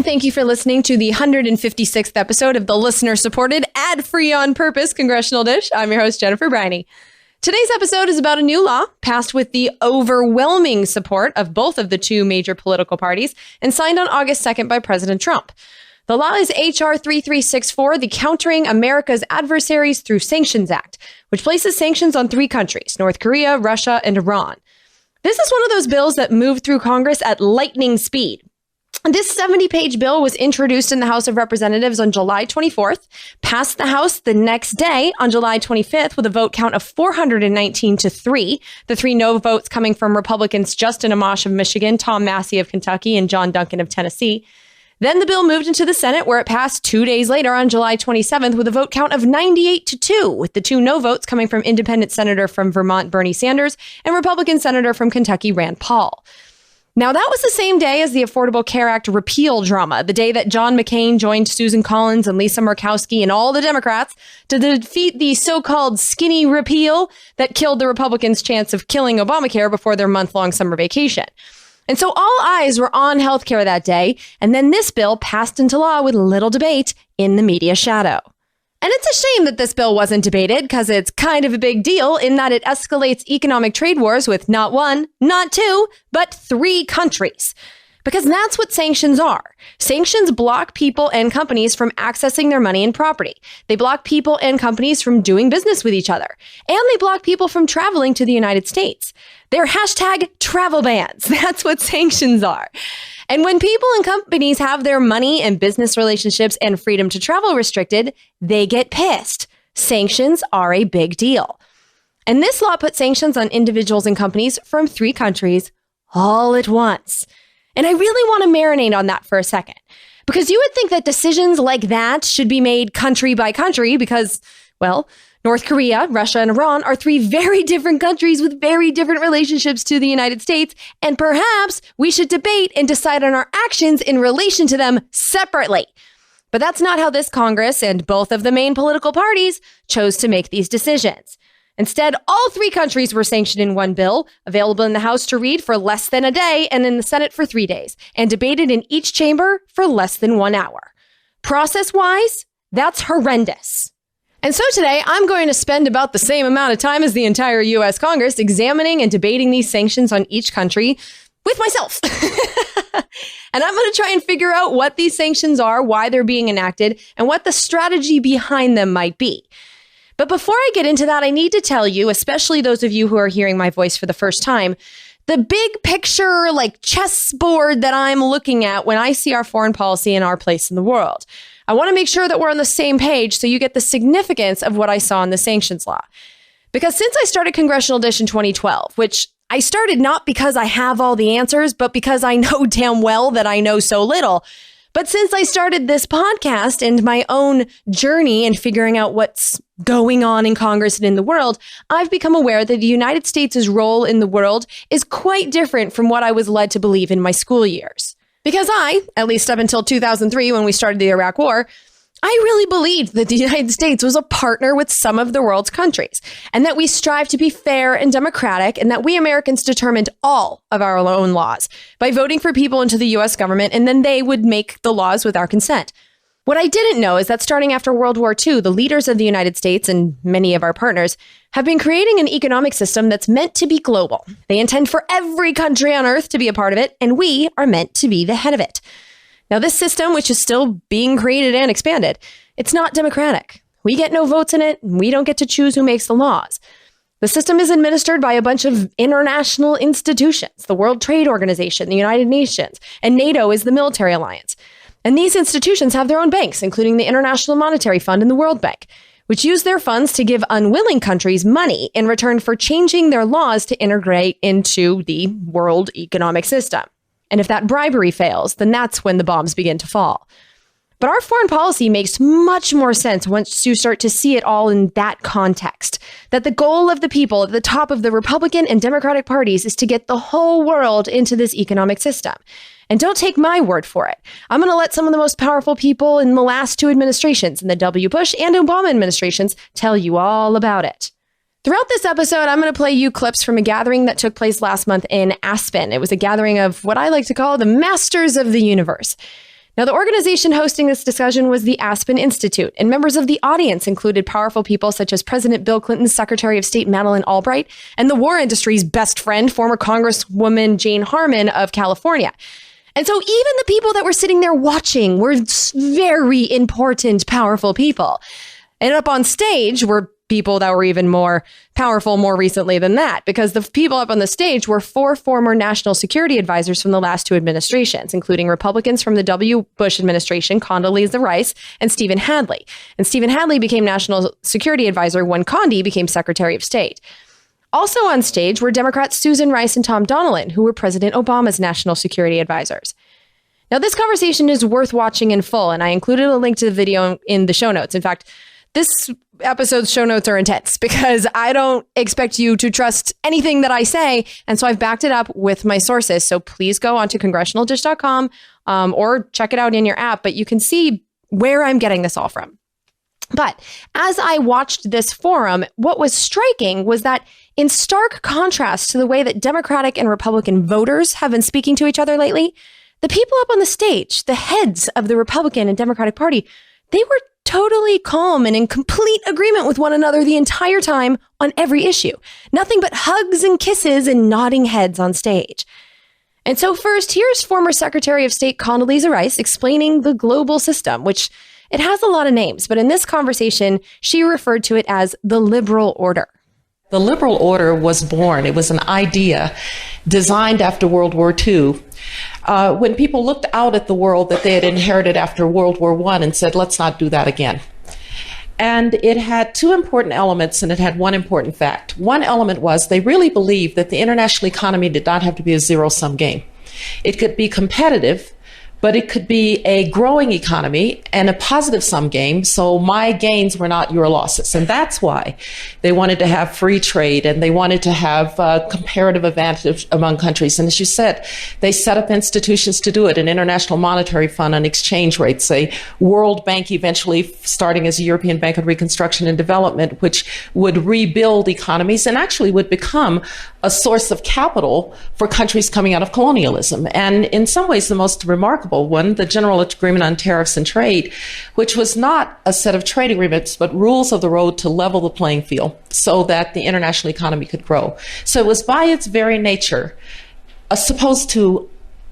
And thank you for listening to the 156th episode of the listener-supported, ad-free on purpose Congressional Dish. I'm your host, Jennifer Briney. Today's episode is about a new law passed with the overwhelming support of both of the two major political parties and signed on August 2nd by President Trump. The law is H.R. 3364, the Countering America's Adversaries Through Sanctions Act, which places sanctions on three countries, North Korea, Russia, and Iran. This is one of those bills that moved through Congress at lightning speed. This 70-page bill was introduced in the House of Representatives on July 24th, passed the House the next day on July 25th with a vote count of 419 to 3, the three no votes coming from Republicans Justin Amash of Michigan, Tom Massey of Kentucky, and John Duncan of Tennessee. Then the bill moved into the Senate, where it passed 2 days later on July 27th with a vote count of 98 to 2, with the two no votes coming from Independent Senator from Vermont Bernie Sanders and Republican Senator from Kentucky Rand Paul. Now, that was the same day as the Affordable Care Act repeal drama, the day that John McCain joined Susan Collins and Lisa Murkowski and all the Democrats to defeat the so-called skinny repeal that killed the Republicans' chance of killing Obamacare before their month-long summer vacation. And so all eyes were on healthcare that day, and then this bill passed into law with little debate in the media shadow. And it's a shame that this bill wasn't debated, because it's kind of a big deal in that it escalates economic trade wars with not one, not two, but three countries. Because that's what sanctions are. Sanctions block people and companies from accessing their money and property. They block people and companies from doing business with each other. And they block people from traveling to the United States. They're hashtag travel bans. That's what sanctions are. And when people and companies have their money and business relationships and freedom to travel restricted, they get pissed. Sanctions are a big deal. And this law puts sanctions on individuals and companies from three countries all at once. And I really want to marinate on that for a second, because you would think that decisions like that should be made country by country because, well, North Korea, Russia, and Iran are three very different countries with very different relationships to the United States, and perhaps we should debate and decide on our actions in relation to them separately. But that's not how this Congress and both of the main political parties chose to make these decisions. Instead, all three countries were sanctioned in one bill, available in the House to read for less than a day and in the Senate for 3 days, and debated in each chamber for less than 1 hour. Process-wise, that's horrendous. And so today, I'm going to spend about the same amount of time as the entire U.S. Congress examining and debating these sanctions on each country with myself. And I'm going to try and figure out what these sanctions are, why they're being enacted, and what the strategy behind them might be. But before I get into that, I need to tell you, especially those of you who are hearing my voice for the first time, the big picture, like chessboard that I'm looking at when I see our foreign policy and our place in the world. I want to make sure that we're on the same page so you get the significance of what I saw in the sanctions law. Because since I started Congressional Dish in 2012, which I started not because I have all the answers, but because I know damn well that I know so little. But since I started this podcast and my own journey in figuring out what's going on in Congress and in the world, I've become aware that the United States' role in the world is quite different from what I was led to believe in my school years. Because I, at least up until 2003 when we started the Iraq War, I really believed that the United States was a partner with some of the world's countries, and that we strive to be fair and democratic, and that we Americans determined all of our own laws by voting for people into the U.S. government, and then they would make the laws with our consent. What I didn't know is that starting after World War II, the leaders of the United States and many of our partners have been creating an economic system that's meant to be global. They intend for every country on earth to be a part of it, and we are meant to be the head of it. Now, this system, which is still being created and expanded, it's not democratic. We get no votes in it, and we don't get to choose who makes the laws. The system is administered by a bunch of international institutions, the World Trade Organization, the United Nations, and NATO is the military alliance. And these institutions have their own banks, including the International Monetary Fund and the World Bank, which use their funds to give unwilling countries money in return for changing their laws to integrate into the world economic system. And if that bribery fails, then that's when the bombs begin to fall. But our foreign policy makes much more sense once you start to see it all in that context. That the goal of the people at the top of the Republican and Democratic parties is to get the whole world into this economic system. And don't take my word for it. I'm going to let some of the most powerful people in the last two administrations, in the W. Bush and Obama administrations, tell you all about it. Throughout this episode, I'm going to play you clips from a gathering that took place last month in Aspen. It was a gathering of what I like to call the masters of the universe. Now, the organization hosting this discussion was the Aspen Institute, and members of the audience included powerful people such as President Bill Clinton's Secretary of State Madeleine Albright and the war industry's best friend, former Congresswoman Jane Harman of California. And so even the people that were sitting there watching were very important, powerful people. And up on stage were people that were even more powerful more recently than that, because the people up on the stage were 4 former national security advisors from the last 2 administrations, including Republicans from the W. Bush administration, Condoleezza Rice, and Stephen Hadley. And Stephen Hadley became national security advisor when Condi became Secretary of State. Also on stage were Democrats Susan Rice and Tom Donilon, who were President Obama's national security advisors. Now, this conversation is worth watching in full, and I included a link to the video in the show notes. In fact, this episode's show notes are intense because I don't expect you to trust anything that I say. And so I've backed it up with my sources. So please go on to congressionaldish.com or check it out in your app. But you can see where I'm getting this all from. But as I watched this forum, what was striking was that in stark contrast to the way that Democratic and Republican voters have been speaking to each other lately, the people up on the stage, the heads of the Republican and Democratic Party, they were totally calm and in complete agreement with one another the entire time on every issue. Nothing but hugs and kisses and nodding heads on stage. And so first, here's former Secretary of State Condoleezza Rice explaining the global system, which it has a lot of names, but in this conversation, she referred to it as the liberal order. The liberal order was born. It was an idea designed after World War II. When people looked out at the world that they had inherited after World War I and said, let's not do that again. And it had 2 important elements and it had 1 important fact. One element was they really believed that the international economy did not have to be a zero-sum game. It could be competitive, but it could be a growing economy and a positive sum game. So my gains were not your losses. And that's why they wanted to have free trade and they wanted to have comparative advantage among countries. And as you said, they set up institutions to do it, an International Monetary Fund on exchange rates, a World Bank eventually starting as a European Bank of Reconstruction and Development, which would rebuild economies and actually would become a source of capital for countries coming out of colonialism. And in some ways, the most remarkable one, the General Agreement on Tariffs and Trade, which was not a set of trade agreements, but rules of the road to level the playing field so that the international economy could grow. So it was by its very nature supposed to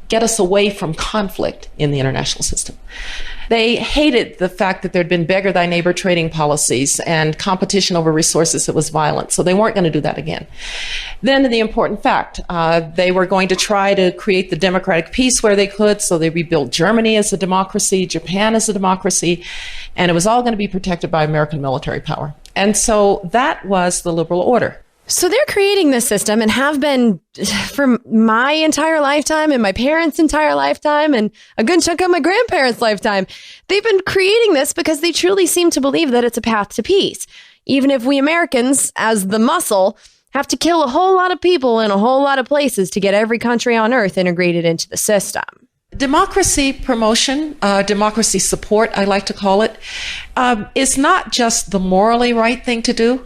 get us away from conflict in the international system. They hated the fact that there'd been beggar thy neighbor trading policies and competition over resources that was violent. So they weren't going to do that again. Then the important fact, they were going to try to create the democratic peace where they could. So they rebuilt Germany as a democracy, Japan as a democracy, and it was all going to be protected by American military power. And so that was the liberal order. So they're creating this system and have been for my entire lifetime and my parents' entire lifetime and a good chunk of my grandparents' lifetime. They've been creating this because they truly seem to believe that it's a path to peace. Even if we Americans, as the muscle, have to kill a whole lot of people in a whole lot of places to get every country on earth integrated into the system. Democracy promotion, democracy support, I like to call it, is not just the morally right thing to do.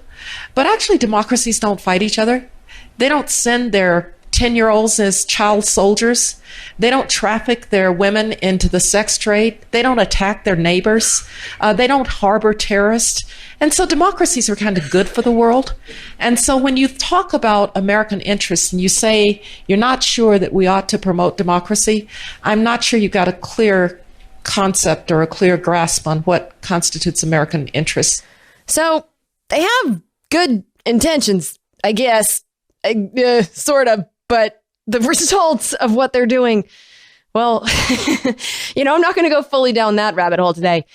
But actually, democracies don't fight each other. They don't send their 10-year-olds as child soldiers. They don't traffic their women into the sex trade. They don't attack their neighbors. They don't harbor terrorists. And so democracies are kind of good for the world. And so when you talk about American interests and you say you're not sure that we ought to promote democracy, I'm not sure you've got a clear concept or a clear grasp on what constitutes American interests. So they have good intentions, I guess, sort of, but the results of what they're doing, well, I'm not going to go fully down that rabbit hole today.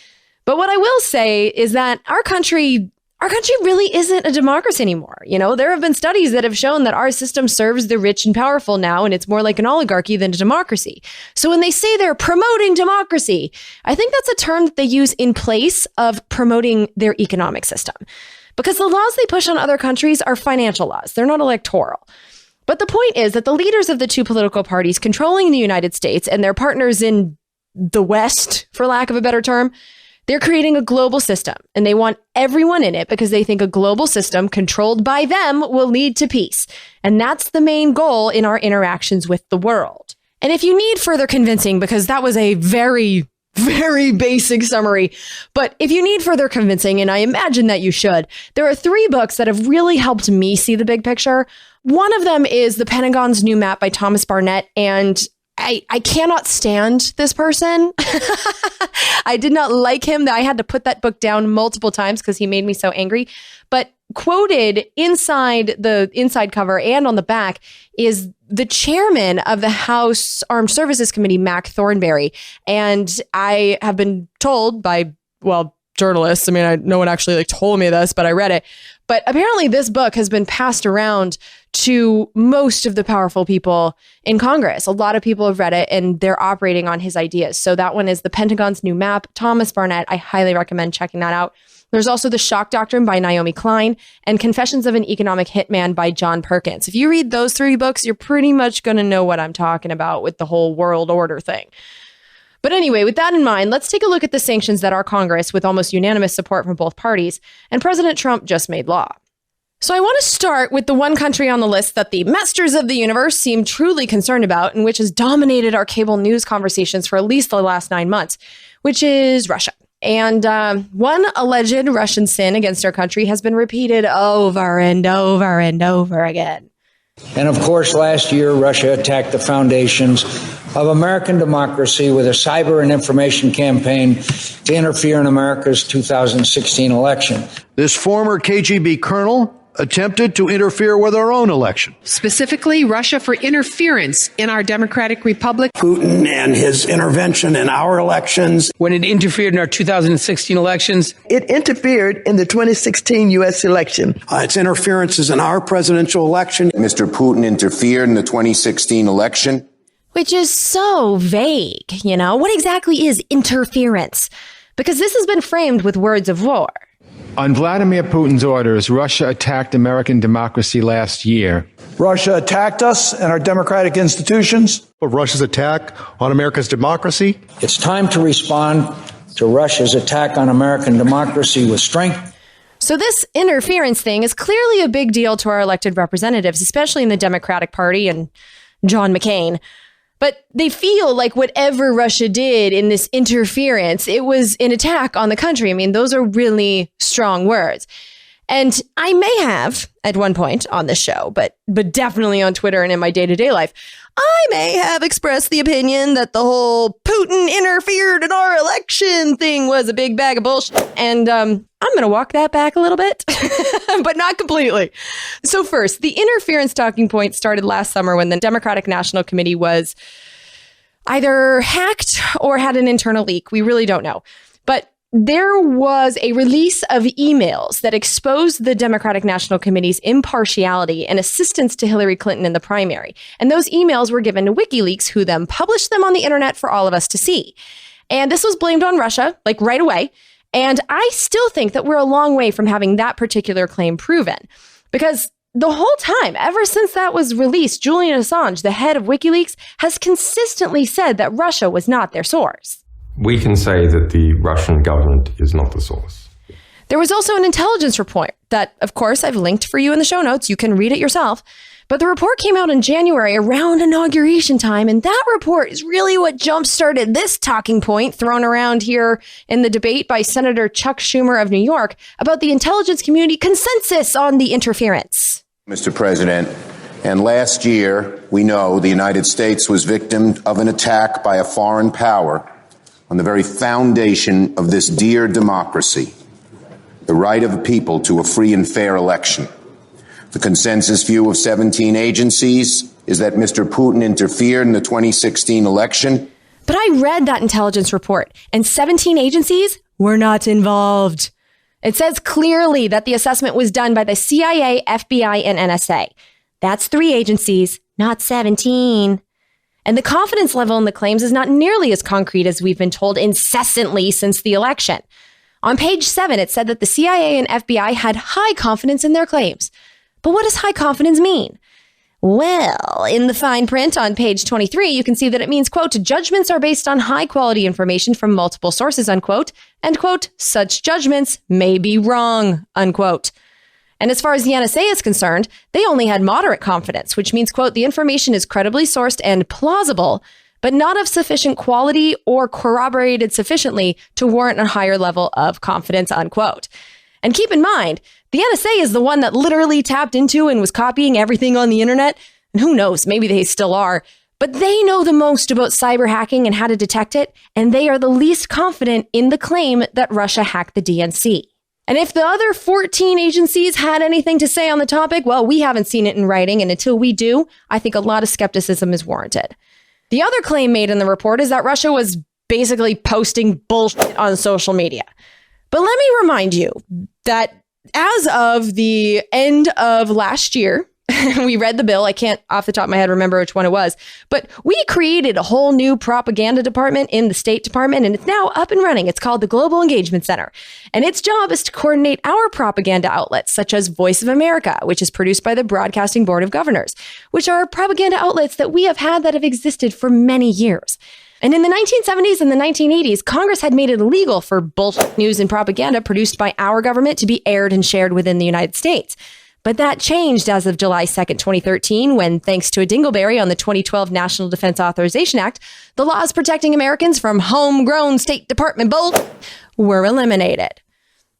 But what I will say is that our country really isn't a democracy anymore. There have been studies that have shown that our system serves the rich and powerful now, and it's more like an oligarchy than a democracy. So when they say they're promoting democracy, I think that's a term that they use in place of promoting their economic system. Because the laws they push on other countries are financial laws. They're not electoral. But the point is that the leaders of the 2 political parties controlling the United States and their partners in the West, for lack of a better term, they're creating a global system. And they want everyone in it because they think a global system controlled by them will lead to peace. And that's the main goal in our interactions with the world. And if you need further convincing, because that was a very, very basic summary, but if you need further convincing, and I imagine that you should, there are 3 books that have really helped me see the big picture. One of them is The Pentagon's New Map by Thomas Barnett, and I cannot stand this person. I did not like him. I had to put that book down multiple times because he made me so angry. But quoted inside the inside cover and on the back is the chairman of the House Armed Services Committee, Mac Thornberry. And I have been told by, journalists. I mean, no one actually told me this, but I read it. But apparently this book has been passed around to most of the powerful people in Congress. A lot of people have read it and they're operating on his ideas. So that one is The Pentagon's New Map, Thomas Barnett. I highly recommend checking that out. There's also The Shock Doctrine by Naomi Klein and Confessions of an Economic Hitman by John Perkins. If you read those 3 books, you're pretty much going to know what I'm talking about with the whole world order thing. But anyway, with that in mind, let's take a look at the sanctions that our Congress, with almost unanimous support from both parties, and President Trump just made law. So I want to start with the one country on the list that the masters of the universe seem truly concerned about, and which has dominated our cable news conversations for at least the last 9 months, which is Russia. And one alleged Russian sin against our country has been repeated over and over and over again. And of course, last year, Russia attacked the foundations of American democracy with a cyber and information campaign to interfere in America's 2016 election. This former KGB colonel attempted to interfere with our own election. Specifically, Russia for interference in our democratic republic. Putin and his intervention in our elections. When it interfered in our 2016 elections. It interfered in the 2016 U.S. election. Its interferences in our presidential election. Mr. Putin interfered in the 2016 election. Which is so vague, What exactly is interference? Because this has been framed with words of war. On Vladimir Putin's orders, Russia attacked American democracy last year. Russia attacked us and our democratic institutions. Russia's attack on America's democracy. It's time to respond to Russia's attack on American democracy with strength. So this interference thing is clearly a big deal to our elected representatives, especially in the Democratic Party and John McCain. But they feel like whatever Russia did in this interference, it was an attack on the country. I mean, those are really strong words. And I may have at one point on this show, but definitely on Twitter and in my day-to-day life, I may have expressed the opinion that the whole Putin interfered in our election thing was a big bag of bullshit. And I'm going to walk that back a little bit, but not completely. So first, the interference talking point started last summer when the Democratic National Committee was either hacked or had an internal leak. We really don't know. But there was a release of emails that exposed the Democratic National Committee's impartiality and assistance to Hillary Clinton in the primary. And those emails were given to WikiLeaks, who then published them on the internet for all of us to see. And this was blamed on Russia, right away. And I still think that we're a long way from having that particular claim proven. Because the whole time, ever since that was released, Julian Assange, the head of WikiLeaks, has consistently said that Russia was not their source. We can say that the Russian government is not the source. There was also an intelligence report that, of course, I've linked for you in the show notes. You can read it yourself. But the report came out in January around inauguration time, and that report is really what jump-started this talking point thrown around here in the debate by Senator Chuck Schumer of New York about the intelligence community consensus on the interference. Mr. President, and last year, we know the United States was victim of an attack by a foreign power on the very foundation of this dear democracy, the right of a people to a free and fair election. The consensus view of 17 agencies is that Mr. Putin interfered in the 2016 election. But I read that intelligence report, and 17 agencies were not involved. It says clearly that the assessment was done by the CIA, FBI, and NSA. That's 3 agencies, not 17. And the confidence level in the claims is not nearly as concrete as we've been told incessantly since the election. On page 7, it said that the CIA and FBI had high confidence in their claims. But what does high confidence mean? Well, in the fine print on page 23, you can see that it means, quote, judgments are based on high quality information from multiple sources, unquote, and, quote, such judgments may be wrong, unquote. And as far as the NSA is concerned, they only had moderate confidence, which means, quote, the information is credibly sourced and plausible, but not of sufficient quality or corroborated sufficiently to warrant a higher level of confidence, unquote. And keep in mind, the NSA is the one that literally tapped into and was copying everything on the internet. And who knows, maybe they still are. But they know the most about cyber hacking and how to detect it, and they are the least confident in the claim that Russia hacked the DNC. And if the other 14 agencies had anything to say on the topic, well, we haven't seen it in writing, and until we do, I think a lot of skepticism is warranted. The other claim made in the report is that Russia was basically posting bullshit on social media. But let me remind you that as of the end of last year, we read the bill. I can't off the top of my head remember which one it was, but we created a whole new propaganda department in the State Department, and it's now up and running. It's called the Global Engagement Center, and its job is to coordinate our propaganda outlets, such as Voice of America, which is produced by the Broadcasting Board of Governors, which are propaganda outlets that we have had that have existed for many years. And in the 1970s and the 1980s, Congress had made it illegal for bullshit news and propaganda produced by our government to be aired and shared within the United States. But that changed as of July 2nd, 2013, when, thanks to a dingleberry on the 2012 National Defense Authorization Act, the laws protecting Americans from homegrown State Department bull were eliminated.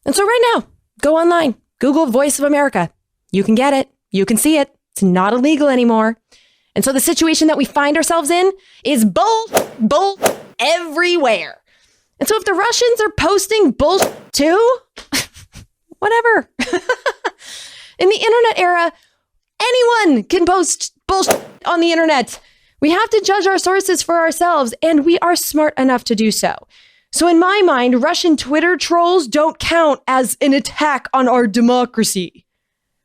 And so right now, go online, Google Voice of America. You can get it. You can see it. It's not illegal anymore. And so the situation that we find ourselves in is bull everywhere. And so if the Russians are posting bullshit too, whatever. In the internet era, anyone can post bullshit on the internet. We have to judge our sources for ourselves, and we are smart enough to do so. So in my mind, Russian Twitter trolls don't count as an attack on our democracy.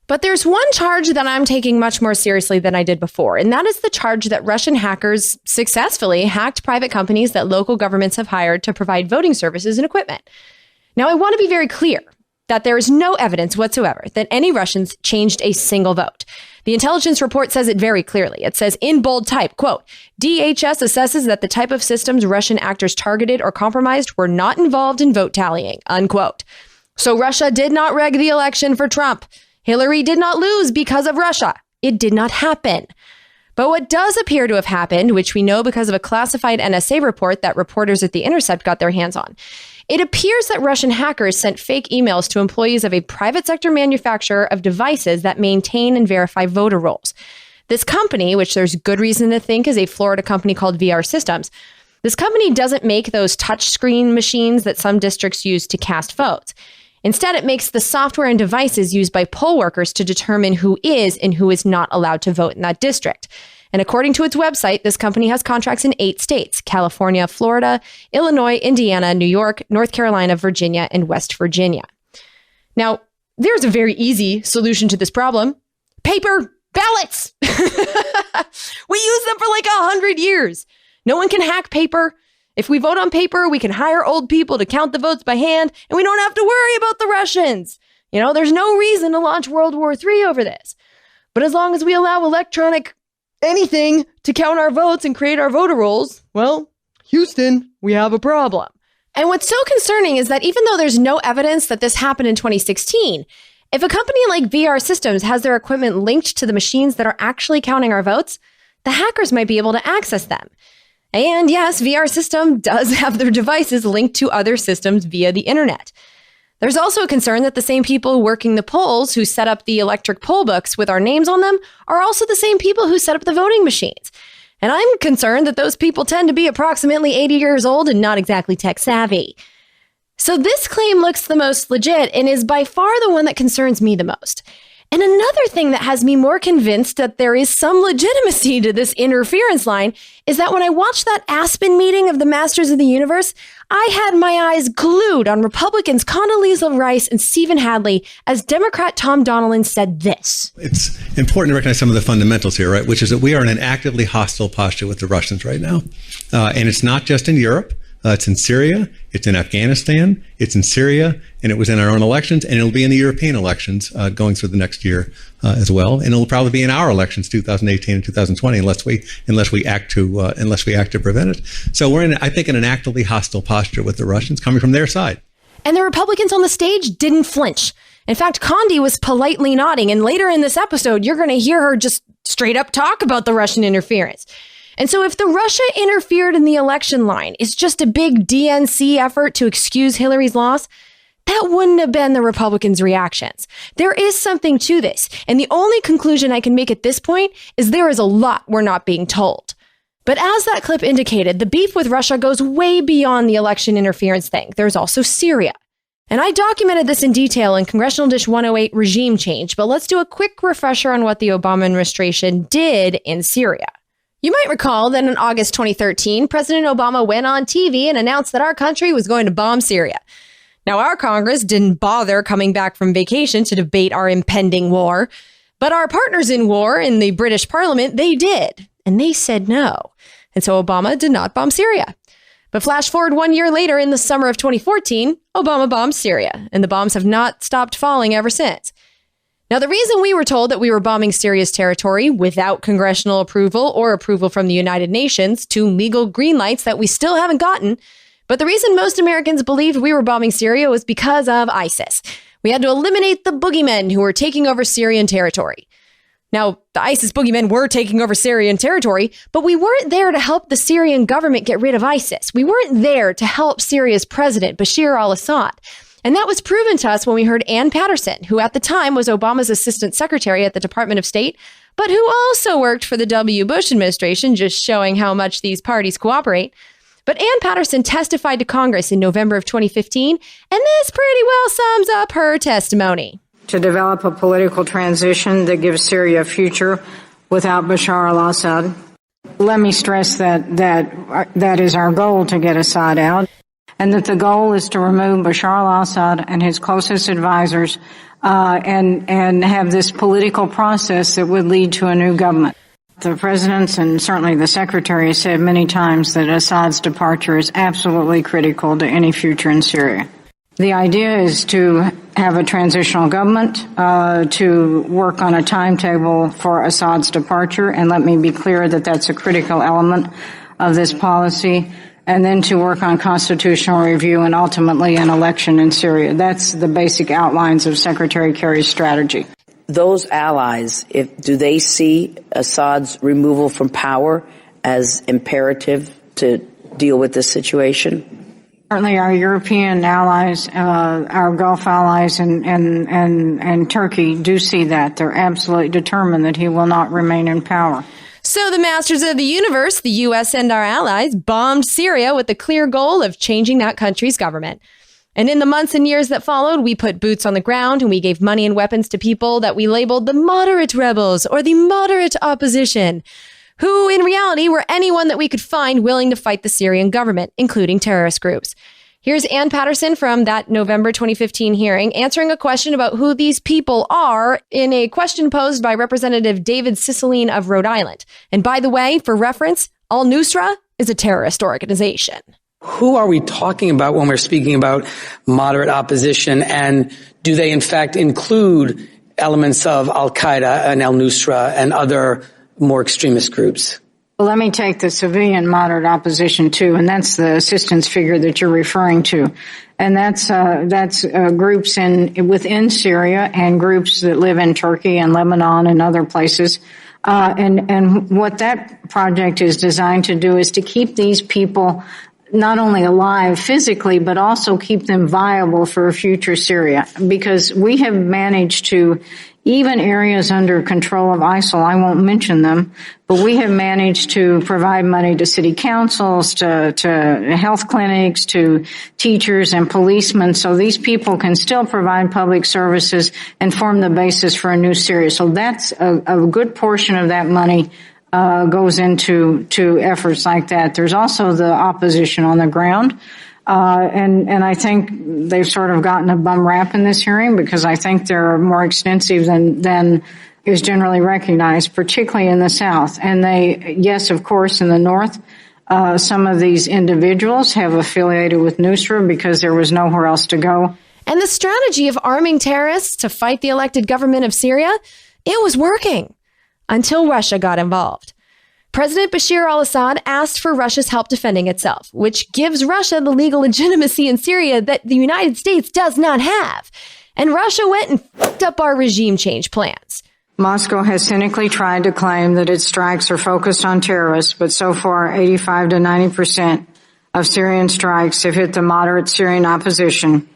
But there's one charge that I'm taking much more seriously than I did before, and that is the charge that Russian hackers successfully hacked private companies that local governments have hired to provide voting services and equipment. Now, I want to be very clear that there is no evidence whatsoever that any Russians changed a single vote. The intelligence report says it very clearly. It says in bold type, quote, DHS assesses that the type of systems Russian actors targeted or compromised were not involved in vote tallying, unquote. So Russia did not rig the election for Trump. Hillary did not lose because of Russia. It did not happen. But what does appear to have happened, which we know because of a classified NSA report that reporters at The Intercept got their hands on, it appears that Russian hackers sent fake emails to employees of a private sector manufacturer of devices that maintain and verify voter rolls. This company, which there's good reason to think is a Florida company called VR Systems, this company doesn't make those touchscreen machines that some districts use to cast votes. Instead, it makes the software and devices used by poll workers to determine who is and who is not allowed to vote in that district. And according to its website, this company has contracts in 8 states: California, Florida, Illinois, Indiana, New York, North Carolina, Virginia, and West Virginia. Now, there's a very easy solution to this problem. Paper ballots. We use them for like 100 years. No one can hack paper. If we vote on paper, we can hire old people to count the votes by hand, and we don't have to worry about the Russians. You know, there's no reason to launch World War III over this. But as long as we allow electronic anything to count our votes and create our voter rolls, well, Houston, we have a problem. And what's so concerning is that even though there's no evidence that this happened in 2016, if a company like VR Systems has their equipment linked to the machines that are actually counting our votes, the hackers might be able to access them. And yes, VR System does have their devices linked to other systems via the internet. There's also a concern that the same people working the polls who set up the electric poll books with our names on them are also the same people who set up the voting machines. And I'm concerned that those people tend to be approximately 80 years old and not exactly tech savvy. So this claim looks the most legit and is by far the one that concerns me the most. And another thing that has me more convinced that there is some legitimacy to this interference line is that when I watched that Aspen meeting of the Masters of the Universe, I had my eyes glued on Republicans Condoleezza Rice and Stephen Hadley as Democrat Tom Donilon said this. It's important to recognize some of the fundamentals here, right? Which is that we are in an actively hostile posture with the Russians right now. And it's not just in Europe. It's in Syria, it's in Afghanistan, it's in Syria, and it was in our own elections, and it'll be in the European elections going through the next year as well. And it'll probably be in our elections, 2018 and 2020, unless we act to prevent it. So we're in, I think, in an actively hostile posture with the Russians coming from their side. And the Republicans on the stage didn't flinch. In fact, Condi was politely nodding, and later in this episode, you're going to hear her just straight up talk about the Russian interference. And so if the Russia interfered in the election line is just a big DNC effort to excuse Hillary's loss, that wouldn't have been the Republicans' reactions. There is something to this, and the only conclusion I can make at this point is there is a lot we're not being told. But as that clip indicated, the beef with Russia goes way beyond the election interference thing. There's also Syria. And I documented this in detail in Congressional Dish 108 Regime Change, but let's do a quick refresher on what the Obama administration did in Syria. You might recall that in August 2013, President Obama went on TV and announced that our country was going to bomb Syria. Now, our Congress didn't bother coming back from vacation to debate our impending war, but our partners in war in the British Parliament, they did, and they said no. And so Obama did not bomb Syria. But flash forward 1 year later, in the summer of 2014, Obama bombed Syria, and the bombs have not stopped falling ever since. Now, the reason we were told that we were bombing Syria's territory without congressional approval or approval from the United Nations, two legal green lights that we still haven't gotten, but the reason most Americans believed we were bombing Syria was because of ISIS. We had to eliminate the boogeymen who were taking over Syrian territory. Now, the ISIS boogeymen were taking over Syrian territory, but we weren't there to help the Syrian government get rid of ISIS. We weren't there to help Syria's president, Bashar al-Assad. And that was proven to us when we heard Ann Patterson, who at the time was Obama's assistant secretary at the Department of State, but who also worked for the W. Bush administration, just showing how much these parties cooperate. But Ann Patterson testified to Congress in November of 2015, and this pretty well sums up her testimony. To develop a political transition that gives Syria a future without Bashar al-Assad. Let me stress that is our goal, to get Assad out, and that the goal is to remove Bashar al-Assad and his closest advisors and have this political process that would lead to a new government. The presidents and certainly the secretary has said many times that Assad's departure is absolutely critical to any future in Syria. The idea is to have a transitional government, to work on a timetable for Assad's departure, and let me be clear that that's a critical element of this policy, and then to work on constitutional review and ultimately an election in Syria. That's the basic outlines of Secretary Kerry's strategy. Those allies, do they see Assad's removal from power as imperative to deal with this situation? Certainly our European allies, our Gulf allies and Turkey do see that. They're absolutely determined that he will not remain in power. So the masters of the universe, the U.S. and our allies, bombed Syria with the clear goal of changing that country's government. And in the months and years that followed, we put boots on the ground and we gave money and weapons to people that we labeled the moderate rebels or the moderate opposition, who in reality were anyone that we could find willing to fight the Syrian government, including terrorist groups. Here's Ann Patterson from that November 2015 hearing answering a question about who these people are in a question posed by Representative David Cicilline of Rhode Island. And by the way, for reference, Al-Nusra is a terrorist organization. Who are we talking about when we're speaking about moderate opposition? And do they in fact include elements of Al-Qaeda and Al-Nusra and other more extremist groups? Well, let me take the civilian moderate opposition too, and that's the assistance figure that you're referring to. And that's groups within Syria and groups that live in Turkey and Lebanon and other places. And what that project is designed to do is to keep these people not only alive physically, but also keep them viable for a future Syria. Because we have managed to, even areas under control of ISIL, I won't mention them, but we have managed to provide money to city councils, to health clinics, to teachers and policemen, so these people can still provide public services and form the basis for a new Syria. So that's a good portion of that money goes into efforts like that. There's also the opposition on the ground. And I think they've sort of gotten a bum rap in this hearing because I think they're more extensive than is generally recognized, particularly in the South. And yes, of course, in the North, some of these individuals have affiliated with Nusra because there was nowhere else to go. And the strategy of arming terrorists to fight the elected government of Syria, it was working until Russia got involved. President Bashar al-Assad asked for Russia's help defending itself, which gives Russia the legal legitimacy in Syria that the United States does not have. And Russia went and fucked up our regime change plans. Moscow has cynically tried to claim that its strikes are focused on terrorists, but so far 85 to 90% of Syrian strikes have hit the moderate Syrian opposition,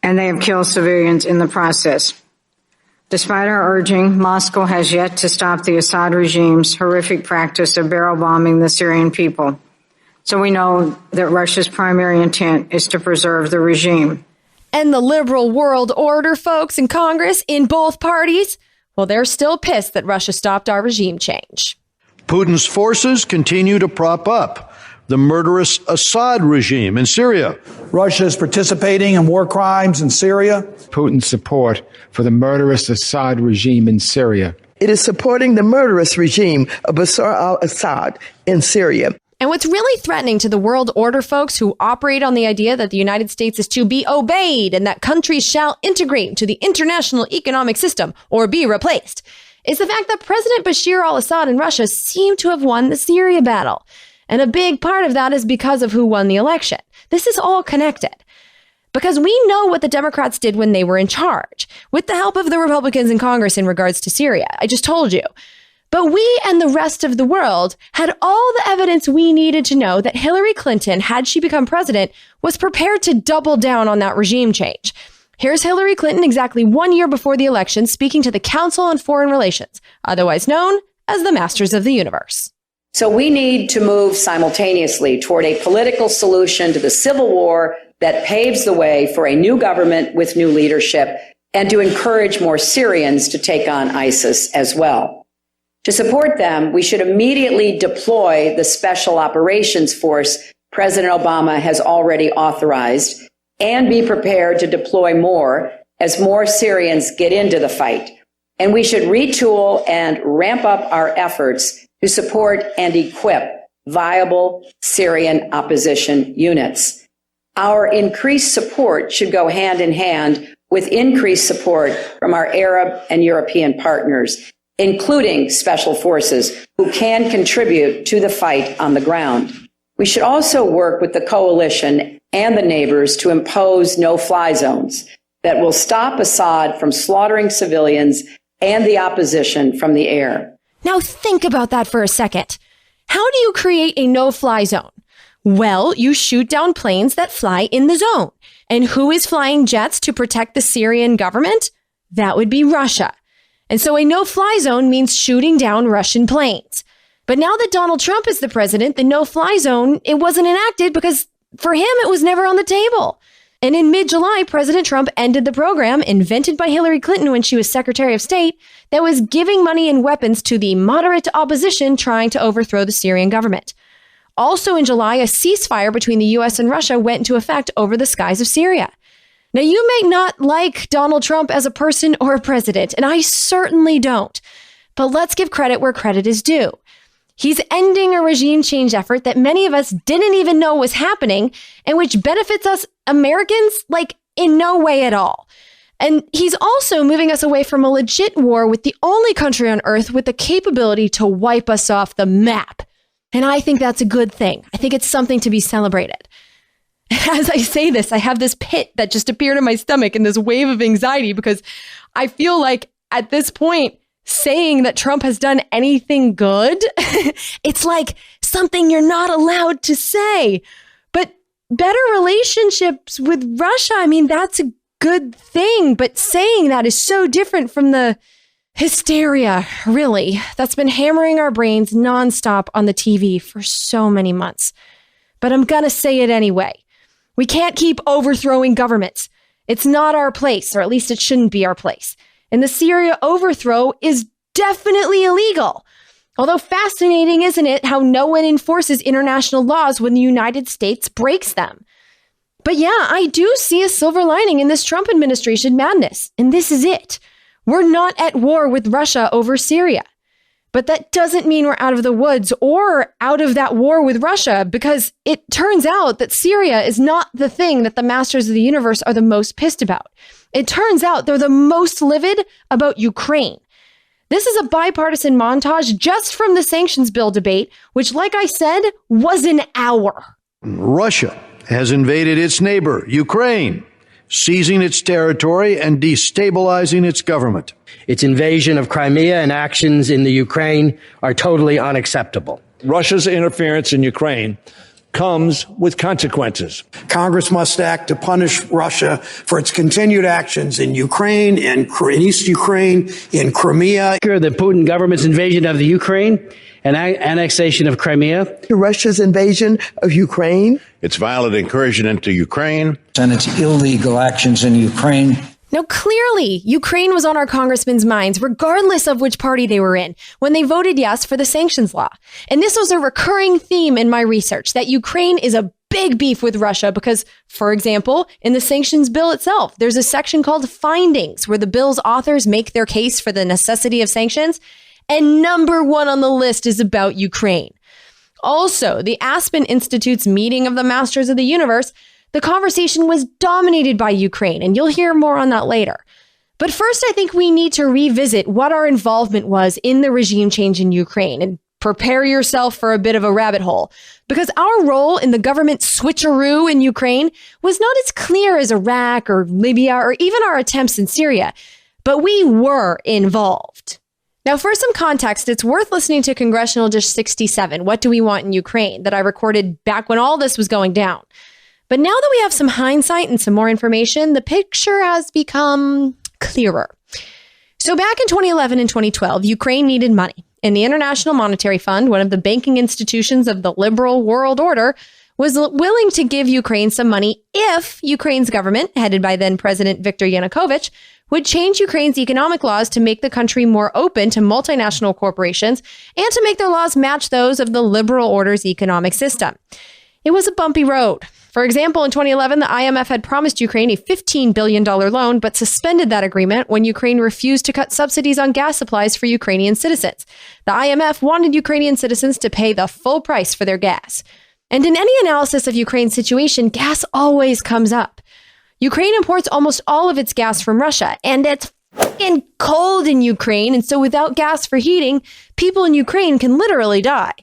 and they have killed civilians in the process. Despite our urging, Moscow has yet to stop the Assad regime's horrific practice of barrel bombing the Syrian people. So we know that Russia's primary intent is to preserve the regime. And the liberal world order folks in Congress in both parties, well, they're still pissed that Russia stopped our regime change. Putin's forces continue to prop up the murderous Assad regime in Syria. Russia is participating in war crimes in Syria. Putin's support for the murderous Assad regime in Syria. It is supporting the murderous regime of Bashar al-Assad in Syria. And what's really threatening to the world order folks who operate on the idea that the United States is to be obeyed and that countries shall integrate into the international economic system or be replaced is the fact that President Bashar al-Assad and Russia seem to have won the Syria battle. And a big part of that is because of who won the election. This is all connected. Because we know what the Democrats did when they were in charge, with the help of the Republicans in Congress in regards to Syria. I just told you. But we and the rest of the world had all the evidence we needed to know that Hillary Clinton, had she become president, was prepared to double down on that regime change. Here's Hillary Clinton exactly 1 year before the election speaking to the Council on Foreign Relations, otherwise known as the Masters of the Universe. So we need to move simultaneously toward a political solution to the civil war that paves the way for a new government with new leadership and to encourage more Syrians to take on ISIS as well. To support them, we should immediately deploy the Special Operations Force President Obama has already authorized and be prepared to deploy more as more Syrians get into the fight. And we should retool and ramp up our efforts to support and equip viable Syrian opposition units. Our increased support should go hand in hand with increased support from our Arab and European partners, including special forces who can contribute to the fight on the ground. We should also work with the coalition and the neighbors to impose no-fly zones that will stop Assad from slaughtering civilians and the opposition from the air. Now think about that for a second. How do you create a no-fly zone? Well, you shoot down planes that fly in the zone. And who is flying jets to protect the Syrian government? That would be Russia. And so a no-fly zone means shooting down Russian planes. But now that Donald Trump is the president, the no-fly zone, it wasn't enacted because for him, it was never on the table. And in mid-July, President Trump ended the program invented by Hillary Clinton when she was Secretary of State that was giving money and weapons to the moderate opposition trying to overthrow the Syrian government. Also in July, a ceasefire between the U.S. and Russia went into effect over the skies of Syria. Now, you may not like Donald Trump as a person or a president, and I certainly don't. But let's give credit where credit is due. He's ending a regime change effort that many of us didn't even know was happening and which benefits us Americans, in no way at all. And he's also moving us away from a legit war with the only country on earth with the capability to wipe us off the map. And I think that's a good thing. I think it's something to be celebrated. As I say this, I have this pit that just appeared in my stomach and this wave of anxiety because I feel like at this point, saying that Trump has done anything good, it's like something you're not allowed to say. But better relationships with Russia, that's a good thing. But saying that is so different from the hysteria, really, that's been hammering our brains nonstop on the TV for so many months. But I'm going to say it anyway. We can't keep overthrowing governments. It's not our place, or at least it shouldn't be our place. And the Syria overthrow is definitely illegal. Although fascinating, isn't it, how no one enforces international laws when the United States breaks them? But yeah, I do see a silver lining in this Trump administration madness. And this is it. We're not at war with Russia over Syria. But that doesn't mean we're out of the woods or out of that war with Russia, because it turns out that Syria is not the thing that the Masters of the Universe are the most pissed about. It turns out they're the most livid about Ukraine. This is a bipartisan montage just from the sanctions bill debate, which, like I said, was an hour. Russia has invaded its neighbor, Ukraine, seizing its territory and destabilizing its government. Its invasion of Crimea and actions in the Ukraine are totally unacceptable. Russia's interference in Ukraine comes with consequences. Congress must act to punish Russia for its continued actions in Ukraine, in East Ukraine, in Crimea. The Putin government's invasion of the Ukraine and annexation of Crimea. Russia's invasion of Ukraine. Its violent incursion into Ukraine. And its illegal actions in Ukraine. Now, clearly, Ukraine was on our congressmen's minds, regardless of which party they were in, when they voted yes for the sanctions law. And this was a recurring theme in my research, that Ukraine is a big beef with Russia because, for example, in the sanctions bill itself, there's a section called Findings, where the bill's authors make their case for the necessity of sanctions. And number one on the list is about Ukraine. Also, the Aspen Institute's meeting of the Masters of the Universe, the conversation was dominated by Ukraine, and you'll hear more on that later. But first, I think we need to revisit what our involvement was in the regime change in Ukraine and prepare yourself for a bit of a rabbit hole, because our role in the government switcheroo in Ukraine was not as clear as Iraq or Libya or even our attempts in Syria, but we were involved. Now, for some context, it's worth listening to Congressional Dish 67, What Do We Want in Ukraine, that I recorded back when all this was going down. But now that we have some hindsight and some more information, the picture has become clearer. So back in 2011 and 2012, Ukraine needed money. And the International Monetary Fund, one of the banking institutions of the liberal world order, was willing to give Ukraine some money if Ukraine's government, headed by then President Viktor Yanukovych, would change Ukraine's economic laws to make the country more open to multinational corporations and to make their laws match those of the liberal order's economic system. It was a bumpy road. For example, in 2011, the IMF had promised Ukraine a $15 billion loan, but suspended that agreement when Ukraine refused to cut subsidies on gas supplies for Ukrainian citizens. The IMF wanted Ukrainian citizens to pay the full price for their gas. And in any analysis of Ukraine's situation, gas always comes up. Ukraine imports almost all of its gas from Russia, and it's fucking cold in Ukraine, and so without gas for heating, people in Ukraine can literally die.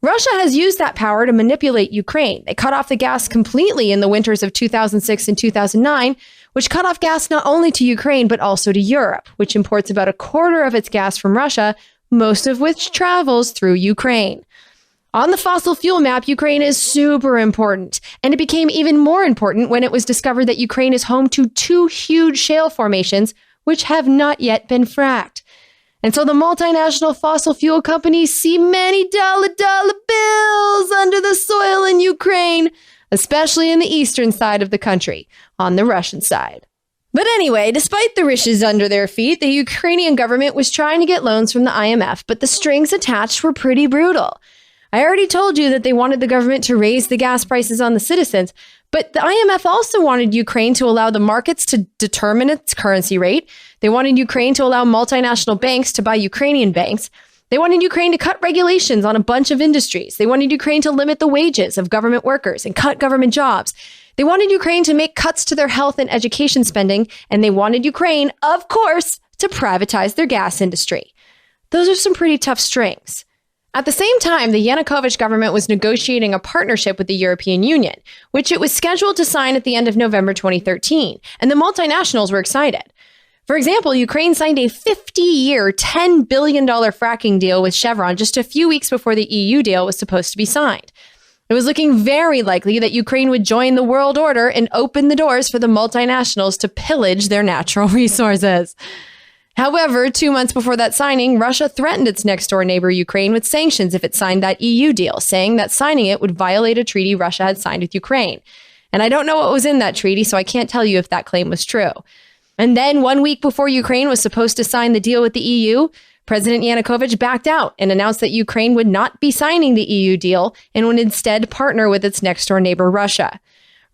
Russia has used that power to manipulate Ukraine. They cut off the gas completely in the winters of 2006 and 2009, which cut off gas not only to Ukraine, but also to Europe, which imports about a quarter of its gas from Russia, most of which travels through Ukraine. On the fossil fuel map, Ukraine is super important, and it became even more important when it was discovered that Ukraine is home to 2 huge shale formations, which have not yet been fracked. And so the multinational fossil fuel companies see many dollar bills under the soil in Ukraine, especially in the eastern side of the country, on the Russian side. But anyway, despite the riches under their feet, the Ukrainian government was trying to get loans from the IMF, but the strings attached were pretty brutal. I already told you that they wanted the government to raise the gas prices on the citizens, but the IMF also wanted Ukraine to allow the markets to determine its currency rate. They wanted Ukraine to allow multinational banks to buy Ukrainian banks. They wanted Ukraine to cut regulations on a bunch of industries. They wanted Ukraine to limit the wages of government workers and cut government jobs. They wanted Ukraine to make cuts to their health and education spending, and they wanted Ukraine, of course, to privatize their gas industry. Those are some pretty tough strings. At the same time, the Yanukovych government was negotiating a partnership with the European Union, which it was scheduled to sign at the end of November 2013, and the multinationals were excited. For example, Ukraine signed a 50-year, $10 billion fracking deal with Chevron just a few weeks before the EU deal was supposed to be signed. It was looking very likely that Ukraine would join the world order and open the doors for the multinationals to pillage their natural resources. However, 2 months before that signing, Russia threatened its next-door neighbor Ukraine with sanctions if it signed that EU deal, saying that signing it would violate a treaty Russia had signed with Ukraine. And I don't know what was in that treaty, so I can't tell you if that claim was true. And then 1 week before Ukraine was supposed to sign the deal with the EU, President Yanukovych backed out and announced that Ukraine would not be signing the EU deal and would instead partner with its next-door neighbor Russia.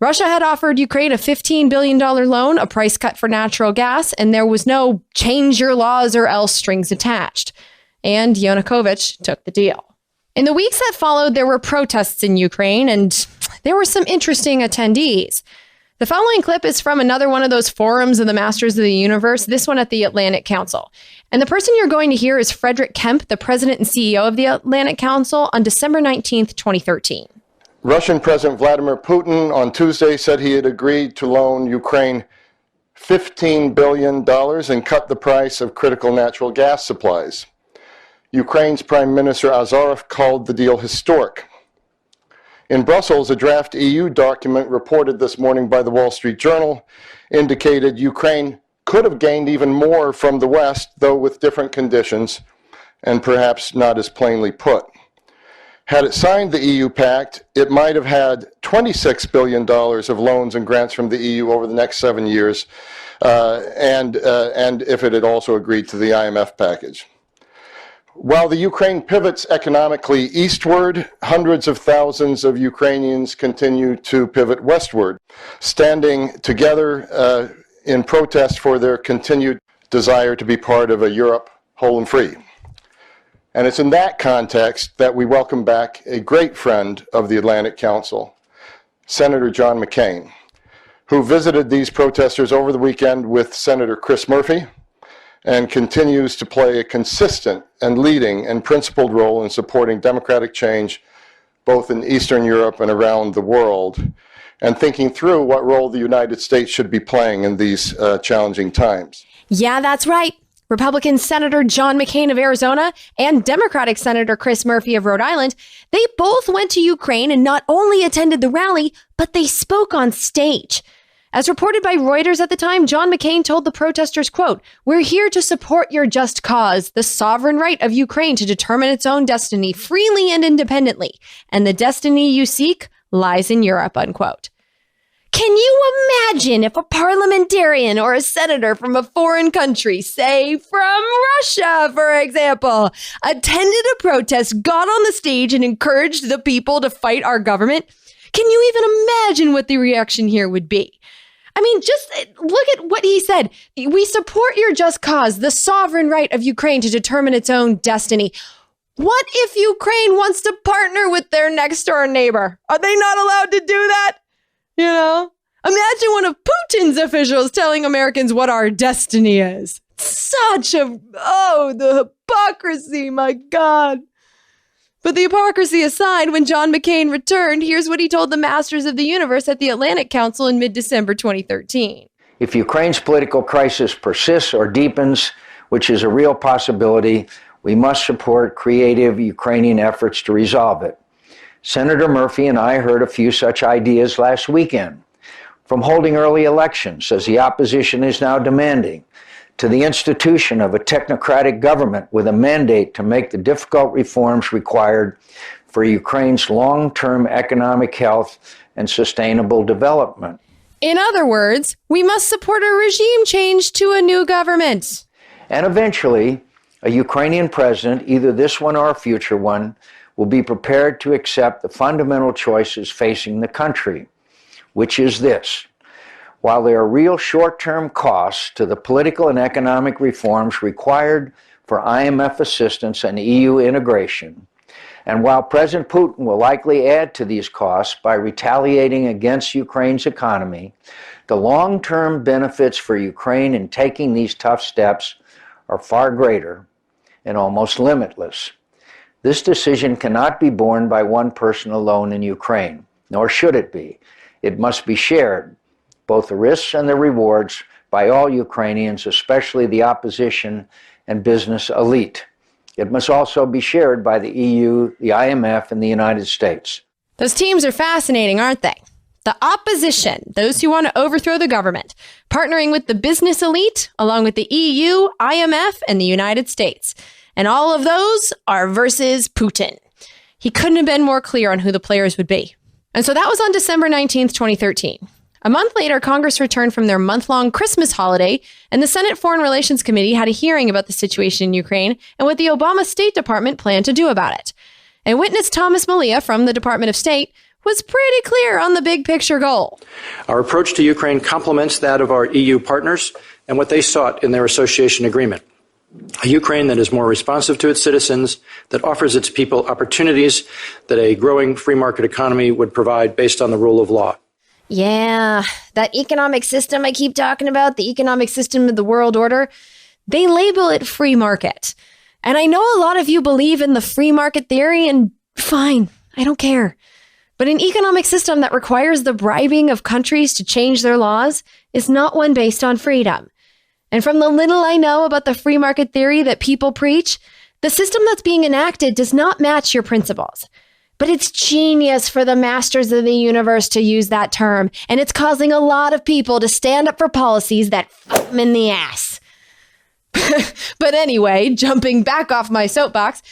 Russia had offered Ukraine a $15 billion loan, a price cut for natural gas, and there was no change your laws or else strings attached. And Yanukovych took the deal. In the weeks that followed, there were protests in Ukraine, and there were some interesting attendees. The following clip is from another one of those forums of the Masters of the Universe, this one at the Atlantic Council. And the person you're going to hear is Frederick Kemp, the president and CEO of the Atlantic Council, on December 19th, 2013. Russian President Vladimir Putin on Tuesday said he had agreed to loan Ukraine $15 billion and cut the price of critical natural gas supplies. Ukraine's Prime Minister Azarov called the deal historic. In Brussels, a draft EU document reported this morning by the Wall Street Journal indicated Ukraine could have gained even more from the West, though with different conditions, and perhaps not as plainly put. Had it signed the EU pact, it might have had $26 billion of loans and grants from the EU over the next 7 years, and if it had also agreed to the IMF package. While the Ukraine pivots economically eastward, hundreds of thousands of Ukrainians continue to pivot westward, standing together in protest for their continued desire to be part of a Europe whole and free. And it's in that context that we welcome back a great friend of the Atlantic Council, Senator John McCain, who visited these protesters over the weekend with Senator Chris Murphy and continues to play a consistent and leading and principled role in supporting democratic change both in Eastern Europe and around the world, and thinking through what role the United States should be playing in these challenging times. Yeah, that's right. Republican Senator John McCain of Arizona and Democratic Senator Chris Murphy of Rhode Island, they both went to Ukraine and not only attended the rally, but they spoke on stage. As reported by Reuters at the time, John McCain told the protesters, quote, "We're here to support your just cause, the sovereign right of Ukraine to determine its own destiny freely and independently, and the destiny you seek lies in Europe," unquote. Can you imagine if a parliamentarian or a senator from a foreign country, say from Russia, for example, attended a protest, got on the stage and encouraged the people to fight our government? Can you even imagine what the reaction here would be? I mean, just look at what he said. We support your just cause, the sovereign right of Ukraine to determine its own destiny. What if Ukraine wants to partner with their next door neighbor? Are they not allowed to do that? You know, imagine one of Putin's officials telling Americans what our destiny is. The hypocrisy, my God. But the hypocrisy aside, when John McCain returned, here's what he told the Masters of the Universe at the Atlantic Council in mid-December 2013. If Ukraine's political crisis persists or deepens, which is a real possibility, we must support creative Ukrainian efforts to resolve it. Senator Murphy and I heard a few such ideas last weekend, from holding early elections, as the opposition is now demanding, to the institution of a technocratic government with a mandate to make the difficult reforms required for Ukraine's long-term economic health and sustainable development. In other words, we must support a regime change to a new government. And eventually, a Ukrainian president, either this one or a future one, will be prepared to accept the fundamental choices facing the country, which is this. While there are real short-term costs to the political and economic reforms required for IMF assistance and EU integration, and while President Putin will likely add to these costs by retaliating against Ukraine's economy, the long-term benefits for Ukraine in taking these tough steps are far greater and almost limitless. This decision cannot be borne by one person alone in Ukraine, nor should it be. It must be shared, both the risks and the rewards, by all Ukrainians, especially the opposition and business elite. It must also be shared by the EU, the IMF, and the United States. Those teams are fascinating, aren't they? The opposition, those who want to overthrow the government, partnering with the business elite, along with the EU, IMF, and the United States. And all of those are versus Putin. He couldn't have been more clear on who the players would be. And so that was on December 19th, 2013. A month later, Congress returned from their month-long Christmas holiday, and the Senate Foreign Relations Committee had a hearing about the situation in Ukraine and what the Obama State Department planned to do about it. And witness Thomas Malia from the Department of State was pretty clear on the big picture goal. Our approach to Ukraine complements that of our EU partners and what they sought in their association agreement. A Ukraine that is more responsive to its citizens, that offers its people opportunities that a growing free market economy would provide based on the rule of law. Yeah, that economic system I keep talking about, the economic system of the world order, they label it free market. And I know a lot of you believe in the free market theory, and fine, I don't care. But an economic system that requires the bribing of countries to change their laws is not one based on freedom. And from the little I know about the free market theory that people preach, the system that's being enacted does not match your principles. But it's genius for the masters of the universe to use that term, and it's causing a lot of people to stand up for policies that fuck them in the ass. But anyway, jumping back off my soapbox,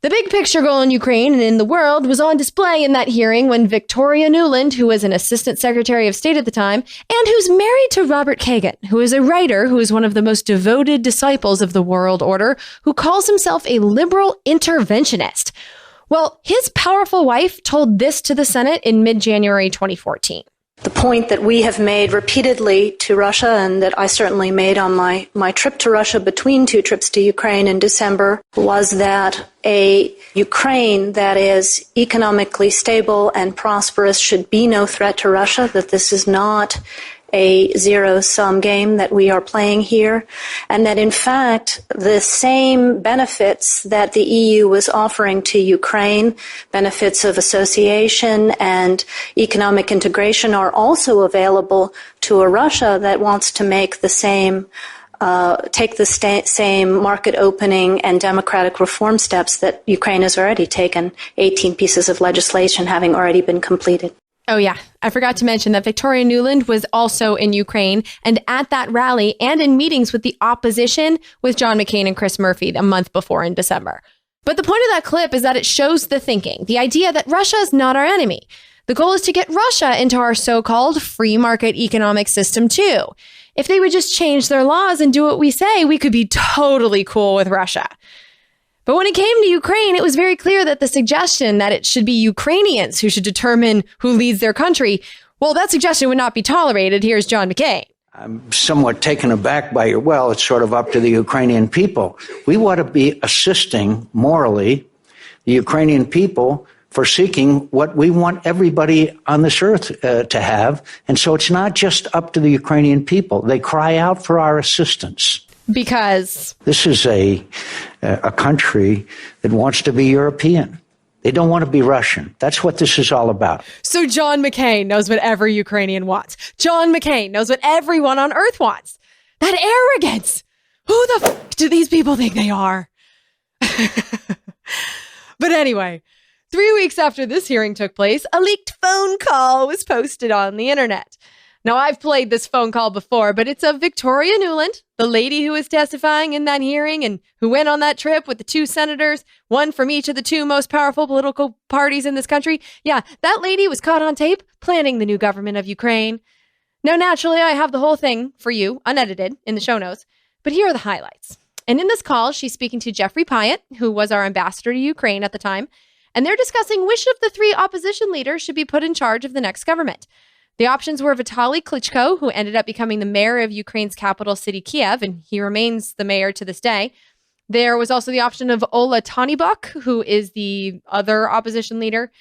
the big picture goal in Ukraine and in the world was on display in that hearing when Victoria Nuland, who was an assistant secretary of state at the time, and who's married to Robert Kagan, who is a writer who is one of the most devoted disciples of the world order, who calls himself a liberal interventionist. Well, his powerful wife told this to the Senate in mid-January 2014. The point that we have made repeatedly to Russia, and that I certainly made on my trip to Russia between two trips to Ukraine in December, was that a Ukraine that is economically stable and prosperous should be no threat to Russia, that this is not a zero-sum game that we are playing here, and that in fact the same benefits that the EU was offering to Ukraine, benefits of association and economic integration, are also available to a Russia that wants to make the same take the same market opening and democratic reform steps that Ukraine has already taken, 18 pieces of legislation having already been completed. Oh, yeah. I forgot to mention that Victoria Nuland was also in Ukraine and at that rally and in meetings with the opposition with John McCain and Chris Murphy a month before in December. But the point of that clip is that it shows the thinking, the idea that Russia is not our enemy. The goal is to get Russia into our so-called free market economic system, too. If they would just change their laws and do what we say, we could be totally cool with Russia. But when it came to Ukraine, it was very clear that the suggestion that it should be Ukrainians who should determine who leads their country, well, that suggestion would not be tolerated. Here's John McCain. I'm somewhat taken aback by your, well, it's sort of up to the Ukrainian people. We want to be assisting morally the Ukrainian people for seeking what we want everybody on this earth to have. And so it's not just up to the Ukrainian people. They cry out for our assistance. Because this is a country that wants to be European. They don't want to be Russian. That's what this is all about. So John McCain knows what every Ukrainian wants. John McCain knows what everyone on earth wants. That arrogance. Who the f*** do these people think they are? But anyway, 3 weeks after this hearing took place, a leaked phone call was posted on the internet. Now, I've played this phone call before, but it's of Victoria Nuland, the lady who was testifying in that hearing and who went on that trip with the two senators, one from each of the two most powerful political parties in this country. Yeah, that lady was caught on tape planning the new government of Ukraine. Now, naturally, I have the whole thing for you, unedited, in the show notes, but here are the highlights. And in this call, she's speaking to Jeffrey Pyatt, who was our ambassador to Ukraine at the time, and they're discussing which of the three opposition leaders should be put in charge of the next government. The options were Vitaly Klitschko, who ended up becoming the mayor of Ukraine's capital city, Kiev, and he remains the mayor to this day. There was also the option of Ola Tynybok, who is the other opposition leader.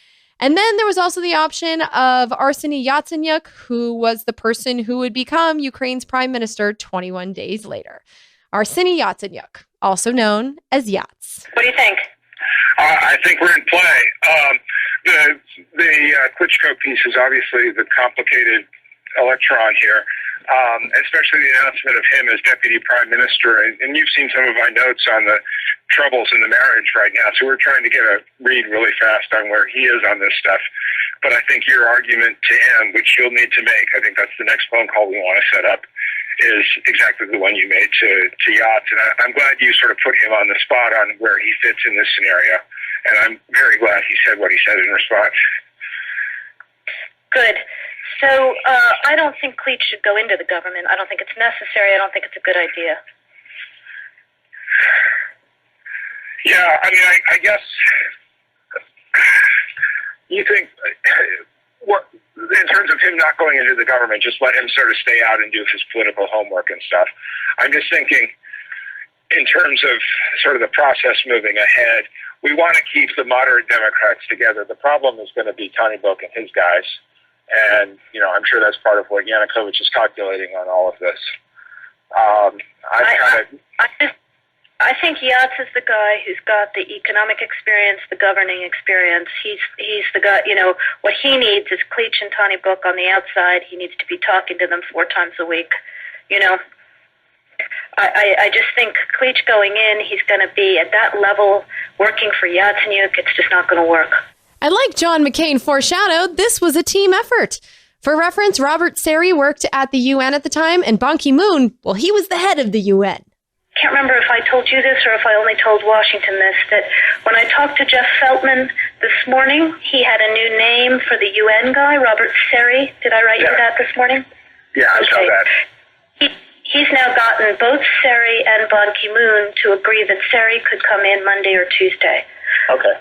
And then there was also the option of Arseniy Yatsenyuk, who was the person who would become Ukraine's prime minister 21 days later. Arseniy Yatsenyuk, also known as Yats. What do you think? I think we're in play. The Klitschko piece is obviously the complicated electron here, especially the announcement of him as deputy prime minister. And you've seen some of my notes on the troubles in the marriage right now, so we're trying to get a read really fast on where he is on this stuff. But I think your argument to him, which you'll need to make, I think that's the next phone call we want to set up, is exactly the one you made to Yachts. And I'm glad you sort of put him on the spot on where he fits in this scenario. And I'm very glad he said what he said in response. Good. So I don't think Cleach should go into the government. I don't think it's necessary. I don't think it's a good idea. Yeah, I mean, I guess you think, what, in terms of him not going into the government, just let him sort of stay out and do his political homework and stuff. I'm just thinking in terms of sort of the process moving ahead, we want to keep the moderate Democrats together. The problem is going to be Tynybok and his guys. And, you know, I'm sure that's part of what Yanukovych is calculating on all of this. I think Yats is the guy who's got the economic experience, the governing experience. He's the guy, what he needs is Clerici and Tony Book on the outside. He needs to be talking to them 4 times a week. I just think Clerici going in, he's going to be at that level working for Yatsenyuk. It's just not going to work. And like John McCain foreshadowed, this was a team effort. For reference, Robert Seri worked at the UN at the time, and Ban Ki-moon, well, he was the head of the UN. Can't remember if I told you this or if I only told Washington this, that when I talked to Jeff Feltman this morning, he had a new name for the UN guy, Robert Seri. Did I write you that this morning? Yeah, I saw that. He's now gotten both Seri and Ban Ki-moon to agree that Seri could come in Monday or Tuesday. Okay.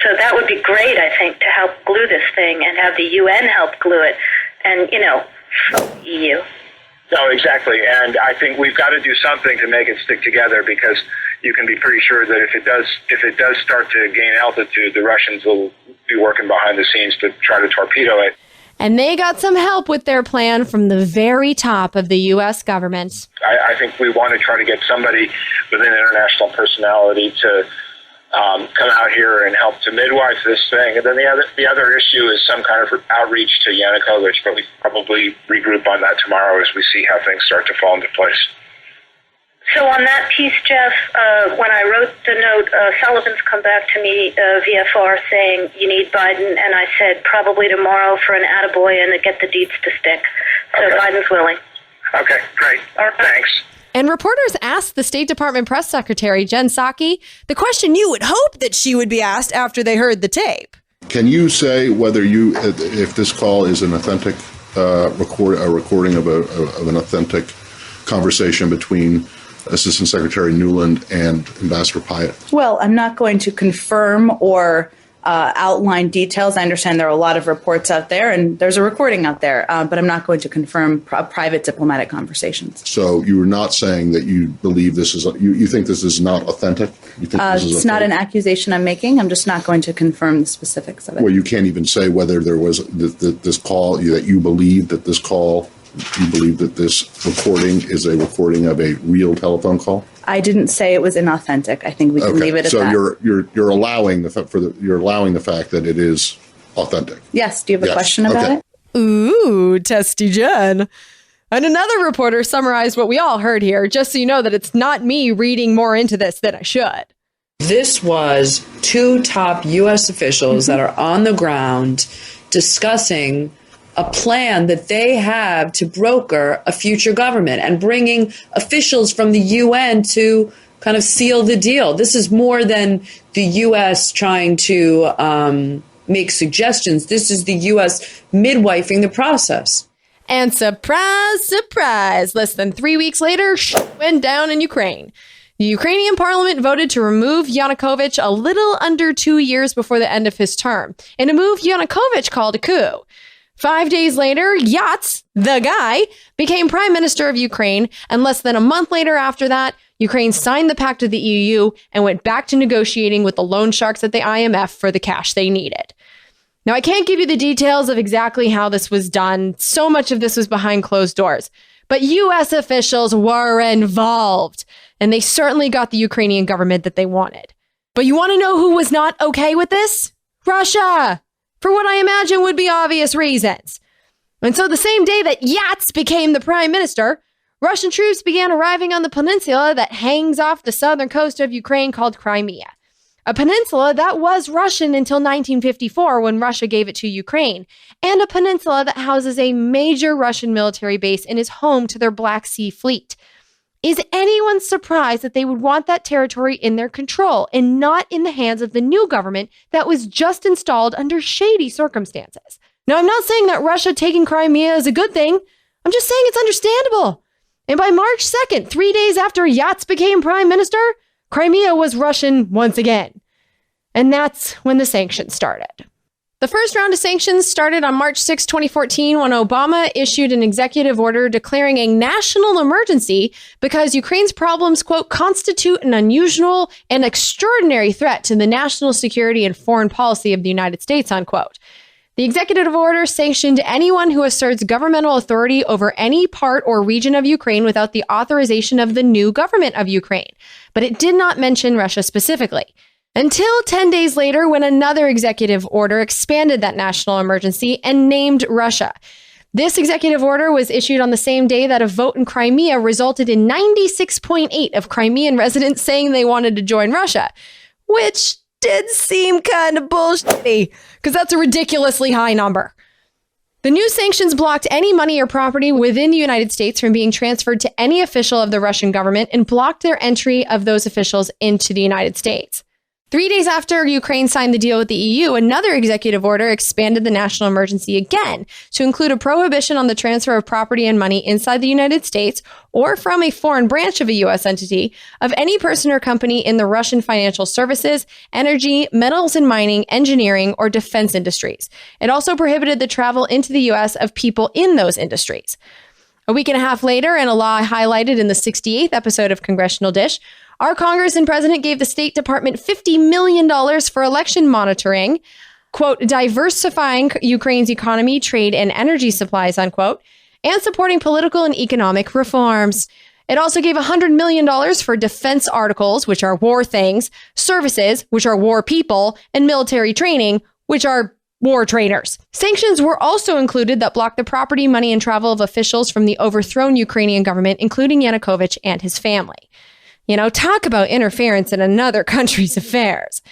So that would be great, I think, to help glue this thing and have the UN help glue it. And, EU. No, exactly. And I think we've got to do something to make it stick together, because you can be pretty sure that if it does start to gain altitude, the Russians will be working behind the scenes to try to torpedo it. And they got some help with their plan from the very top of the U.S. government. I think we want to try to get somebody with an international personality to come out here and help to midwife this thing. And then the other issue is some kind of outreach to Yanukovych, but we probably regroup on that tomorrow as we see how things start to fall into place. So on that piece, Jeff, when I wrote the note, Sullivan's come back to me, VFR, saying you need Biden, and I said probably tomorrow for an attaboy and to get the deeds to stick. So okay. Biden's willing. Okay, great. All right. Thanks. And reporters asked the State Department press secretary, Jen Psaki, the question you would hope that she would be asked after they heard the tape. Can you say whether if this call is an authentic recording of an authentic conversation between Assistant Secretary Nuland and Ambassador Pyatt? Well, I'm not going to confirm or outline details. I understand there are a lot of reports out there, and there's a recording out there, but I'm not going to confirm private diplomatic conversations. So you were not saying that you believe this is, you think this is not authentic? You think this is it's not an accusation I'm making. I'm just not going to confirm the specifics of it. Well, you can't even say whether there was this call, that you believe that this call, you believe that this recording is a recording of a real telephone call? I didn't say it was inauthentic. I think we can leave it at that. So you're allowing the fact that it is authentic. Yes. Do you have a question about it? Ooh, testy Jen. And another reporter summarized what we all heard here, just so you know that it's not me reading more into this than I should. This was 2 top U.S. officials that are on the ground discussing a plan that they have to broker a future government and bringing officials from the UN to kind of seal the deal. This is more than the U.S. trying to make suggestions. This is the U.S. midwifing the process. And surprise, surprise, less than 3 weeks later, went down in Ukraine. The Ukrainian parliament voted to remove Yanukovych a little under 2 years before the end of his term, in a move Yanukovych called a coup. 5 days later, Yats, the guy, became prime minister of Ukraine, and less than a month later after that, Ukraine signed the pact of the EU and went back to negotiating with the loan sharks at the IMF for the cash they needed. Now, I can't give you the details of exactly how this was done. So much of this was behind closed doors. But U.S. officials were involved, and they certainly got the Ukrainian government that they wanted. But you want to know who was not okay with this? Russia! For what I imagine would be obvious reasons. And so the same day that Yats became the prime minister, Russian troops began arriving on the peninsula that hangs off the southern coast of Ukraine called Crimea. A peninsula that was Russian until 1954 when Russia gave it to Ukraine, and a peninsula that houses a major Russian military base and is home to their Black Sea Fleet. Is anyone surprised that they would want that territory in their control and not in the hands of the new government that was just installed under shady circumstances? Now, I'm not saying that Russia taking Crimea is a good thing. I'm just saying it's understandable. And by March 2nd, 3 days after Yats became prime minister, Crimea was Russian once again. And that's when the sanctions started. The first round of sanctions started on March 6, 2014, when Obama issued an executive order declaring a national emergency because Ukraine's problems, quote, constitute an unusual and extraordinary threat to the national security and foreign policy of the United States, unquote. The executive order sanctioned anyone who asserts governmental authority over any part or region of Ukraine without the authorization of the new government of Ukraine. But it did not mention Russia specifically. Until 10 days later, when another executive order expanded that national emergency and named Russia. This executive order was issued on the same day that a vote in Crimea resulted in 96.8% of Crimean residents saying they wanted to join Russia, which did seem kind of bullshitty, because that's a ridiculously high number. The new sanctions blocked any money or property within the United States from being transferred to any official of the Russian government and blocked their entry of those officials into the United States. 3 days after Ukraine signed the deal with the EU, another executive order expanded the national emergency again to include a prohibition on the transfer of property and money inside the United States or from a foreign branch of a U.S. entity of any person or company in the Russian financial services, energy, metals and mining, engineering, or defense industries. It also prohibited the travel into the U.S. of people in those industries. A week and a half later, in a law highlighted in the 68th episode of Congressional Dish, our Congress and President gave the State Department $50 million for election monitoring, quote, diversifying Ukraine's economy, trade, and energy supplies, unquote, and supporting political and economic reforms. It also gave $100 million for defense articles, which are war things, services, which are war people, and military training, which are war trainers. Sanctions were also included that blocked the property, money, and travel of officials from the overthrown Ukrainian government, including Yanukovych and his family. You know, talk about interference in another country's affairs.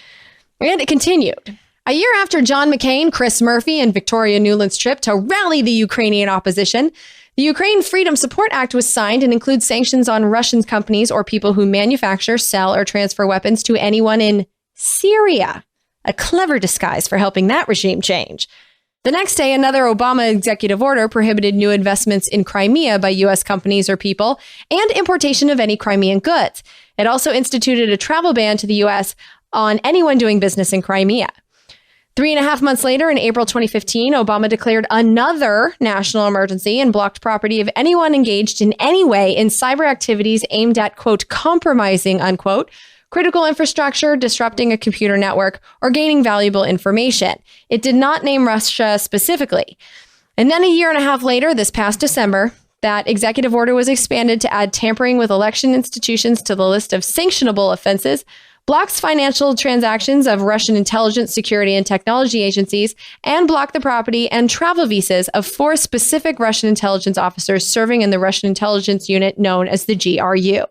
And it continued. A year after John McCain, Chris Murphy, and Victoria Nuland's trip to rally the Ukrainian opposition, the Ukraine Freedom Support Act was signed and includes sanctions on Russian companies or people who manufacture, sell, or transfer weapons to anyone in Syria. A clever disguise for helping that regime change. The next day, another Obama executive order prohibited new investments in Crimea by U.S. companies or people and importation of any Crimean goods. It also instituted a travel ban to the U.S. on anyone doing business in Crimea. 3.5 months later, in April 2015, Obama declared another national emergency and blocked property of anyone engaged in any way in cyber activities aimed at, quote, compromising, unquote, critical infrastructure, disrupting a computer network, or gaining valuable information. It did not name Russia specifically. And then 1.5 years later, this past December, that executive order was expanded to add tampering with election institutions to the list of sanctionable offenses, blocks financial transactions of Russian intelligence, security, and technology agencies, and blocked the property and travel visas of 4 specific Russian intelligence officers serving in the Russian intelligence unit known as the GRU.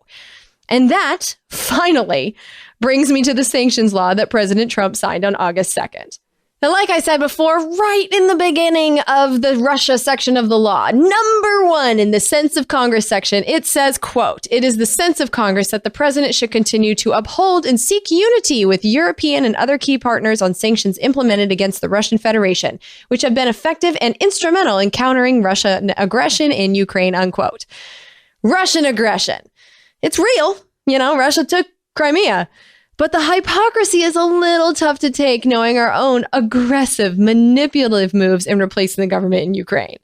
And that, finally, brings me to the sanctions law that President Trump signed on August 2nd. Now, like I said before, right in the beginning of the Russia section of the law, number 1 in the sense of Congress section, it says, quote, it is the sense of Congress that the president should continue to uphold and seek unity with European and other key partners on sanctions implemented against the Russian Federation, which have been effective and instrumental in countering Russian aggression in Ukraine, unquote. Russian aggression. It's real. You know, Russia took Crimea. But the hypocrisy is a little tough to take, knowing our own aggressive, manipulative moves in replacing the government in Ukraine.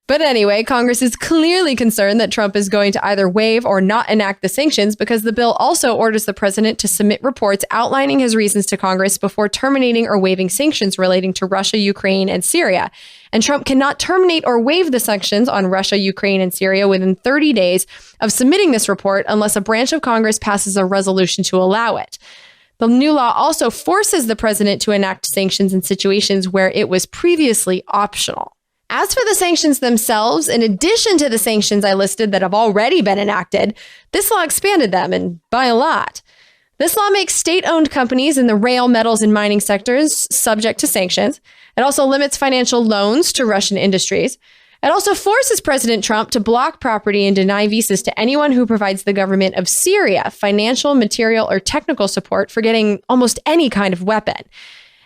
But anyway, Congress is clearly concerned that Trump is going to either waive or not enact the sanctions because the bill also orders the president to submit reports outlining his reasons to Congress before terminating or waiving sanctions relating to Russia, Ukraine, and Syria. And Trump cannot terminate or waive the sanctions on Russia, Ukraine, and Syria within 30 days of submitting this report unless a branch of Congress passes a resolution to allow it. The new law also forces the president to enact sanctions in situations where it was previously optional. As for the sanctions themselves, in addition to the sanctions I listed that have already been enacted, this law expanded them, and by a lot. This law makes state-owned companies in the rail, metals, and mining sectors subject to sanctions. It also limits financial loans to Russian industries. It also forces President Trump to block property and deny visas to anyone who provides the government of Syria financial, material, or technical support for getting almost any kind of weapon.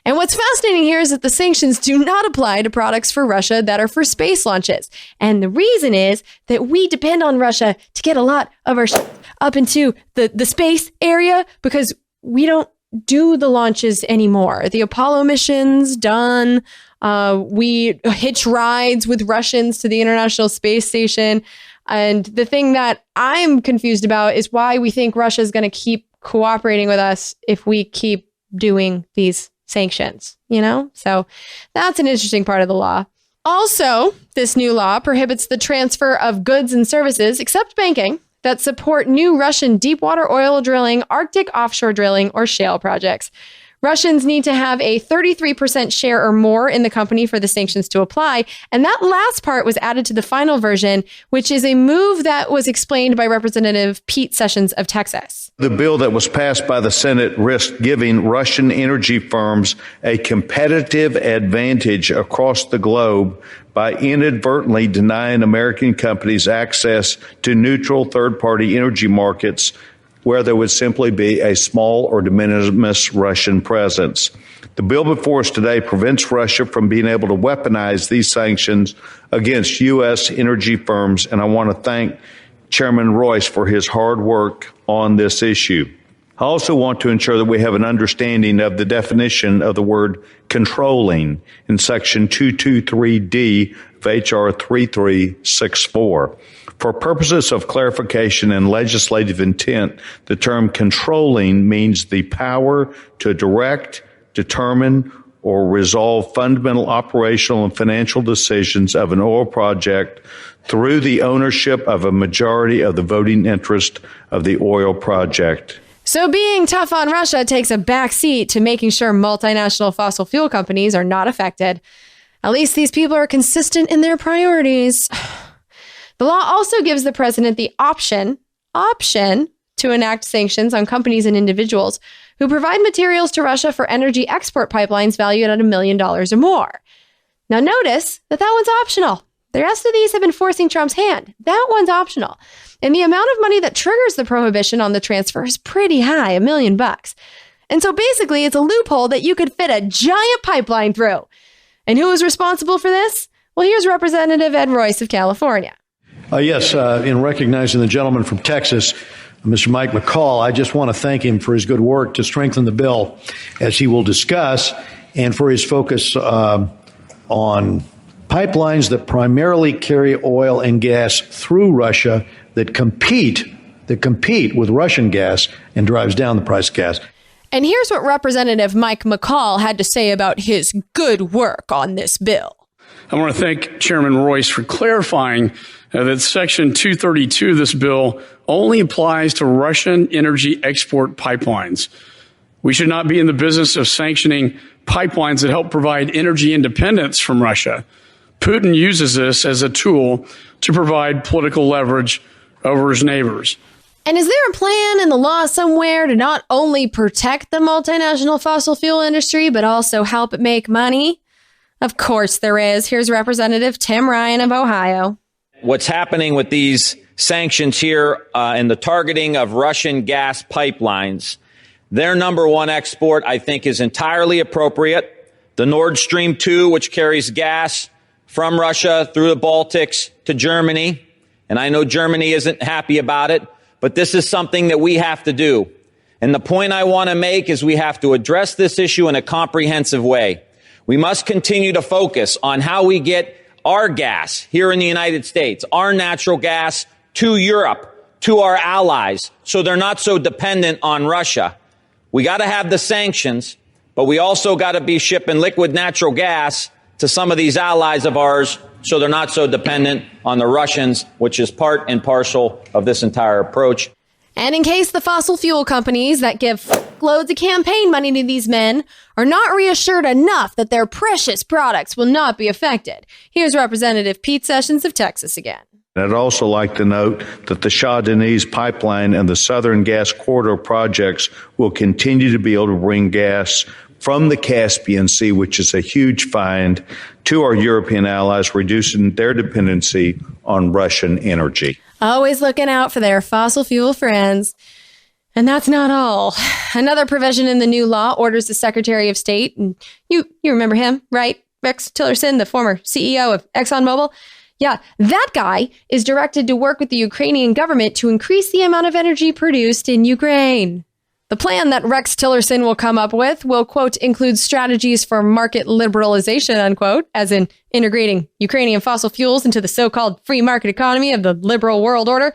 And what's fascinating here is that the sanctions do not apply to products for Russia that are for space launches. And the reason is that we depend on Russia to get a lot of our shit up into the space area because we don't do the launches anymore. The Apollo missions done. We hitch rides with Russians to the International Space Station. And the thing that I'm confused about is why we think Russia is going to keep cooperating with us if we keep doing these sanctions, So that's an interesting part of the law. Also, this new law prohibits the transfer of goods and services, except banking, that support new Russian deepwater oil drilling, Arctic offshore drilling, or shale projects. Russians need to have a 33% share or more in the company for the sanctions to apply. And that last part was added to the final version, which is a move that was explained by Representative Pete Sessions of Texas. The bill that was passed by the Senate risked giving Russian energy firms a competitive advantage across the globe by inadvertently denying American companies access to neutral third-party energy markets where there would simply be a small or de minimis Russian presence. The bill before us today prevents Russia from being able to weaponize these sanctions against U.S. energy firms, and I want to thank Chairman Royce for his hard work on this issue. I also want to ensure that we have an understanding of the definition of the word controlling in Section 223D of H.R. 3364. For purposes of clarification and legislative intent, the term controlling means the power to direct, determine, or resolve fundamental operational and financial decisions of an oil project through the ownership of a majority of the voting interest of the oil project. So being tough on Russia takes a backseat to making sure multinational fossil fuel companies are not affected. At least these people are consistent in their priorities. The law also gives the president the option to enact sanctions on companies and individuals who provide materials to Russia for energy export pipelines valued at $1 million or more. Now notice that one's optional. The rest of these have been forcing Trump's hand. That one's optional. And the amount of money that triggers the prohibition on the transfer is pretty high, $1 million. And so basically it's a loophole that you could fit a giant pipeline through. And who is responsible for this? Well, here's Representative Ed Royce of California. Yes, in recognizing the gentleman from Texas, Mr. Mike McCall, I just want to thank him for his good work to strengthen the bill, as he will discuss, and for his focus on pipelines that primarily carry oil and gas through Russia that compete with Russian gas and drives down the price of gas. And here's what Representative Mike McCall had to say about his good work on this bill. I want to thank Chairman Royce for clarifying that Section 232 of this bill only applies to Russian energy export pipelines. We should not be in the business of sanctioning pipelines that help provide energy independence from Russia. Putin uses this as a tool to provide political leverage over his neighbors. And is there a plan in the law somewhere to not only protect the multinational fossil fuel industry, but also help it make money? Of course there is. Here's Representative Tim Ryan of Ohio. What's happening with these sanctions here and the targeting of Russian gas pipelines, their number one export, I think, is entirely appropriate. The Nord Stream 2, which carries gas from Russia through the Baltics to Germany. And I know Germany isn't happy about it, but this is something that we have to do. And the point I want to make is we have to address this issue in a comprehensive way. We must continue to focus on how we get our gas here in the United States, our natural gas to Europe, to our allies, so they're not so dependent on Russia. We got to have the sanctions, but we also got to be shipping liquid natural gas to some of these allies of ours so they're not so dependent on the Russians, which is part and parcel of this entire approach. And in case the fossil fuel companies that give loads of campaign money to these men are not reassured enough that their precious products will not be affected, here's Representative Pete Sessions of Texas again. I'd also like to note that the Shah Deniz pipeline and the Southern Gas Corridor projects will continue to be able to bring gas from the Caspian Sea, which is a huge find, to our European allies, reducing their dependency on Russian energy. Always looking out for their fossil fuel friends. And that's not all. Another provision in the new law orders the Secretary of State, and you remember him, right? Rex Tillerson, the former CEO of ExxonMobil. Yeah, that guy is directed to work with the Ukrainian government to increase the amount of energy produced in Ukraine. The plan that Rex Tillerson will come up with will, quote, include strategies for market liberalization, unquote, as in integrating Ukrainian fossil fuels into the so-called free market economy of the liberal world order.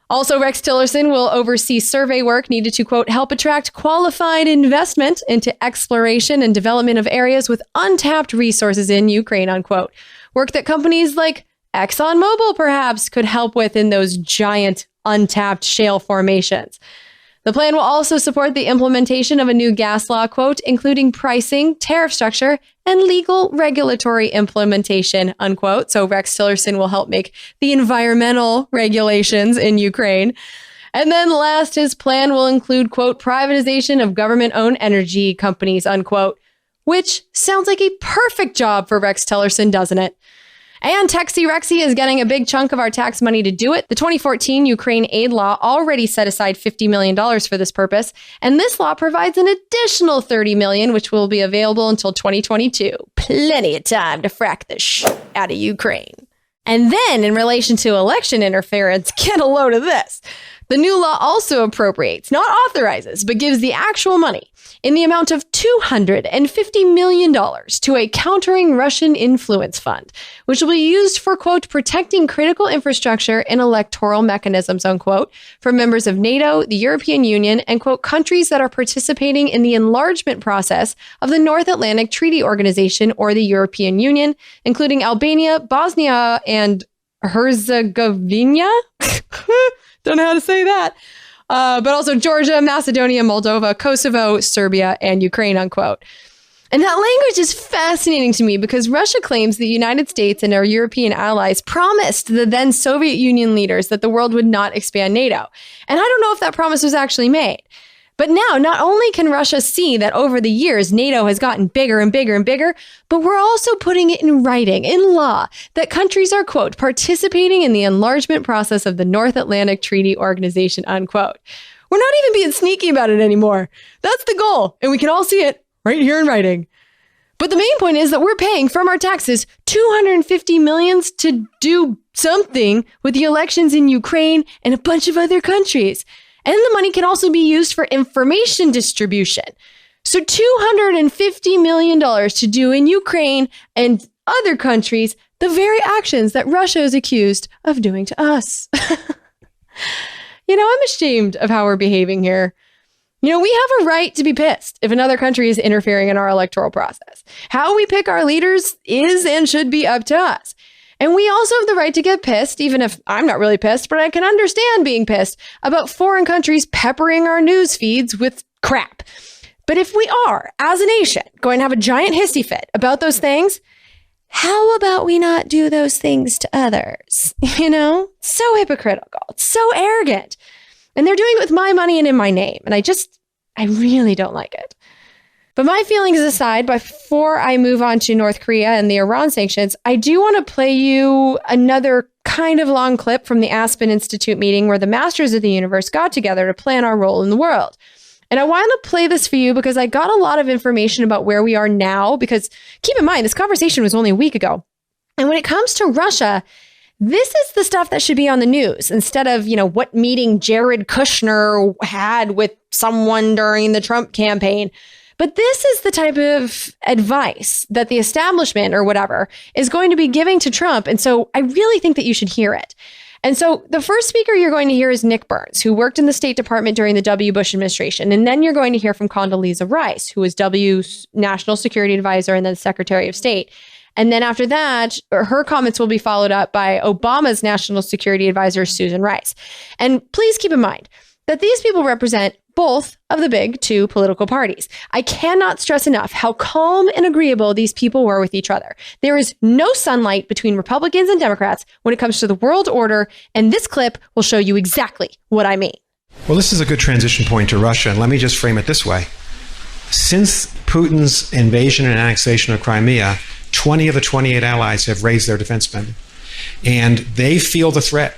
Also, Rex Tillerson will oversee survey work needed to, quote, help attract qualified investment into exploration and development of areas with untapped resources in Ukraine, unquote. Work that companies like ExxonMobil perhaps could help with in those giant untapped shale formations. The plan will also support the implementation of a new gas law, quote, including pricing, tariff structure, and legal regulatory implementation, unquote. So Rex Tillerson will help make the environmental regulations in Ukraine. And then last, his plan will include, quote, privatization of government-owned energy companies, unquote, which sounds like a perfect job for Rex Tillerson, doesn't it? And Texie Rexy is getting a big chunk of our tax money to do it. The 2014 Ukraine aid law already set aside $50 million for this purpose, and this law provides an additional $30 million, which will be available until 2022. Plenty of time to frack the shit out of Ukraine. And then, in relation to election interference, get a load of this. The new law also appropriates, not authorizes, but gives the actual money in the amount of $250 million to a countering Russian influence fund, which will be used for, quote, protecting critical infrastructure and electoral mechanisms, unquote, for members of NATO, the European Union, and, quote, countries that are participating in the enlargement process of the North Atlantic Treaty Organization or the European Union, including Albania, Bosnia, and Herzegovina. Don't know how to say that. But also Georgia, Macedonia, Moldova, Kosovo, Serbia, and Ukraine, unquote. And that language is fascinating to me because Russia claims the United States and our European allies promised the then Soviet Union leaders that the world would not expand NATO. And I don't know if that promise was actually made. But now, not only can Russia see that over the years, NATO has gotten bigger and bigger and bigger, but we're also putting it in writing, in law, that countries are, quote, participating in the enlargement process of the North Atlantic Treaty Organization, unquote. We're not even being sneaky about it anymore. That's the goal, and we can all see it right here in writing. But the main point is that we're paying from our taxes $250 million to do something with the elections in Ukraine and a bunch of other countries. And the money can also be used for information distribution. So $250 million to do in Ukraine and other countries the very actions that Russia is accused of doing to us. I'm ashamed of how we're behaving here. We have a right to be pissed if another country is interfering in our electoral process. How we pick our leaders is and should be up to us. And we also have the right to get pissed, even if I'm not really pissed, but I can understand being pissed about foreign countries peppering our news feeds with crap. But if we are, as a nation, going to have a giant hissy fit about those things, how about we not do those things to others? So hypocritical. It's so arrogant. And they're doing it with my money and in my name. And I really don't like it. But my feelings aside, before I move on to North Korea and the Iran sanctions, I do want to play you another kind of long clip from the Aspen Institute meeting where the masters of the universe got together to plan our role in the world. And I want to play this for you because I got a lot of information about where we are now, because keep in mind, this conversation was only a week ago. And when it comes to Russia, this is the stuff that should be on the news instead of, what meeting Jared Kushner had with someone during the Trump campaign. But this is the type of advice that the establishment or whatever is going to be giving to Trump. And so I really think that you should hear it. And so the first speaker you're going to hear is Nick Burns, who worked in the State Department during the W. Bush administration. And then you're going to hear from Condoleezza Rice, who was W's National Security Advisor and then Secretary of State. And then after that, her comments will be followed up by Obama's National Security Advisor, Susan Rice. And please keep in mind that these people represent both of the big two political parties. I cannot stress enough how calm and agreeable these people were with each other. There is no sunlight between Republicans and Democrats when it comes to the world order, and this clip will show you exactly what I mean. Well, this is a good transition point to Russia, and let me just frame it this way. Since Putin's invasion and annexation of Crimea, 20 of the 28 allies have raised their defense spending, and they feel the threat.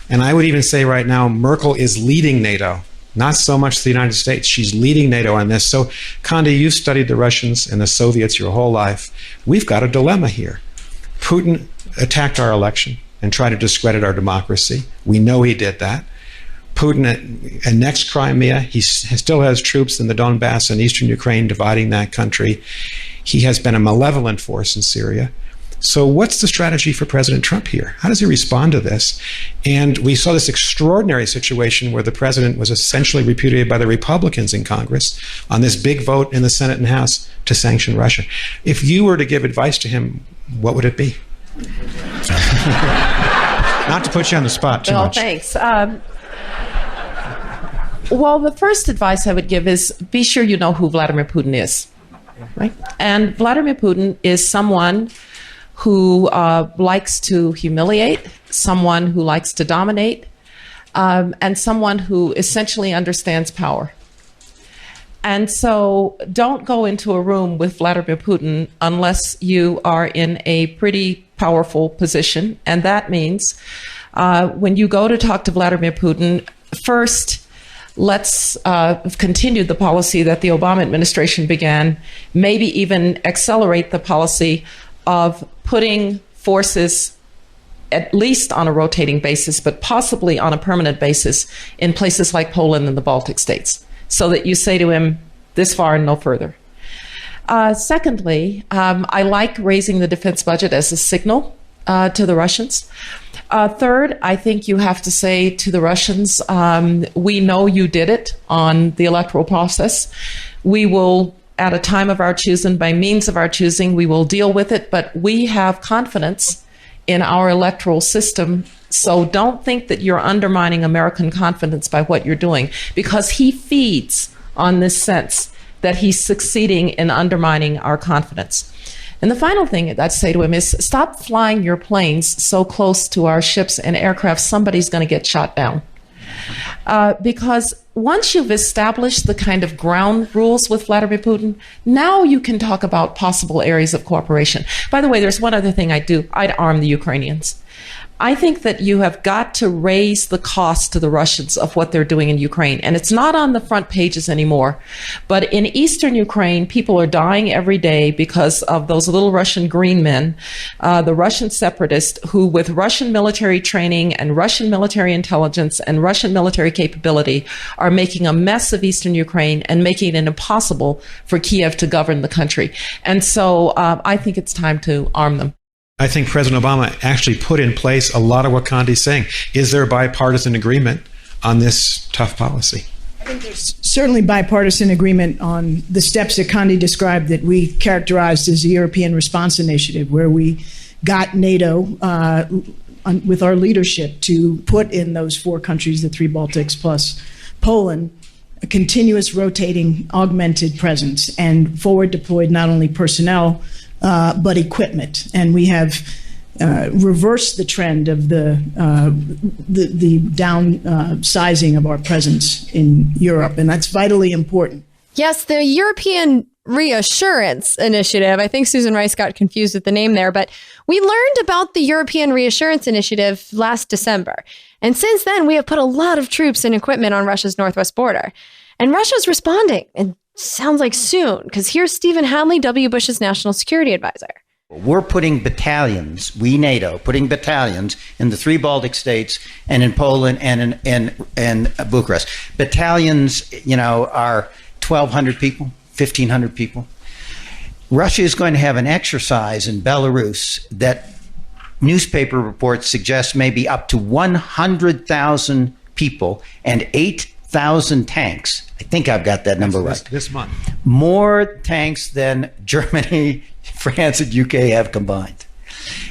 And I would even say right now, Merkel is leading NATO, not so much the United States. She's leading NATO on this. So, Condi, you've studied the Russians and the Soviets your whole life. We've got a dilemma here. Putin attacked our election and tried to discredit our democracy. We know he did that. Putin annexed Crimea. He still has troops in the Donbass and eastern Ukraine dividing that country. He has been a malevolent force in Syria. So what's the strategy for President Trump here? How does he respond to this? And we saw this extraordinary situation where the president was essentially repudiated by the Republicans in Congress on this big vote in the Senate and House to sanction Russia. If you were to give advice to him, what would it be? Not to put you on the spot too much. Thanks. Well, the first advice I would give is be sure you know who Vladimir Putin is, right? And Vladimir Putin is someone who likes to humiliate, someone who likes to dominate, and someone who essentially understands power. And so don't go into a room with Vladimir Putin unless you are in a pretty powerful position. And that means when you go to talk to Vladimir Putin, first, let's continue the policy that the Obama administration began, maybe even accelerate the policy of putting forces, at least on a rotating basis, but possibly on a permanent basis, in places like Poland and the Baltic states, so that you say to him, this far and no further. Secondly, I like raising the defense budget as a signal to the Russians. Third, I think you have to say to the Russians, we know you did it on the electoral process. We will, at a time of our choosing, by means of our choosing, we will deal with it, but we have confidence in our electoral system. So don't think that you're undermining American confidence by what you're doing, because he feeds on this sense that he's succeeding in undermining our confidence. And the final thing I'd say to him is stop flying your planes so close to our ships and aircraft, somebody's going to get shot down. Because once you've established the kind of ground rules with Vladimir Putin, now you can talk about possible areas of cooperation. By the way, there's one other thing I'd do. I'd arm the Ukrainians. I think that you have got to raise the cost to the Russians of what they're doing in Ukraine. And it's not on the front pages anymore. But in eastern Ukraine, people are dying every day because of those little Russian green men, the Russian separatists who, with Russian military training and Russian military intelligence and Russian military capability, are making a mess of eastern Ukraine and making it impossible for Kiev to govern the country. And so I think it's time to arm them. I think President Obama actually put in place a lot of what Condi's saying. Is there a bipartisan agreement on this tough policy? I think there's certainly bipartisan agreement on the steps that Condi described that we characterized as the European Response Initiative, where we got NATO with our leadership to put in those 4 countries, the 3 Baltics plus Poland, a continuous rotating augmented presence and forward deployed not only personnel, but equipment. And we have reversed the trend of the downsizing of our presence in Europe. And that's vitally important. Yes, the European Reassurance Initiative. I think Susan Rice got confused with the name there, but we learned about the European Reassurance Initiative last December. And since then, we have put a lot of troops and equipment on Russia's northwest border. And Russia's responding, and sounds like soon, because here's Stephen Hadley, W. Bush's national security advisor. We're putting battalions, we NATO, putting battalions in the 3 Baltic states and in Poland and in Bucharest. Battalions, are 1,200 people, 1,500 people. Russia is going to have an exercise in Belarus that newspaper reports suggest maybe up to 100,000 people and 8,000 tanks. I think I've got that number right. This month. More tanks than Germany, France, and UK have combined.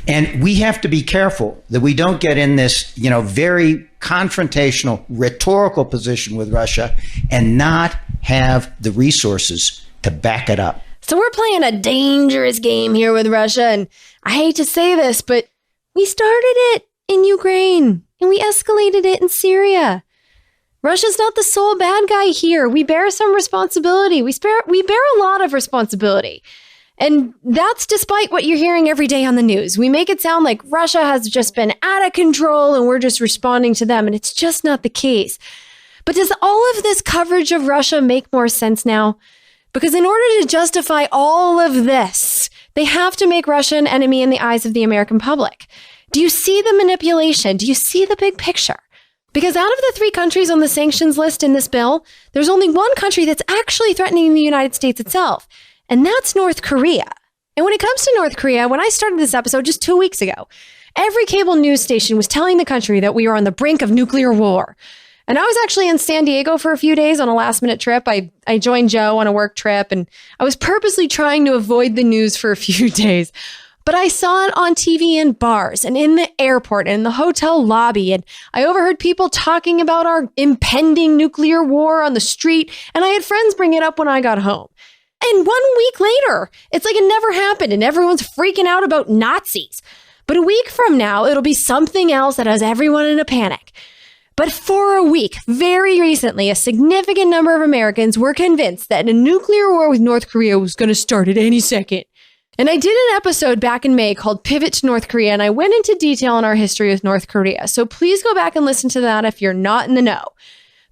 And we have to be careful that we don't get in this, very confrontational, rhetorical position with Russia and not have the resources to back it up. So we're playing a dangerous game here with Russia. And I hate to say this, but we started it in Ukraine and we escalated it in Syria. Russia's not the sole bad guy here. We bear some responsibility. We bear a lot of responsibility. And that's despite what you're hearing every day on the news. We make it sound like Russia has just been out of control and we're just responding to them. And it's just not the case. But does all of this coverage of Russia make more sense now? Because in order to justify all of this, they have to make Russia an enemy in the eyes of the American public. Do you see the manipulation? Do you see the big picture? Because out of the 3 countries on the sanctions list in this bill, there's only one country that's actually threatening the United States itself, and that's North Korea. And when it comes to North Korea, when I started this episode just 2 weeks ago, every cable news station was telling the country that we were on the brink of nuclear war. And I was actually in San Diego for a few days on a last-minute trip. I joined Joe on a work trip, and I was purposely trying to avoid the news for a few days. But I saw it on TV in bars and in the airport and in the hotel lobby, and I overheard people talking about our impending nuclear war on the street, and I had friends bring it up when I got home. And 1 week later, it's like it never happened, and everyone's freaking out about Nazis. But a week from now, it'll be something else that has everyone in a panic. But for a week, very recently, a significant number of Americans were convinced that a nuclear war with North Korea was going to start at any second. And I did an episode back in May called Pivot to North Korea, and I went into detail on our history with North Korea. So please go back and listen to that if you're not in the know.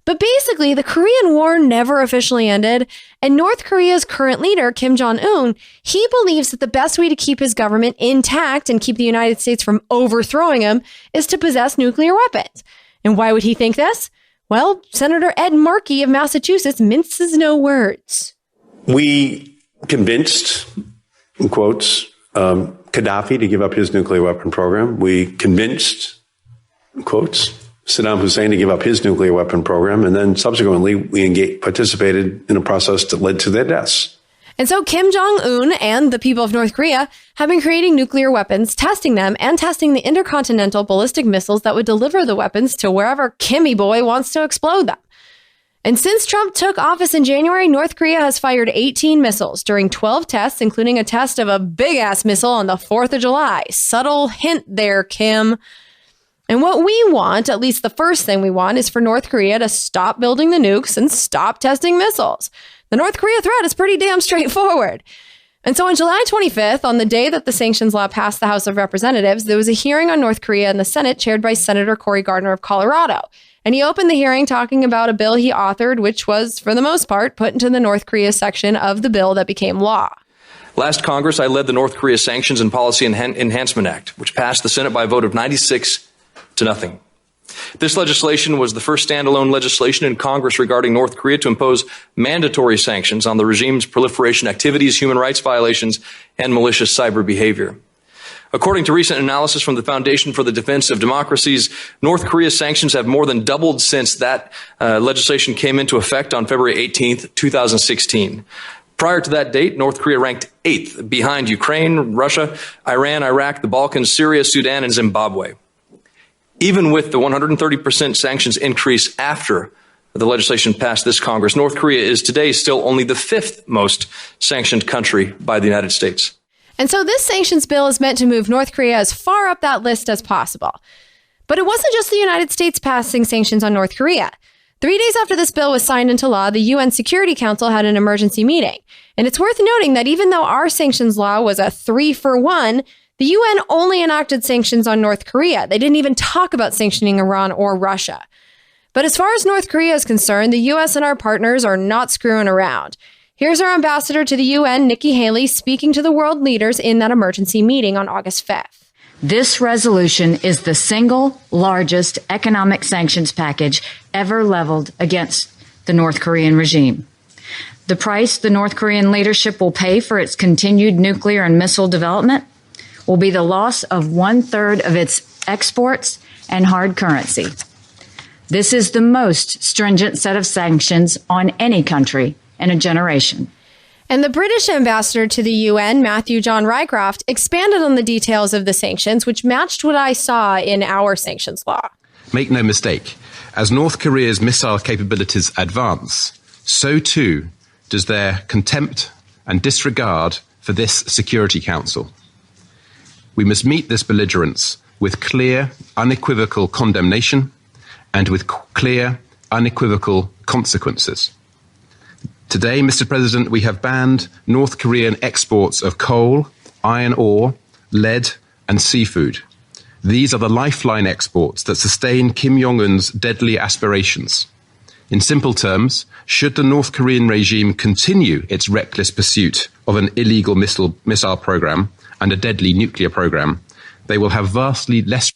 But basically, the Korean War never officially ended, and North Korea's current leader, Kim Jong-un, he believes that the best way to keep his government intact and keep the United States from overthrowing him is to possess nuclear weapons. And why would he think this? Well, Senator Ed Markey of Massachusetts minces no words. We convinced, in quotes, Gaddafi to give up his nuclear weapon program. We convinced, in quotes, Saddam Hussein to give up his nuclear weapon program. And then subsequently, we participated in a process that led to their deaths. And so Kim Jong-un and the people of North Korea have been creating nuclear weapons, testing them, and testing the intercontinental ballistic missiles that would deliver the weapons to wherever Kimmy boy wants to explode them. And since Trump took office in January, North Korea has fired 18 missiles during 12 tests, including a test of a big-ass missile on the 4th of July. Subtle hint there, Kim. And what we want, at least the first thing we want, is for North Korea to stop building the nukes and stop testing missiles. The North Korea threat is pretty damn straightforward. And so on July 25th, on the day that the sanctions law passed the House of Representatives, there was a hearing on North Korea in the Senate chaired by Senator Cory Gardner of Colorado. And he opened the hearing talking about a bill he authored, which was, for the most part, put into the North Korea section of the bill that became law. Last Congress, I led the North Korea Sanctions and Policy Enhancement Act, which passed the Senate by a vote of 96 to nothing. This legislation was the first standalone legislation in Congress regarding North Korea to impose mandatory sanctions on the regime's proliferation activities, human rights violations, and malicious cyber behavior. According to recent analysis from the Foundation for the Defense of Democracies, North Korea's sanctions have more than doubled since that legislation came into effect on February 18th, 2016. Prior to that date, North Korea ranked 8th behind Ukraine, Russia, Iran, Iraq, the Balkans, Syria, Sudan, and Zimbabwe. Even with the 130% sanctions increase after the legislation passed this Congress, North Korea is today still only the 5th most sanctioned country by the United States. And so this sanctions bill is meant to move North Korea as far up that list as possible. But it wasn't just the United States passing sanctions on North Korea. 3 days after this bill was signed into law, the UN Security Council had an emergency meeting. And it's worth noting that even though our sanctions law was a 3-for-1, the UN only enacted sanctions on North Korea. They didn't even talk about sanctioning Iran or Russia. But as far as North Korea is concerned, the US and our partners are not screwing around. Here's our ambassador to the UN, Nikki Haley, speaking to the world leaders in that emergency meeting on August 5th. This resolution is the single largest economic sanctions package ever leveled against the North Korean regime. The price the North Korean leadership will pay for its continued nuclear and missile development will be the loss of 1/3 of its exports and hard currency. This is the most stringent set of sanctions on any country in a generation. And the British ambassador to the UN, Matthew John Rycroft, expanded on the details of the sanctions, which matched what I saw in our sanctions law. Make no mistake, as North Korea's missile capabilities advance, so too does their contempt and disregard for this Security Council. We must meet this belligerence with clear, unequivocal condemnation and with clear, unequivocal consequences. Today, Mr. President, we have banned North Korean exports of coal, iron ore, lead, and seafood. These are the lifeline exports that sustain Kim Jong-un's deadly aspirations. In simple terms, should the North Korean regime continue its reckless pursuit of an illegal missile program and a deadly nuclear program, they will have vastly less.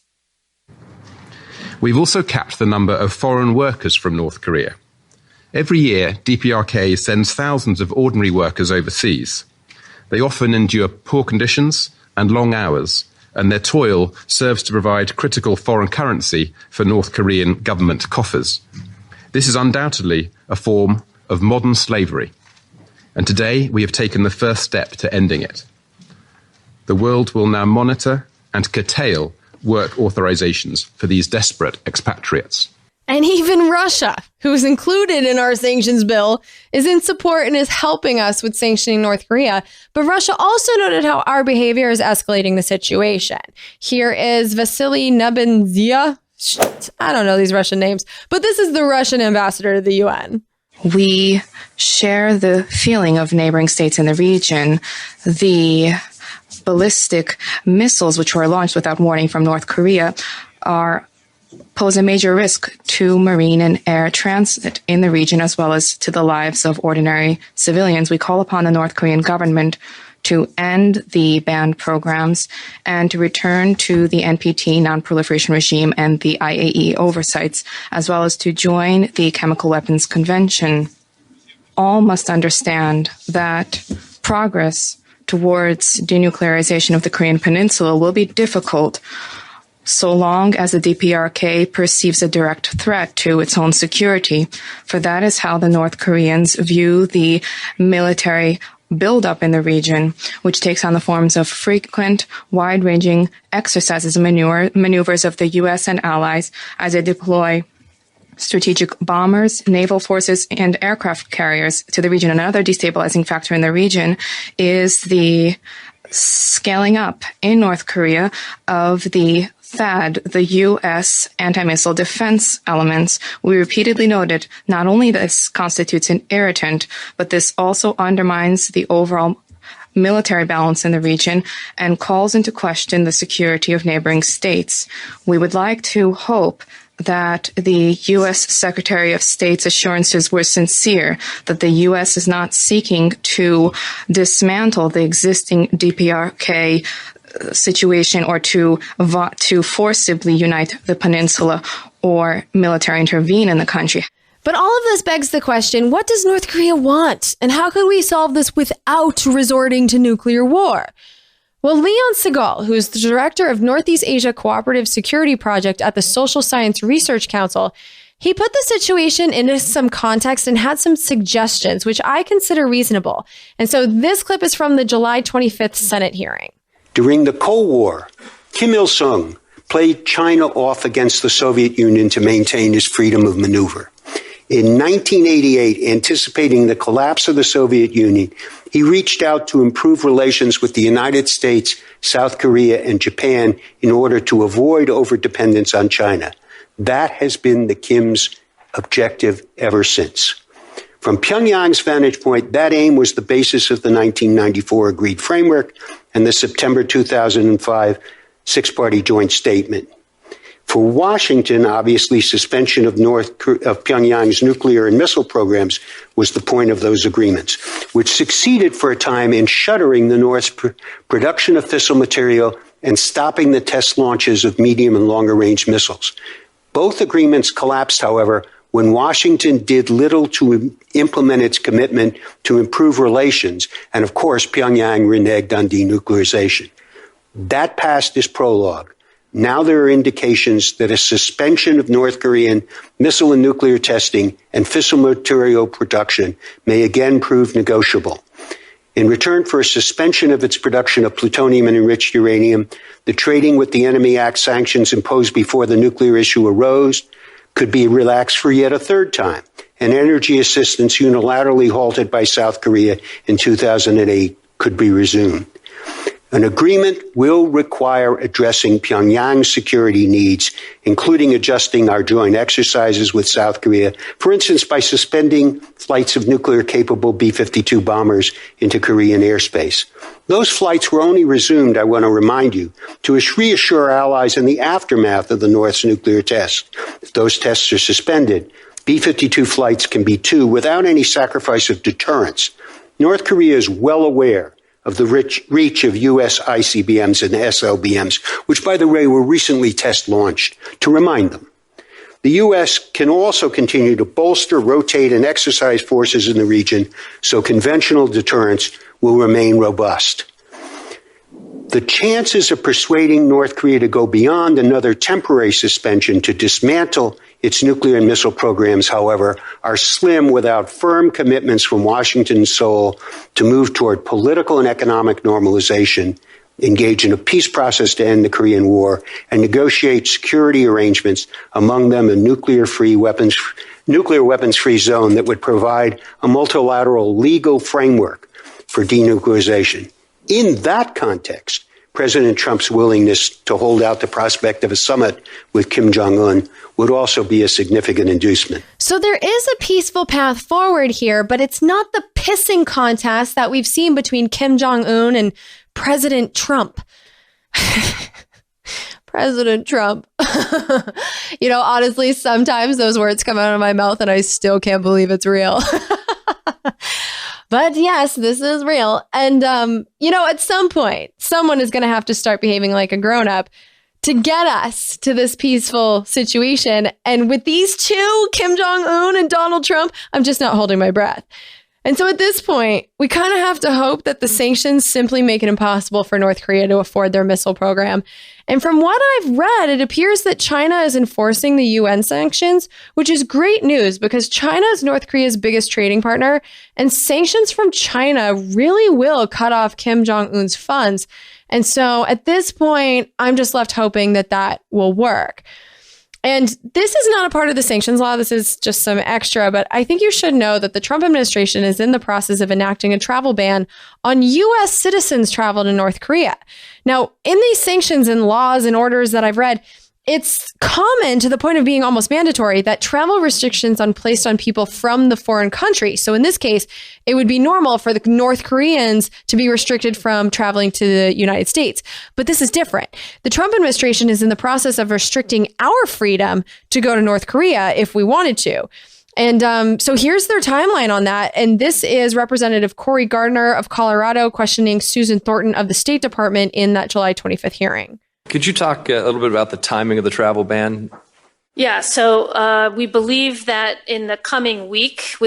We've also capped the number of foreign workers from North Korea. Every year, DPRK sends thousands of ordinary workers overseas. They often endure poor conditions and long hours, and their toil serves to provide critical foreign currency for North Korean government coffers. This is undoubtedly a form of modern slavery, and today we have taken the first step to ending it. The world will now monitor and curtail work authorizations for these desperate expatriates. And even Russia, who is included in our sanctions bill, is in support and is helping us with sanctioning North Korea. But Russia also noted how our behavior is escalating the situation. Here is Vasily Nebenzia. I don't know these Russian names, but this is the Russian ambassador to the UN. We share the feeling of neighboring states in the region. The ballistic missiles, which were launched without warning from North Korea, pose a major risk to marine and air transit in the region, as well as to the lives of ordinary civilians. We call upon the North Korean government to end the banned programs and to return to the NPT non-proliferation regime and the IAEA oversights, as well as to join the Chemical Weapons Convention. All must understand that progress towards denuclearization of the Korean Peninsula will be difficult so long as the DPRK perceives a direct threat to its own security. For that is how the North Koreans view the military buildup in the region, which takes on the forms of frequent, wide-ranging exercises and maneuvers of the U.S. and allies as they deploy strategic bombers, naval forces, and aircraft carriers to the region. Another destabilizing factor in the region is the scaling up in North Korea of the THAAD, the U.S. anti-missile defense elements. We repeatedly noted not only this constitutes an irritant, but this also undermines the overall military balance in the region and calls into question the security of neighboring states. We would like to hope that the U.S. Secretary of State's assurances were sincere, that the U.S. is not seeking to dismantle the existing DPRK situation or to forcibly unite the peninsula or military intervene in the country. But all of this begs the question, what does North Korea want? And how could we solve this without resorting to nuclear war? Well, Leon Segal, who is the director of Northeast Asia Cooperative Security Project at the Social Science Research Council, he put the situation into some context and had some suggestions, which I consider reasonable. And so this clip is from the July 25th Senate hearing. During the Cold War, Kim Il-sung played China off against the Soviet Union to maintain his freedom of maneuver. In 1988, anticipating the collapse of the Soviet Union, he reached out to improve relations with the United States, South Korea, and Japan in order to avoid overdependence on China. That has been the Kim's objective ever since. From Pyongyang's vantage point, that aim was the basis of the 1994 agreed framework and the September 2005 six-party joint statement. For Washington, obviously, suspension of Pyongyang's nuclear and missile programs was the point of those agreements, which succeeded for a time in shuttering the North's production of fissile material and stopping the test launches of medium and longer-range missiles. Both agreements collapsed, however, when Washington did little to implement its commitment to improve relations, and of course, Pyongyang reneged on denuclearization. That past is prologue. Now there are indications that a suspension of North Korean missile and nuclear testing and fissile material production may again prove negotiable. In return for a suspension of its production of plutonium and enriched uranium, the Trading with the Enemy Act sanctions imposed before the nuclear issue arose could be relaxed for yet a third time, and energy assistance unilaterally halted by South Korea in 2008 could be resumed. An agreement will require addressing Pyongyang's security needs, including adjusting our joint exercises with South Korea, for instance, by suspending flights of nuclear-capable B-52 bombers into Korean airspace. Those flights were only resumed, I want to remind you, to reassure allies in the aftermath of the North's nuclear tests. If those tests are suspended, B-52 flights can be too, without any sacrifice of deterrence. North Korea is well aware of the reach of U.S. ICBMs and SLBMs, which, by the way, were recently test launched. To remind them, the U.S. can also continue to bolster, rotate, and exercise forces in the region so conventional deterrence will remain robust. The chances of persuading North Korea to go beyond another temporary suspension to dismantle its nuclear and missile programs, however, are slim without firm commitments from Washington and Seoul to move toward political and economic normalization, engage in a peace process to end the Korean War, and negotiate security arrangements, among them a nuclear weapons-free zone that would provide a multilateral legal framework for denuclearization. In that context, President Trump's willingness to hold out the prospect of a summit with Kim Jong-un would also be a significant inducement. So there is a peaceful path forward here, but it's not the pissing contest that we've seen between Kim Jong-un and President Trump. President Trump. Honestly, sometimes those words come out of my mouth and I still can't believe it's real. But yes, this is real. And, at some point, someone is going to have to start behaving like a grown-up to get us to this peaceful situation. And with these two, Kim Jong-un and Donald Trump, I'm just not holding my breath. And so at this point, we kind of have to hope that the sanctions simply make it impossible for North Korea to afford their missile program. And from what I've read, it appears that China is enforcing the UN sanctions, which is great news because China is North Korea's biggest trading partner, and sanctions from China really will cut off Kim Jong-un's funds. And so at this point, I'm just left hoping that that will work. And this is not a part of the sanctions law. This is just some extra, but I think you should know that the Trump administration is in the process of enacting a travel ban on U.S. citizens' travel to North Korea. Now, in these sanctions and laws and orders that I've read, it's common to the point of being almost mandatory that travel restrictions are placed on people from the foreign country. So in this case, it would be normal for the North Koreans to be restricted from traveling to the United States. But this is different. The Trump administration is in the process of restricting our freedom to go to North Korea if we wanted to. And so here's their timeline on that. And this is Representative Cory Gardner of Colorado questioning Susan Thornton of the State Department in that July 25th hearing. Could you talk a little bit about the timing of the travel ban? Yeah, so we believe that within the coming week,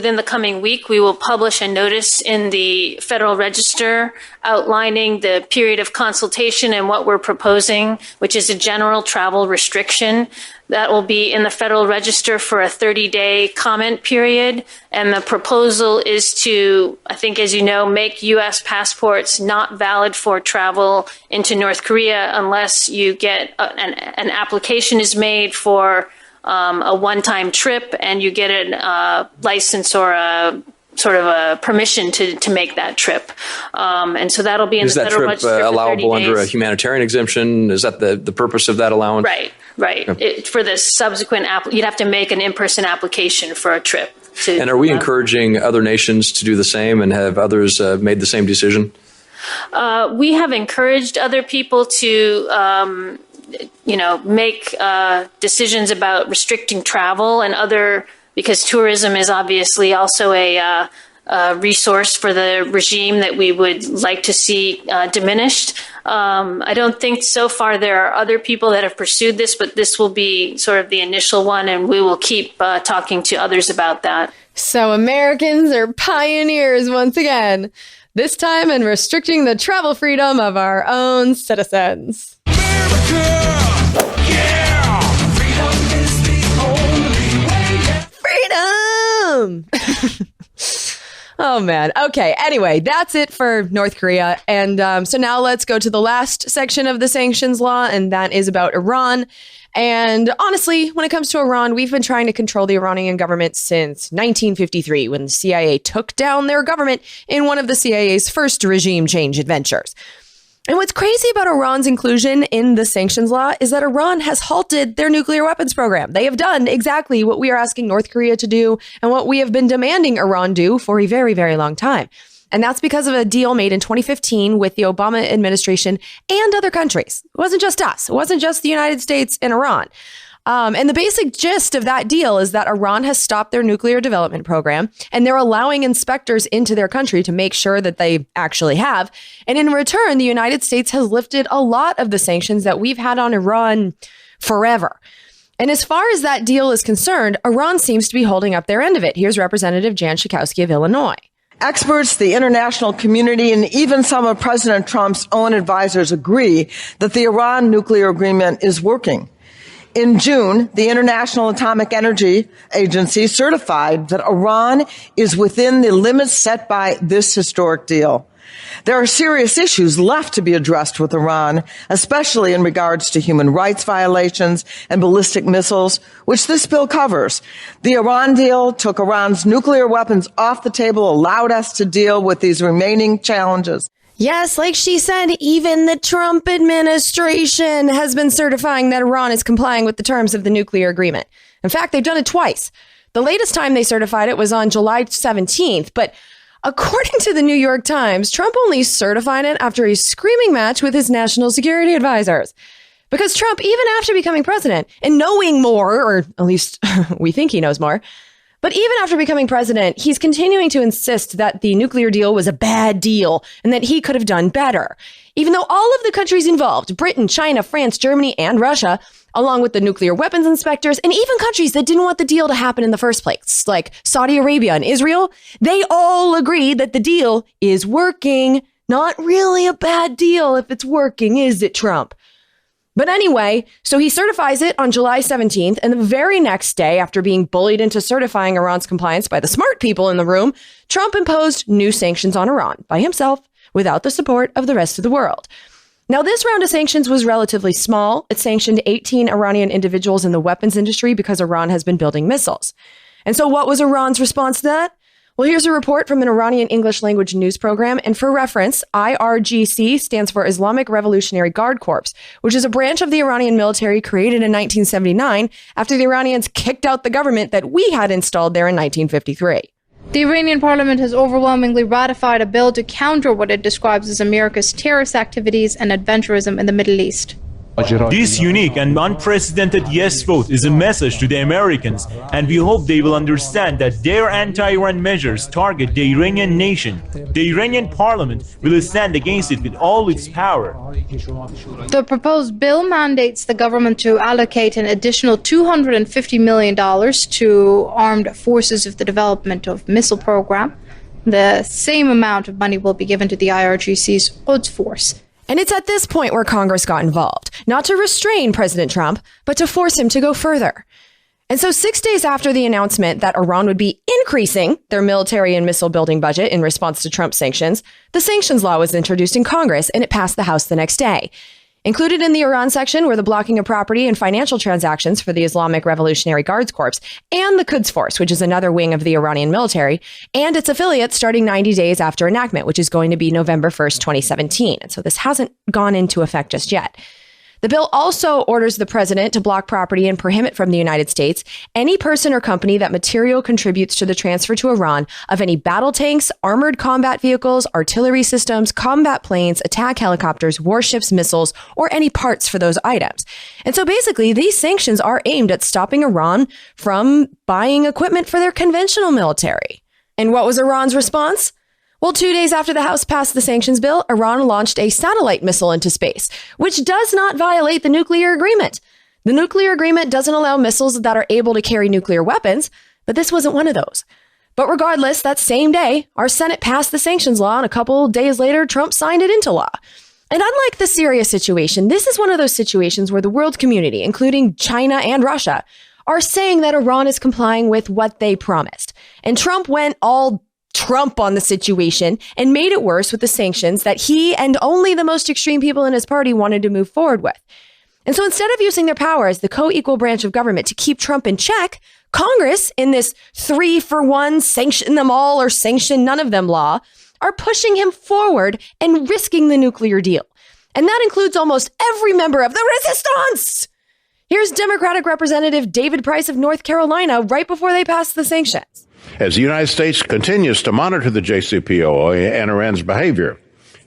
we will publish a notice in the Federal Register outlining the period of consultation and what we're proposing, which is a general travel restriction. That will be in the Federal Register for a 30-day comment period. And the proposal is to, I think, as you know, make U.S. passports not valid for travel into North Korea unless you get an application is made for a one-time trip and you get a license or a sort of a permission to make that trip. And so that'll be in the Federal Register for 30 days. Is that trip allowable under a humanitarian exemption? Is that the purpose of that allowance? Right. Okay. For the subsequent, you'd have to make an in-person application for a trip. And are we encouraging other nations to do the same, and have others made the same decision? We have encouraged other people to make decisions about restricting travel and other, because tourism is obviously also a resource for the regime that we would like to see diminished. I don't think so far there are other people that have pursued this, but this will be sort of the initial one, and we will keep talking to others about that. So Americans are pioneers once again, this time in restricting the travel freedom of our own citizens. Freedom! Oh, man. Okay. Anyway, that's it for North Korea. And so now let's go to the last section of the sanctions law, and that is about Iran. And honestly, when it comes to Iran, we've been trying to control the Iranian government since 1953, when the CIA took down their government in one of the CIA's first regime change adventures. And what's crazy about Iran's inclusion in the sanctions law is that Iran has halted their nuclear weapons program. They have done exactly what we are asking North Korea to do and what we have been demanding Iran do for a very, very long time. And that's because of a deal made in 2015 with the Obama administration and other countries. It wasn't just us. It wasn't just the United States and Iran. And the basic gist of that deal is that Iran has stopped their nuclear development program, and they're allowing inspectors into their country to make sure that they actually have. And in return, the United States has lifted a lot of the sanctions that we've had on Iran forever. And as far as that deal is concerned, Iran seems to be holding up their end of it. Here's Representative Jan Schakowsky of Illinois. Experts, the international community, and even some of President Trump's own advisors agree that the Iran nuclear agreement is working. In June, the International Atomic Energy Agency certified that Iran is within the limits set by this historic deal. There are serious issues left to be addressed with Iran, especially in regards to human rights violations and ballistic missiles, which this bill covers. The Iran deal took Iran's nuclear weapons off the table, allowed us to deal with these remaining challenges. Yes, like she said, even the Trump administration has been certifying that Iran is complying with the terms of the nuclear agreement. In fact, they've done it twice. The latest time they certified it was on July 17th, but according to the New York Times, Trump only certified it after a screaming match with his national security advisors. Because Trump, even after becoming president and knowing more, or at least we think he knows more, but even after becoming president, he's continuing to insist that the nuclear deal was a bad deal and that he could have done better. Even though all of the countries involved, Britain, China, France, Germany, and Russia, along with the nuclear weapons inspectors, and even countries that didn't want the deal to happen in the first place, like Saudi Arabia and Israel, they all agreed that the deal is working. Not really a bad deal if it's working, is it, Trump? But anyway, so he certifies it on July 17th, and the very next day, after being bullied into certifying Iran's compliance by the smart people in the room, Trump imposed new sanctions on Iran by himself without the support of the rest of the world. Now, this round of sanctions was relatively small. It sanctioned 18 Iranian individuals in the weapons industry because Iran has been building missiles. And so what was Iran's response to that? Well, here's a report from an Iranian English language news program. And for reference, IRGC stands for Islamic Revolutionary Guard Corps, which is a branch of the Iranian military created in 1979 after the Iranians kicked out the government that we had installed there in 1953. The Iranian parliament has overwhelmingly ratified a bill to counter what it describes as America's terrorist activities and adventurism in the Middle East. This unique and unprecedented yes vote is a message to the Americans, and we hope they will understand that their anti-Iran measures target the Iranian nation. The Iranian parliament will stand against it with all its power. The proposed bill mandates the government to allocate an additional $250 million to armed forces of the development of missile program. The same amount of money will be given to the IRGC's Quds force. And it's at this point where Congress got involved, not to restrain President Trump, but to force him to go further. And so 6 days after the announcement that Iran would be increasing their military and missile building budget in response to Trump's sanctions, the sanctions law was introduced in Congress and it passed the House the next day. Included in the Iran section were the blocking of property and financial transactions for the Islamic Revolutionary Guards Corps and the Quds Force, which is another wing of the Iranian military, and its affiliates starting 90 days after enactment, which is going to be November 1st, 2017. And so this hasn't gone into effect just yet. The bill also orders the president to block property and prohibit from the United States any person or company that material contributes to the transfer to Iran of any battle tanks, armored combat vehicles, artillery systems, combat planes, attack helicopters, warships, missiles, or any parts for those items. And so basically, these sanctions are aimed at stopping Iran from buying equipment for their conventional military. And what was Iran's response? Well, 2 days after the House passed the sanctions bill, Iran launched a satellite missile into space, which does not violate the nuclear agreement. The nuclear agreement doesn't allow missiles that are able to carry nuclear weapons, but this wasn't one of those. But regardless, that same day, our Senate passed the sanctions law, and a couple days later, Trump signed it into law. And unlike the Syria situation, this is one of those situations where the world community, including China and Russia, are saying that Iran is complying with what they promised. And Trump went all Trump on the situation and made it worse with the sanctions that he and only the most extreme people in his party wanted to move forward with. And so instead of using their power as the co-equal branch of government to keep Trump in check, Congress, in this 3-for-1 sanction them all or sanction none of them law, are pushing him forward and risking the nuclear deal. And that includes almost every member of the resistance. Here's Democratic Representative David Price of North Carolina right before they passed the sanctions. As the United States continues to monitor the JCPOA and Iran's behavior,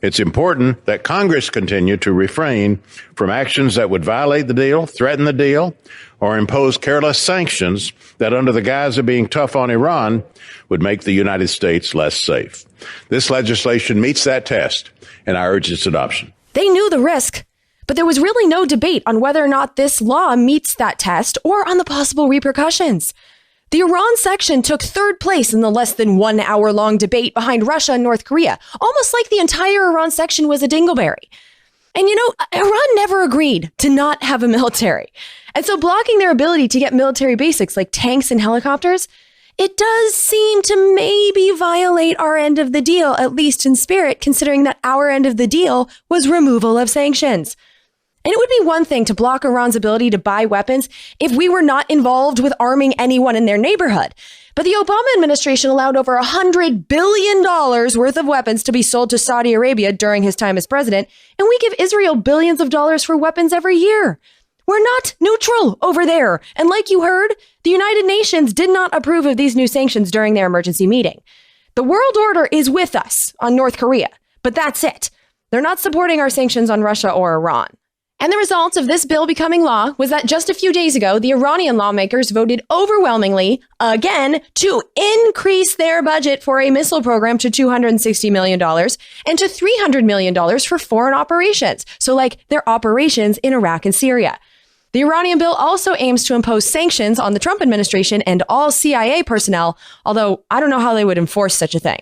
it's important that Congress continue to refrain from actions that would violate the deal, threaten the deal, or impose careless sanctions that, under the guise of being tough on Iran, would make the United States less safe. This legislation meets that test, and I urge its adoption. They knew the risk, but there was really no debate on whether or not this law meets that test or on the possible repercussions. The Iran section took third place in the less than 1 hour long debate behind Russia and North Korea, almost like the entire Iran section was a dingleberry. And Iran never agreed to not have a military. And so blocking their ability to get military basics like tanks and helicopters, it does seem to maybe violate our end of the deal, at least in spirit, considering that our end of the deal was removal of sanctions. And it would be one thing to block Iran's ability to buy weapons if we were not involved with arming anyone in their neighborhood. But the Obama administration allowed over $100 billion worth of weapons to be sold to Saudi Arabia during his time as president, and we give Israel billions of dollars for weapons every year. We're not neutral over there. And like you heard, the United Nations did not approve of these new sanctions during their emergency meeting. The world order is with us on North Korea, but that's it. They're not supporting our sanctions on Russia or Iran. And the result of this bill becoming law was that just a few days ago, the Iranian lawmakers voted overwhelmingly, again, to increase their budget for a missile program to $260 million and to $300 million for foreign operations. So like their operations in Iraq and Syria. The Iranian bill also aims to impose sanctions on the Trump administration and all CIA personnel, although I don't know how they would enforce such a thing.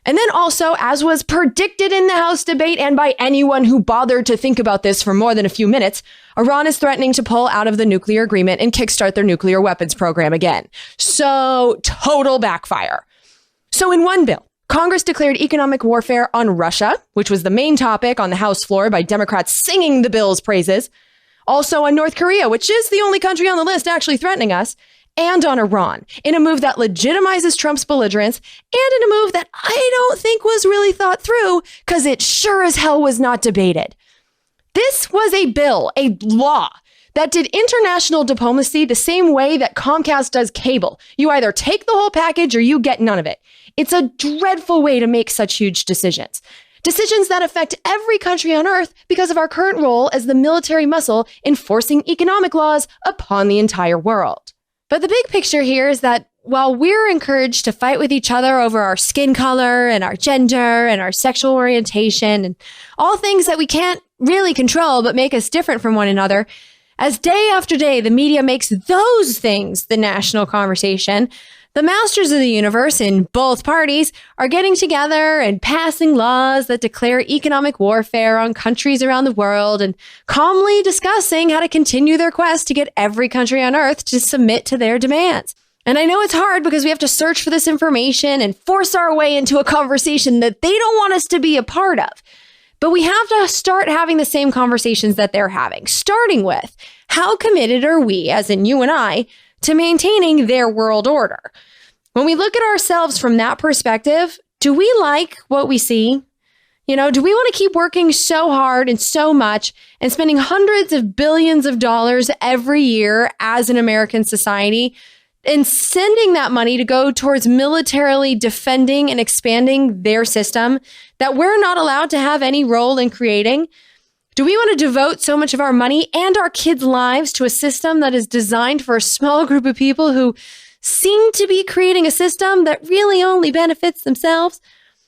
And then also, as was predicted in the House debate and by anyone who bothered to think about this for more than a few minutes, Iran is threatening to pull out of the nuclear agreement and kickstart their nuclear weapons program again. So, total backfire. So in one bill, Congress declared economic warfare on Russia, which was the main topic on the House floor by Democrats singing the bill's praises. Also on North Korea, which is the only country on the list actually threatening us. And on Iran, in a move that legitimizes Trump's belligerence, and in a move that I don't think was really thought through, because it sure as hell was not debated. This was a bill, a law, that did international diplomacy the same way that Comcast does cable. You either take the whole package or you get none of it. It's a dreadful way to make such huge decisions. Decisions that affect every country on Earth because of our current role as the military muscle enforcing economic laws upon the entire world. But the big picture here is that while we're encouraged to fight with each other over our skin color and our gender and our sexual orientation and all things that we can't really control but make us different from one another, as day after day the media makes those things the national conversation, the masters of the universe in both parties are getting together and passing laws that declare economic warfare on countries around the world and calmly discussing how to continue their quest to get every country on Earth to submit to their demands. And I know it's hard because we have to search for this information and force our way into a conversation that they don't want us to be a part of. But we have to start having the same conversations that they're having, starting with how committed are we, as in you and I, to maintaining their world order. When we look at ourselves from that perspective, do we like what we see? Do we want to keep working so hard and so much and spending hundreds of billions of dollars every year as an American society and sending that money to go towards militarily defending and expanding their system that we're not allowed to have any role in creating? Do we want to devote so much of our money and our kids' lives to a system that is designed for a small group of people who seem to be creating a system that really only benefits themselves?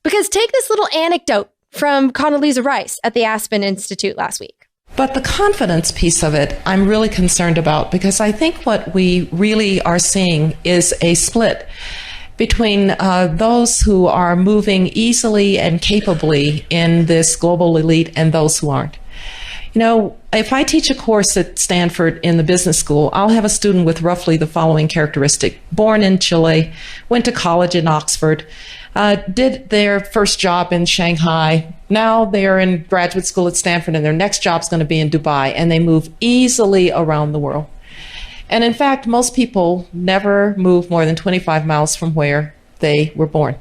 Because take this little anecdote from Condoleezza Rice at the Aspen Institute last week. But the confidence piece of it, I'm really concerned about, because I think what we really are seeing is a split between those who are moving easily and capably in this global elite and those who aren't. If I teach a course at Stanford in the business school, I'll have a student with roughly the following characteristic. Born in Chile, went to college in Oxford, did their first job in Shanghai. Now they're in graduate school at Stanford and their next job's going to be in Dubai, and they move easily around the world. And in fact, most people never move more than 25 miles from where they were born.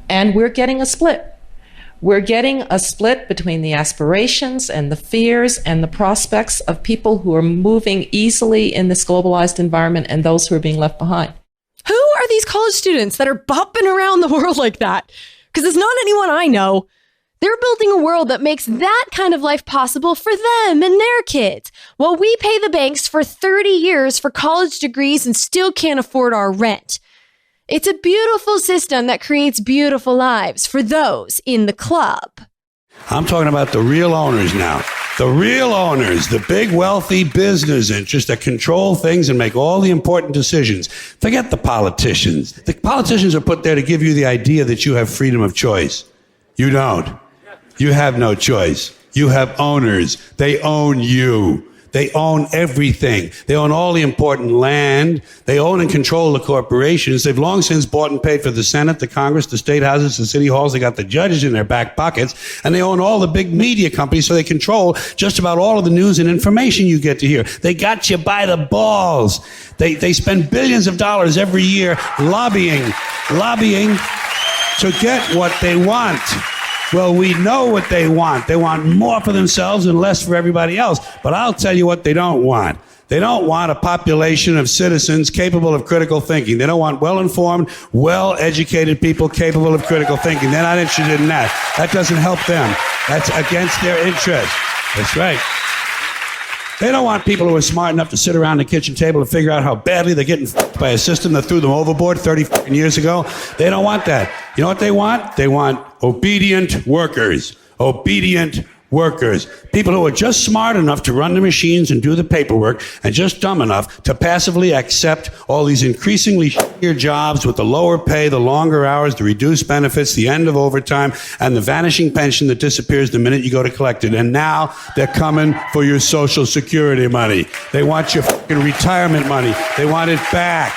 And we're getting a split. We're getting a split between the aspirations and the fears and the prospects of people who are moving easily in this globalized environment and those who are being left behind. Who are these college students that are bopping around the world like that? Because it's not anyone I know. They're building a world that makes that kind of life possible for them and their kids, while we pay the banks for 30 years for college degrees and still can't afford our rent. It's a beautiful system that creates beautiful lives for those in the club. I'm talking about the real owners now. The real owners, the big wealthy business interests that control things and make all the important decisions. Forget the politicians. The politicians are put there to give you the idea that you have freedom of choice. You don't. You have no choice. You have owners. They own you. They own everything. They own all the important land. They own and control the corporations. They've long since bought and paid for the Senate, the Congress, the state houses, the city halls. They got the judges in their back pockets. And they own all the big media companies, so they control just about all of the news and information you get to hear. They got you by the balls. They spend billions of dollars every year lobbying to get what they want. Well, we know what they want. They want more for themselves and less for everybody else. But I'll tell you what they don't want. They don't want a population of citizens capable of critical thinking. They don't want well-informed, well-educated people capable of critical thinking. They're not interested in that. That doesn't help them. That's against their interest. That's right. They don't want people who are smart enough to sit around the kitchen table and figure out how badly they're getting f***ed by a system that threw them overboard 30 years ago. They don't want that. You know what they want? They want obedient workers. Obedient workers. People who are just smart enough to run the machines and do the paperwork and just dumb enough to passively accept all these increasingly shittier jobs with the lower pay, the longer hours, the reduced benefits, the end of overtime, and the vanishing pension that disappears the minute you go to collect it. And now they're coming for your Social Security money. They want your fucking retirement money. They want it back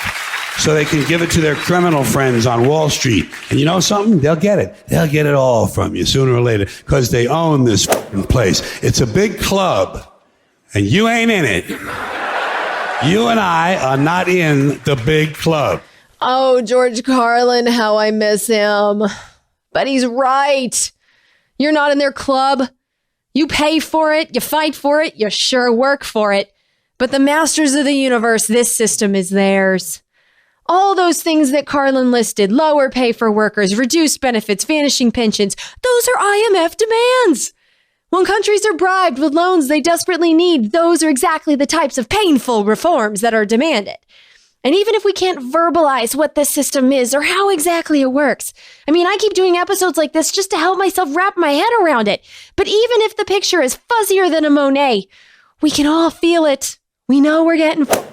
so they can give it to their criminal friends on Wall Street. And you know something? They'll get it. They'll get it all from you sooner or later because they own this fucking place. It's a big club, and you ain't in it. You and I are not in the big club. Oh, George Carlin, how I miss him. But he's right. You're not in their club. You pay for it, you fight for it, you sure work for it. But the masters of the universe, this system is theirs. All those things that Carlin listed, lower pay for workers, reduced benefits, vanishing pensions, those are IMF demands. When countries are bribed with loans they desperately need, those are exactly the types of painful reforms that are demanded. And even if we can't verbalize what this system is or how exactly it works, I mean, I keep doing episodes like this just to help myself wrap my head around it. But even if the picture is fuzzier than a Monet, we can all feel it. We know we're getting f***ed.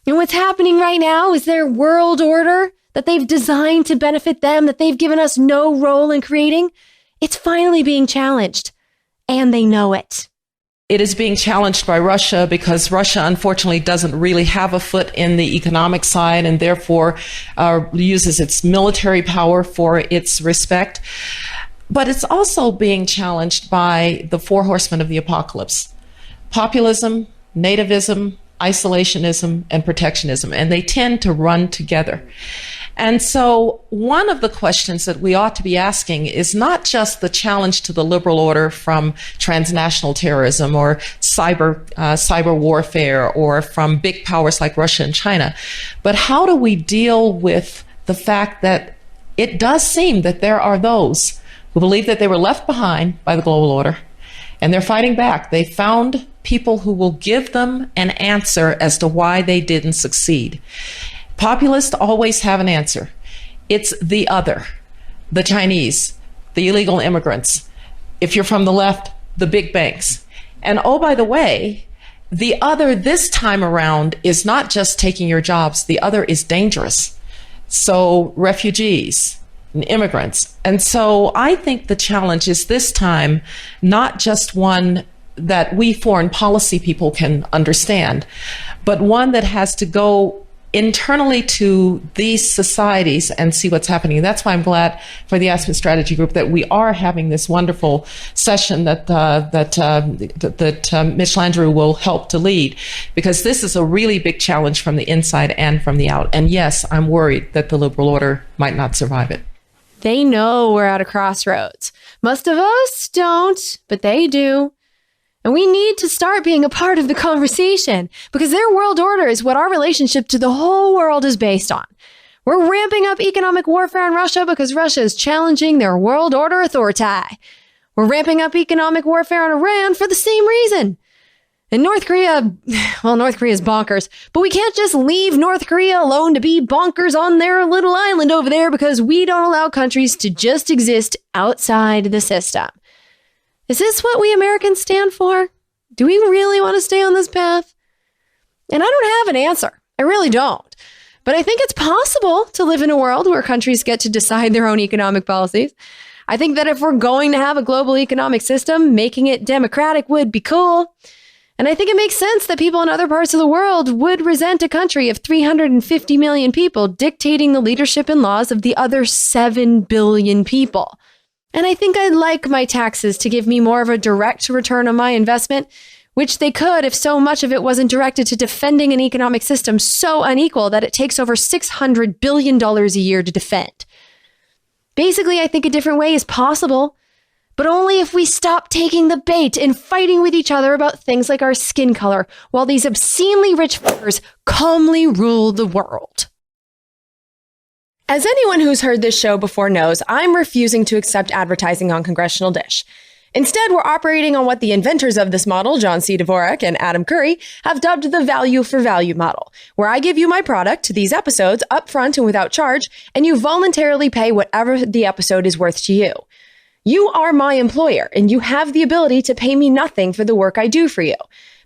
And what's happening right now is their world order that they've designed to benefit them, that they've given us no role in creating, it's finally being challenged. And they know it. It is being challenged by Russia because Russia, unfortunately, doesn't really have a foot in the economic side and therefore uses its military power for its respect. But it's also being challenged by the four horsemen of the apocalypse: populism, nativism, isolationism, and protectionism. And they tend to run together. And so one of the questions that we ought to be asking is not just the challenge to the liberal order from transnational terrorism or cyber warfare or from big powers like Russia and China, but how do we deal with the fact that it does seem that there are those who believe that they were left behind by the global order and they're fighting back. They found people who will give them an answer as to why they didn't succeed. Populists always have an answer. It's the other, the Chinese, the illegal immigrants. If you're from the left, the big banks. And oh, by the way, the other this time around is not just taking your jobs. The other is dangerous. So refugees and immigrants. And so I think the challenge is this time not just one that we foreign policy people can understand, but one that has to go internally to these societies and see what's happening. And that's why I'm glad for the Aspen Strategy Group that we are having this wonderful session that Mitch Landrieu will help to lead, because this is a really big challenge from the inside and from the out. And yes, I'm worried that the liberal order might not survive it. They know we're at a crossroads. Most of us don't, but they do. And we need to start being a part of the conversation because their world order is what our relationship to the whole world is based on. We're ramping up economic warfare on Russia because Russia is challenging their world order authority. We're ramping up economic warfare on Iran for the same reason. And North Korea, well, North Korea is bonkers, but we can't just leave North Korea alone to be bonkers on their little island over there because we don't allow countries to just exist outside the system. Is this what we Americans stand for? Do we really want to stay on this path? And I don't have an answer. I really don't. But I think it's possible to live in a world where countries get to decide their own economic policies. I think that if we're going to have a global economic system, making it democratic would be cool. And I think it makes sense that people in other parts of the world would resent a country of 350 million people dictating the leadership and laws of the other 7 billion people. And I think I'd like my taxes to give me more of a direct return on my investment, which they could if so much of it wasn't directed to defending an economic system so unequal that it takes over $600 billion a year to defend. Basically, I think a different way is possible, but only if we stop taking the bait and fighting with each other about things like our skin color, while these obscenely rich fuckers calmly rule the world. As anyone who's heard this show before knows, I'm refusing to accept advertising on Congressional Dish. Instead, we're operating on what the inventors of this model, John C. Dvorak and Adam Curry, have dubbed the value for value model, where I give you my product, these episodes, upfront and without charge, and you voluntarily pay whatever the episode is worth to you. You are my employer, and you have the ability to pay me nothing for the work I do for you.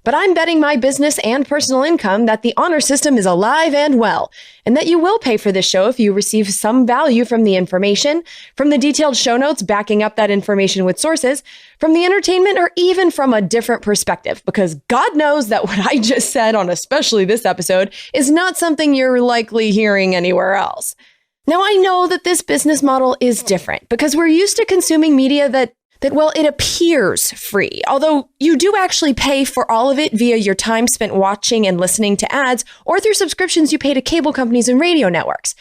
But I'm betting my business and personal income that the honor system is alive and well, and that you will pay for this show if you receive some value from the information, from the detailed show notes backing up that information with sources, from the entertainment, or even from a different perspective, because God knows that what I just said on especially this episode is not something you're likely hearing anywhere else. Now, I know that this business model is different because we're used to consuming media that well, it appears free, although you do actually pay for all of it via your time spent watching and listening to ads or through subscriptions you pay to cable companies and radio networks.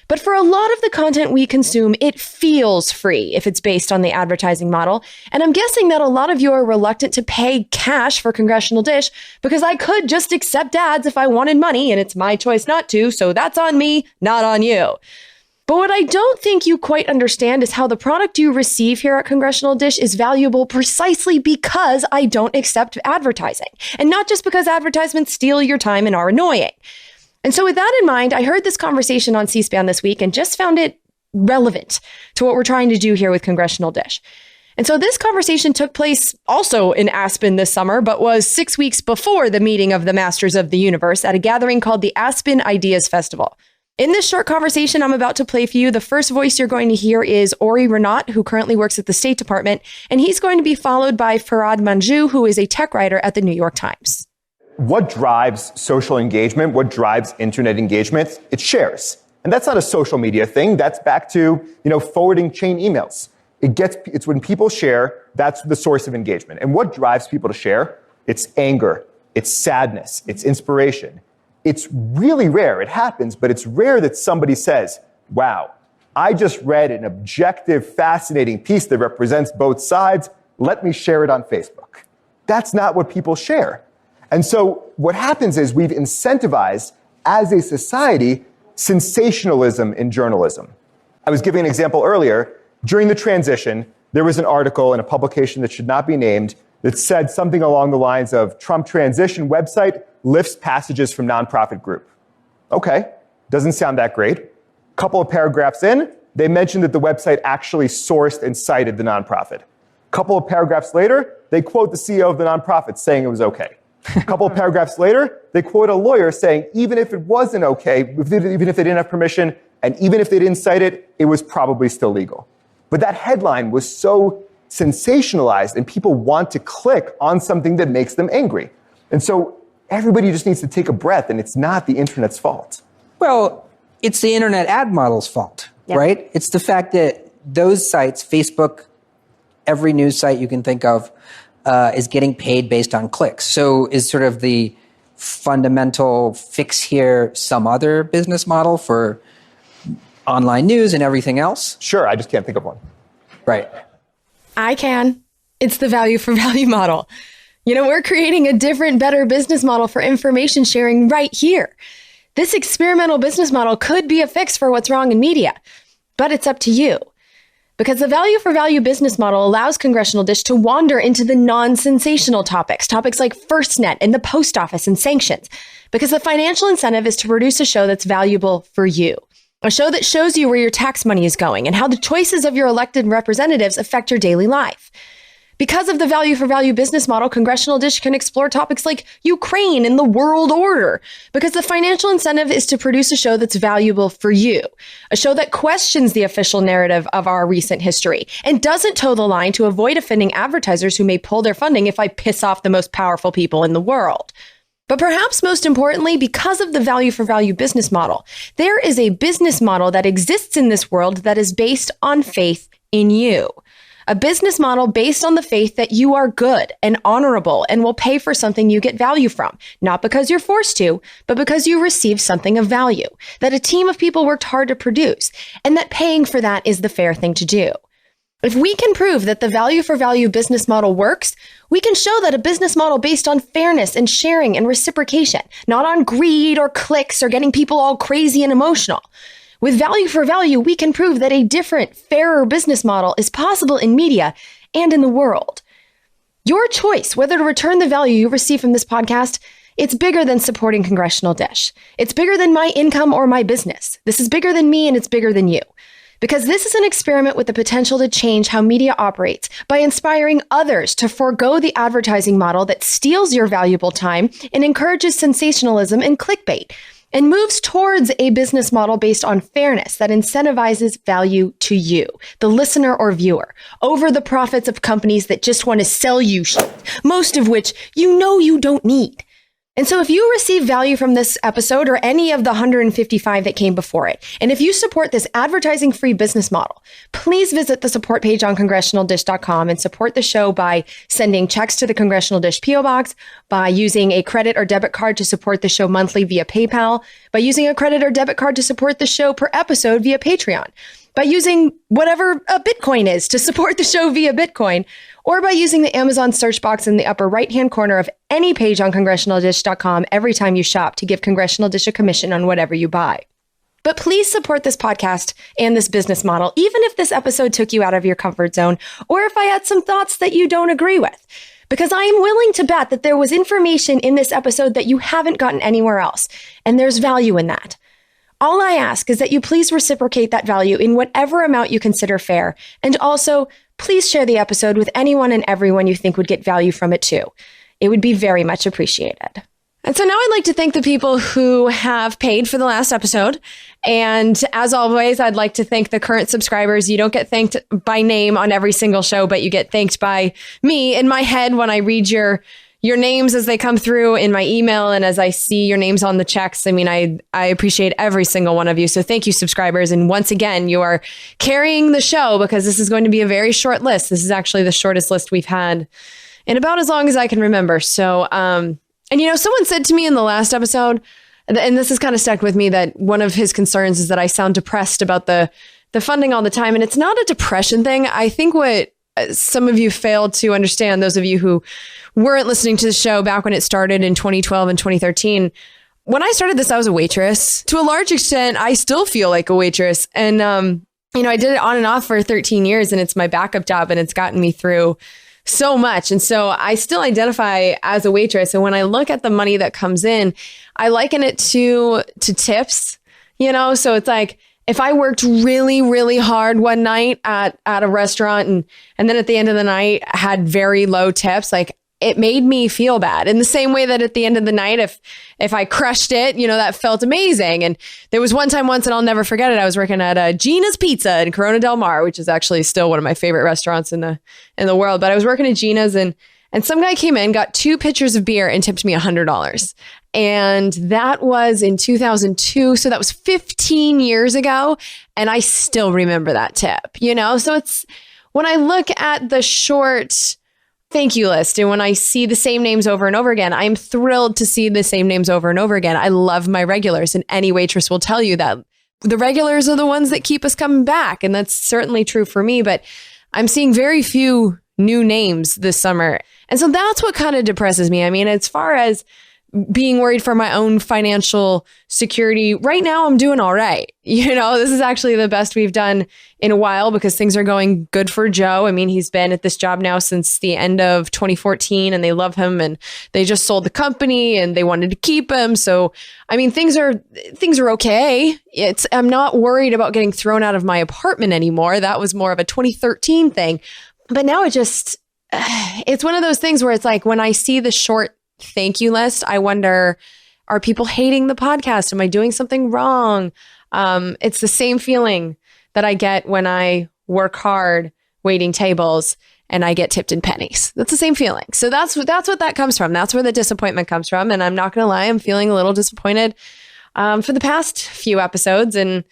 But for a lot of the content we consume, it feels free if it's based on the advertising model. And I'm guessing that a lot of you are reluctant to pay cash for Congressional Dish because I could just accept ads if I wanted money, and it's my choice not to, so that's on me, not on you. But what I don't think you quite understand is how the product you receive here at Congressional Dish is valuable precisely because I don't accept advertising, and not just because advertisements steal your time and are annoying. And so with that in mind, I heard this conversation on C-SPAN this week and just found it relevant to what we're trying to do here with Congressional Dish. And so this conversation took place also in Aspen this summer, but was 6 weeks before the meeting of the Masters of the Universe at a gathering called the Aspen Ideas Festival. In this short conversation I'm about to play for you, the first voice you're going to hear is Ori Renat, who currently works at the State Department, and he's going to be followed by Farhad Manjoo, who is a tech writer at the New York Times. What drives social engagement? What drives internet engagement? It's shares. And that's not a social media thing. That's back to, forwarding chain emails. It's when people share, that's the source of engagement. And what drives people to share? It's anger. It's sadness. It's inspiration. It's really rare. It happens, but it's rare that somebody says, wow, I just read an objective, fascinating piece that represents both sides. Let me share it on Facebook. That's not what people share. And so what happens is we've incentivized, as a society, sensationalism in journalism. I was giving an example earlier. During the transition, there was an article in a publication that should not be named that said something along the lines of Trump transition website lifts passages from nonprofit group. Okay, doesn't sound that great. Couple of paragraphs in, they mentioned that the website actually sourced and cited the nonprofit. Couple of paragraphs later, they quote the CEO of the nonprofit saying it was okay. A couple of paragraphs later, they quote a lawyer saying even if it wasn't okay, even if they didn't have permission, and even if they didn't cite it, it was probably still legal. But that headline was so sensationalized, and people want to click on something that makes them angry. And so everybody just needs to take a breath, and it's not the internet's fault. Well, it's the internet ad model's fault, right? It's the fact that those sites, Facebook, every news site you can think of, is getting paid based on clicks. So is sort of the fundamental fix here some other business model for online news and everything else? Sure, I just can't think of one. Right. I can. It's the value for value model. We're creating a different, better business model for information sharing right here. This experimental business model could be a fix for what's wrong in media, but it's up to you. Because the value for value business model allows Congressional Dish to wander into the non-sensational topics like FirstNet and the post office and sanctions, because the financial incentive is to produce a show that's valuable for you. A show that shows you where your tax money is going and how the choices of your elected representatives affect your daily life. Because of the value for value business model, Congressional Dish can explore topics like Ukraine and the world order, because the financial incentive is to produce a show that's valuable for you, a show that questions the official narrative of our recent history and doesn't toe the line to avoid offending advertisers who may pull their funding if I piss off the most powerful people in the world. But perhaps most importantly, because of the value for value business model, there is a business model that exists in this world that is based on faith in you. A business model based on the faith that you are good and honorable and will pay for something you get value from, not because you're forced to, but because you receive something of value, that a team of people worked hard to produce, and that paying for that is the fair thing to do. If we can prove that the value for value business model works, we can show that a business model based on fairness and sharing and reciprocation, not on greed or clicks or getting people all crazy and emotional. With value for value, we can prove that a different, fairer business model is possible in media and in the world. Your choice whether to return the value you receive from this podcast, it's bigger than supporting Congressional Dish. It's bigger than my income or my business. This is bigger than me and it's bigger than you. Because this is an experiment with the potential to change how media operates by inspiring others to forego the advertising model that steals your valuable time and encourages sensationalism and clickbait, and moves towards a business model based on fairness that incentivizes value to you, the listener or viewer, over the profits of companies that just want to sell you shit, most of which you know you don't need. And so if you receive value from this episode or any of the 155 that came before it, and if you support this advertising-free business model, please visit the support page on congressionaldish.com and support the show by sending checks to the Congressional Dish P.O. Box, by using a credit or debit card to support the show monthly via PayPal, by using a credit or debit card to support the show per episode via Patreon, by using whatever a Bitcoin is to support the show via Bitcoin, or by using the Amazon search box in the upper right-hand corner of any page on congressionaldish.com every time you shop to give Congressional Dish a commission on whatever you buy. But please support this podcast and this business model, even if this episode took you out of your comfort zone, or if I had some thoughts that you don't agree with. Because I am willing to bet that there was information in this episode that you haven't gotten anywhere else, and there's value in that. All I ask is that you please reciprocate that value in whatever amount you consider fair, and also please share the episode with anyone and everyone you think would get value from it too. It would be very much appreciated. And so now I'd like to thank the people who have paid for the last episode. And as always, I'd like to thank the current subscribers. You don't get thanked by name on every single show, but you get thanked by me in my head when I read your names as they come through in my email and as I see your names on the checks. I mean, I appreciate every single one of you. So thank you, subscribers. And once again, you are carrying the show because this is going to be a very short list. This is actually the shortest list we've had in about as long as I can remember. So, and you know, someone said to me in the last episode, and this has kind of stuck with me, that one of his concerns is that I sound depressed about the funding all the time. And it's not a depression thing. I think what some of you failed to understand, those of you who weren't listening to the show back when it started in 2012 and 2013, when I started this, I was a waitress. To a large extent, I still feel like a waitress. And, you know, I did it on and off for 13 years and it's my backup job and it's gotten me through so much. And so I still identify as a waitress. And when I look at the money that comes in, I liken it to tips, you know? So it's like, if I worked really, really hard one night at a restaurant and then at the end of the night had very low tips, like it made me feel bad. In the same way that at the end of the night, if I crushed it, you know, that felt amazing. And there was once, and I'll never forget it, I was working at Gina's Pizza in Corona Del Mar, which is actually still one of my favorite restaurants in the world. But I was working at Gina's and some guy came in, got 2 pitchers of beer and tipped me $100. And that was in 2002. So that was 15 years ago. And I still remember that tip, you know? So it's when I look at the short thank you list and when I see the same names over and over again, I'm thrilled to see the same names over and over again. I love my regulars, and any waitress will tell you that the regulars are the ones that keep us coming back. And that's certainly true for me, but I'm seeing very few new names this summer. And so that's what kind of depresses me. I mean, as far as being worried for my own financial security, right now I'm doing all right. You know, this is actually the best we've done in a while because things are going good for Joe. I mean, he's been at this job now since the end of 2014 and they love him and they just sold the company and they wanted to keep him. So, I mean, things are okay. I'm not worried about getting thrown out of my apartment anymore. That was more of a 2013 thing. But now it's one of those things where it's like when I see the short thank you list, I wonder, are people hating the podcast? Am I doing something wrong? It's the same feeling that I get when I work hard waiting tables and I get tipped in pennies. That's the same feeling. So that's what that comes from. That's where the disappointment comes from. And I'm not going to lie, I'm feeling a little disappointed for the past few episodes. And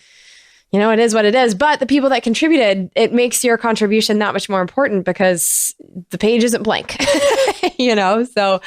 it is what it is. But the people that contributed, it makes your contribution that much more important because the page isn't blank, So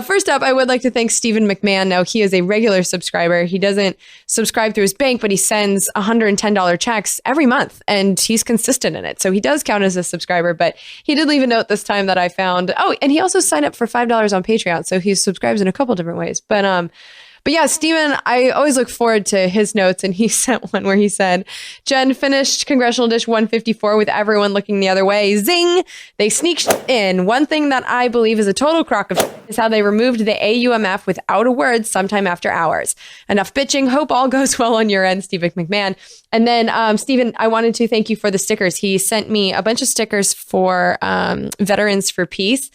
first up, I would like to thank Stephen McMahon. Now, he is a regular subscriber. He doesn't subscribe through his bank, but he sends $110 checks every month, and he's consistent in it. So he does count as a subscriber, but he did leave a note this time that I found. Oh, and he also signed up for $5 on Patreon. So he subscribes in a couple different ways. But yeah, Stephen, I always look forward to his notes. And he sent one where he said, Jen finished Congressional Dish 154 with everyone looking the other way. Zing! They sneaked in. One thing that I believe is a total crock of shit is how they removed the AUMF without a word sometime after hours. Enough bitching. Hope all goes well on your end, Stephen McMahon. And then, Stephen, I wanted to thank you for the stickers. He sent me a bunch of stickers for Veterans for Peace.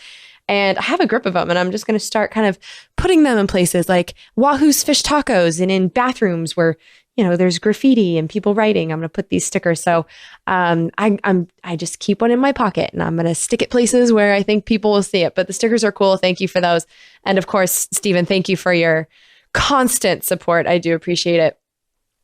And I have a grip of them, and I'm just going to start kind of putting them in places like Wahoo's Fish Tacos and in bathrooms where, there's graffiti and people writing. I'm going to put these stickers. So I just keep one in my pocket, and I'm going to stick it places where I think people will see it. But the stickers are cool. Thank you for those. And of course, Stephen, thank you for your constant support. I do appreciate it.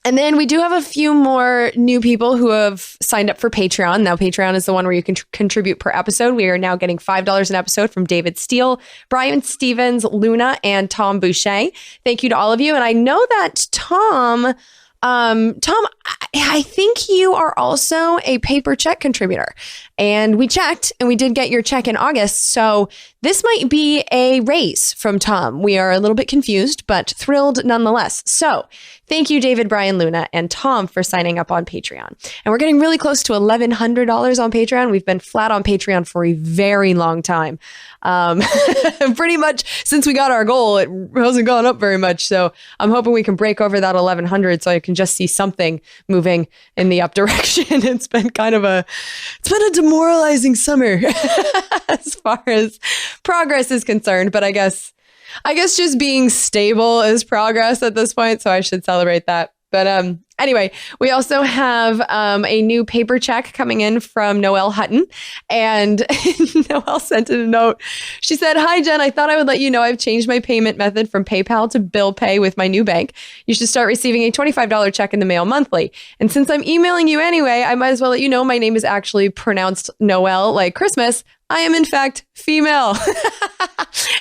And then we do have a few more new people who have signed up for Patreon. Now, Patreon is the one where you can contribute per episode. We are now getting $5 an episode from David Steele, Brian Stevens, Luna, and Tom Boucher. Thank you to all of you. And I know that Tom, I think you are also a paper check contributor. And we checked, and we did get your check in August. So this might be a raise from Tom. We are a little bit confused, but thrilled nonetheless. So thank you, David, Brian, Luna, and Tom for signing up on Patreon. And we're getting really close to $1,100 on Patreon. We've been flat on Patreon for a very long time. Pretty much since we got our goal, it hasn't gone up very much. So I'm hoping we can break over that 1,100 so I can just see something moving in the up direction. It's been a demoralizing summer as far as progress is concerned, but I guess just being stable is progress at this point, so I should celebrate that. But anyway, we also have a new paper check coming in from Noelle Hutton, and Noelle sent in a note. She said, "Hi, Jen. I thought I would let you know I've changed my payment method from PayPal to bill pay with my new bank. You should start receiving a $25 check in the mail monthly. And since I'm emailing you anyway, I might as well let you know my name is actually pronounced Noel like Christmas. I am, in fact, female."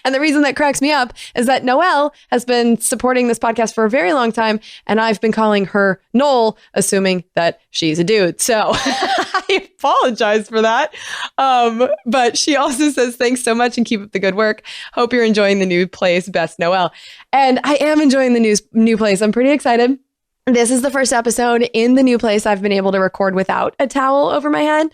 And the reason that cracks me up is that Noelle has been supporting this podcast for a very long time, and I've been calling her Noel, assuming that she's a dude. So I apologize for that. But she also says, "Thanks so much and keep up the good work. Hope you're enjoying the new place. Best, Noelle." And I am enjoying the new place. I'm pretty excited. This is the first episode in the new place I've been able to record without a towel over my head.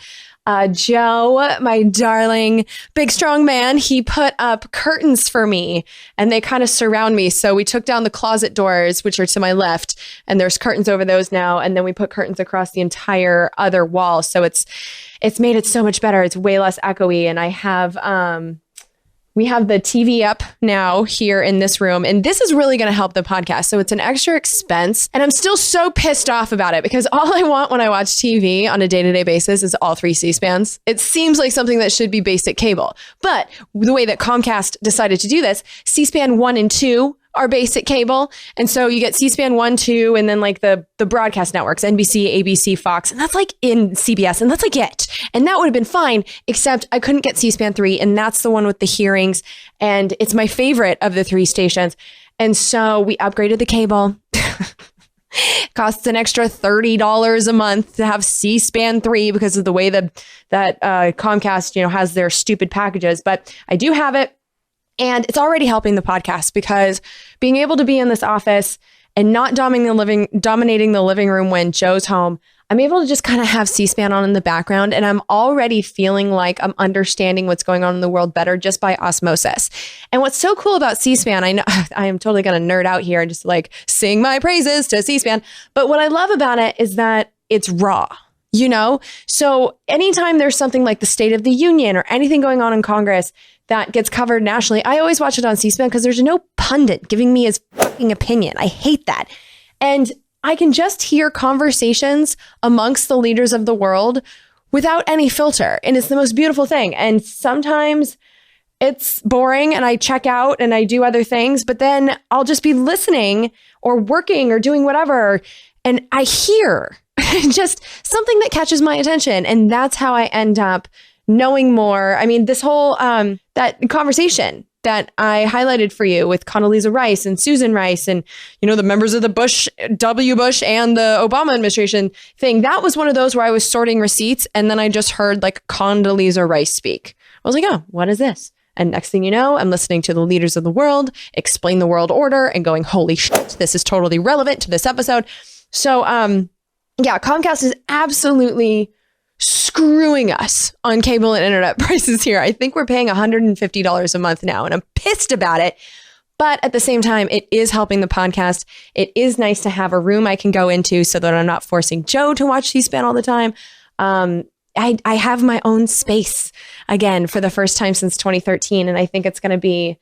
Joe, my darling, big, strong man, he put up curtains for me and they kind of surround me. So we took down the closet doors, which are to my left, and there's curtains over those now. And then we put curtains across the entire other wall. So it's made it so much better. It's way less echoey. And I have, we have the TV up now here in this room, and this is really going to help the podcast. So it's an extra expense, and I'm still so pissed off about it because all I want when I watch TV on a day-to-day basis is all 3 C-SPANs. It seems like something that should be basic cable, but the way that Comcast decided to do this, C-SPAN 1 and 2 are basic cable. And so you get C-SPAN 1, 2, and then like the broadcast networks, NBC, ABC, Fox, and that's like in CBS, and that's like it. And that would have been fine, except I couldn't get C-SPAN 3, and that's the one with the hearings, and it's my favorite of the 3 stations. And so we upgraded the cable. Costs an extra $30 a month to have C-SPAN 3 because of the way that Comcast, has their stupid packages. But I do have it. And it's already helping the podcast because being able to be in this office and not dominating the living room when Joe's home, I'm able to just kind of have C-SPAN on in the background. And I'm already feeling like I'm understanding what's going on in the world better just by osmosis. And what's so cool about C-SPAN, I know I am totally going to nerd out here and just like sing my praises to C-SPAN. But what I love about it is that it's raw. you know? So anytime there's something like the State of the Union or anything going on in Congress that gets covered nationally, I always watch it on C-SPAN because there's no pundit giving me his fucking opinion. I hate that. And I can just hear conversations amongst the leaders of the world without any filter. And it's the most beautiful thing. And sometimes it's boring and I check out and I do other things, but then I'll just be listening or working or doing whatever. And I hear just something that catches my attention. And that's how I end up knowing more. I mean, this whole, that conversation that I highlighted for you with Condoleezza Rice and Susan Rice and, you know, the members of the W. Bush and the Obama administration thing, that was one of those where I was sorting receipts and then I just heard like Condoleezza Rice speak. I was like, oh, what is this? And next thing you know, I'm listening to the leaders of the world explain the world order and going, holy shit, this is totally relevant to this episode. So, yeah, Comcast is absolutely screwing us on cable and internet prices here. I think we're paying $150 a month now, and I'm pissed about it. But at the same time, it is helping the podcast. It is nice to have a room I can go into so that I'm not forcing Joe to watch C-SPAN all the time. I have my own space again for the first time since 2013. And I think it's going to be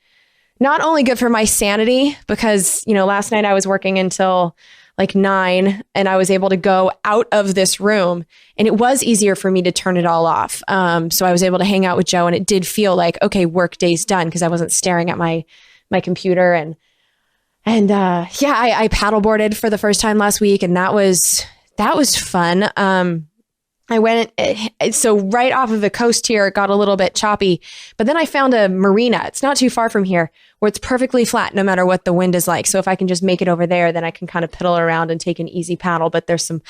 not only good for my sanity, because, you know, last night I was working until like 9 and I was able to go out of this room and it was easier for me to turn it all off. So I was able to hang out with Joe and it did feel like, okay, work day's done because I wasn't staring at my computer and yeah, I paddleboarded for the first time last week and that was fun. I went, so right off of the coast here, it got a little bit choppy, but then I found a marina. It's not too far from here where it's perfectly flat no matter what the wind is like. So if I can just make it over there, then I can kind of piddle around and take an easy paddle. But there's some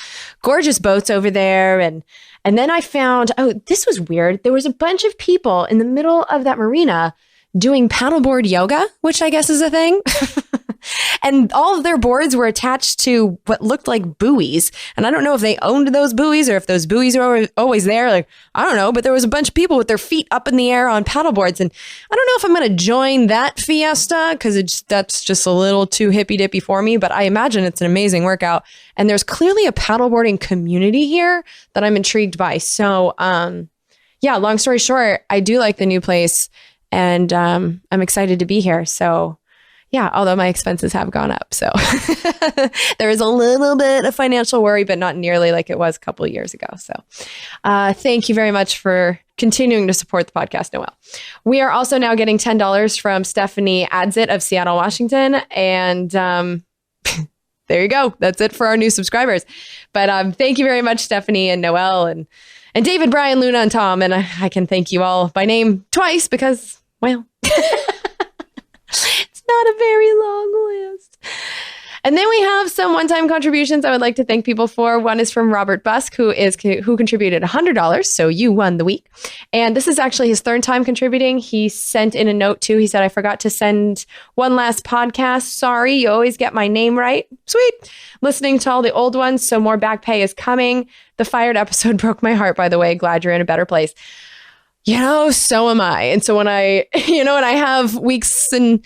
gorgeous boats over there. And then I found, oh, this was weird. There was a bunch of people in the middle of that marina doing paddleboard yoga, which I guess is a thing. And all of their boards were attached to what looked like buoys. And I don't know if they owned those buoys or if those buoys are always there. Like, I don't know. But there was a bunch of people with their feet up in the air on paddleboards. And I don't know if I'm going to join that fiesta because that's just a little too hippy dippy for me. But I imagine it's an amazing workout. And there's clearly a paddleboarding community here that I'm intrigued by. So, yeah, long story short, I do like the new place. And I'm excited to be here. So, yeah, although my expenses have gone up. So there is a little bit of financial worry, but not nearly like it was a couple of years ago. So thank you very much for continuing to support the podcast, Noelle. We are also now getting $10 from Stephanie Adsit of Seattle, Washington. And there you go. That's it for our new subscribers. But thank you very much, Stephanie and Noelle and David, Brian, Luna, and Tom. And I can thank you all by name twice because, well... not a very long list. And then we have some one-time contributions I would like to thank people for. One is from Robert Busk, who contributed $100. So you won the week. And this is actually his third time contributing. He sent in a note too. He said, I forgot to send one last podcast. Sorry, you always get my name right. Sweet. Listening to all the old ones. So more back pay is coming. The fired episode broke my heart, by the way. Glad you're in a better place. You know, so am I. And so when I have weeks and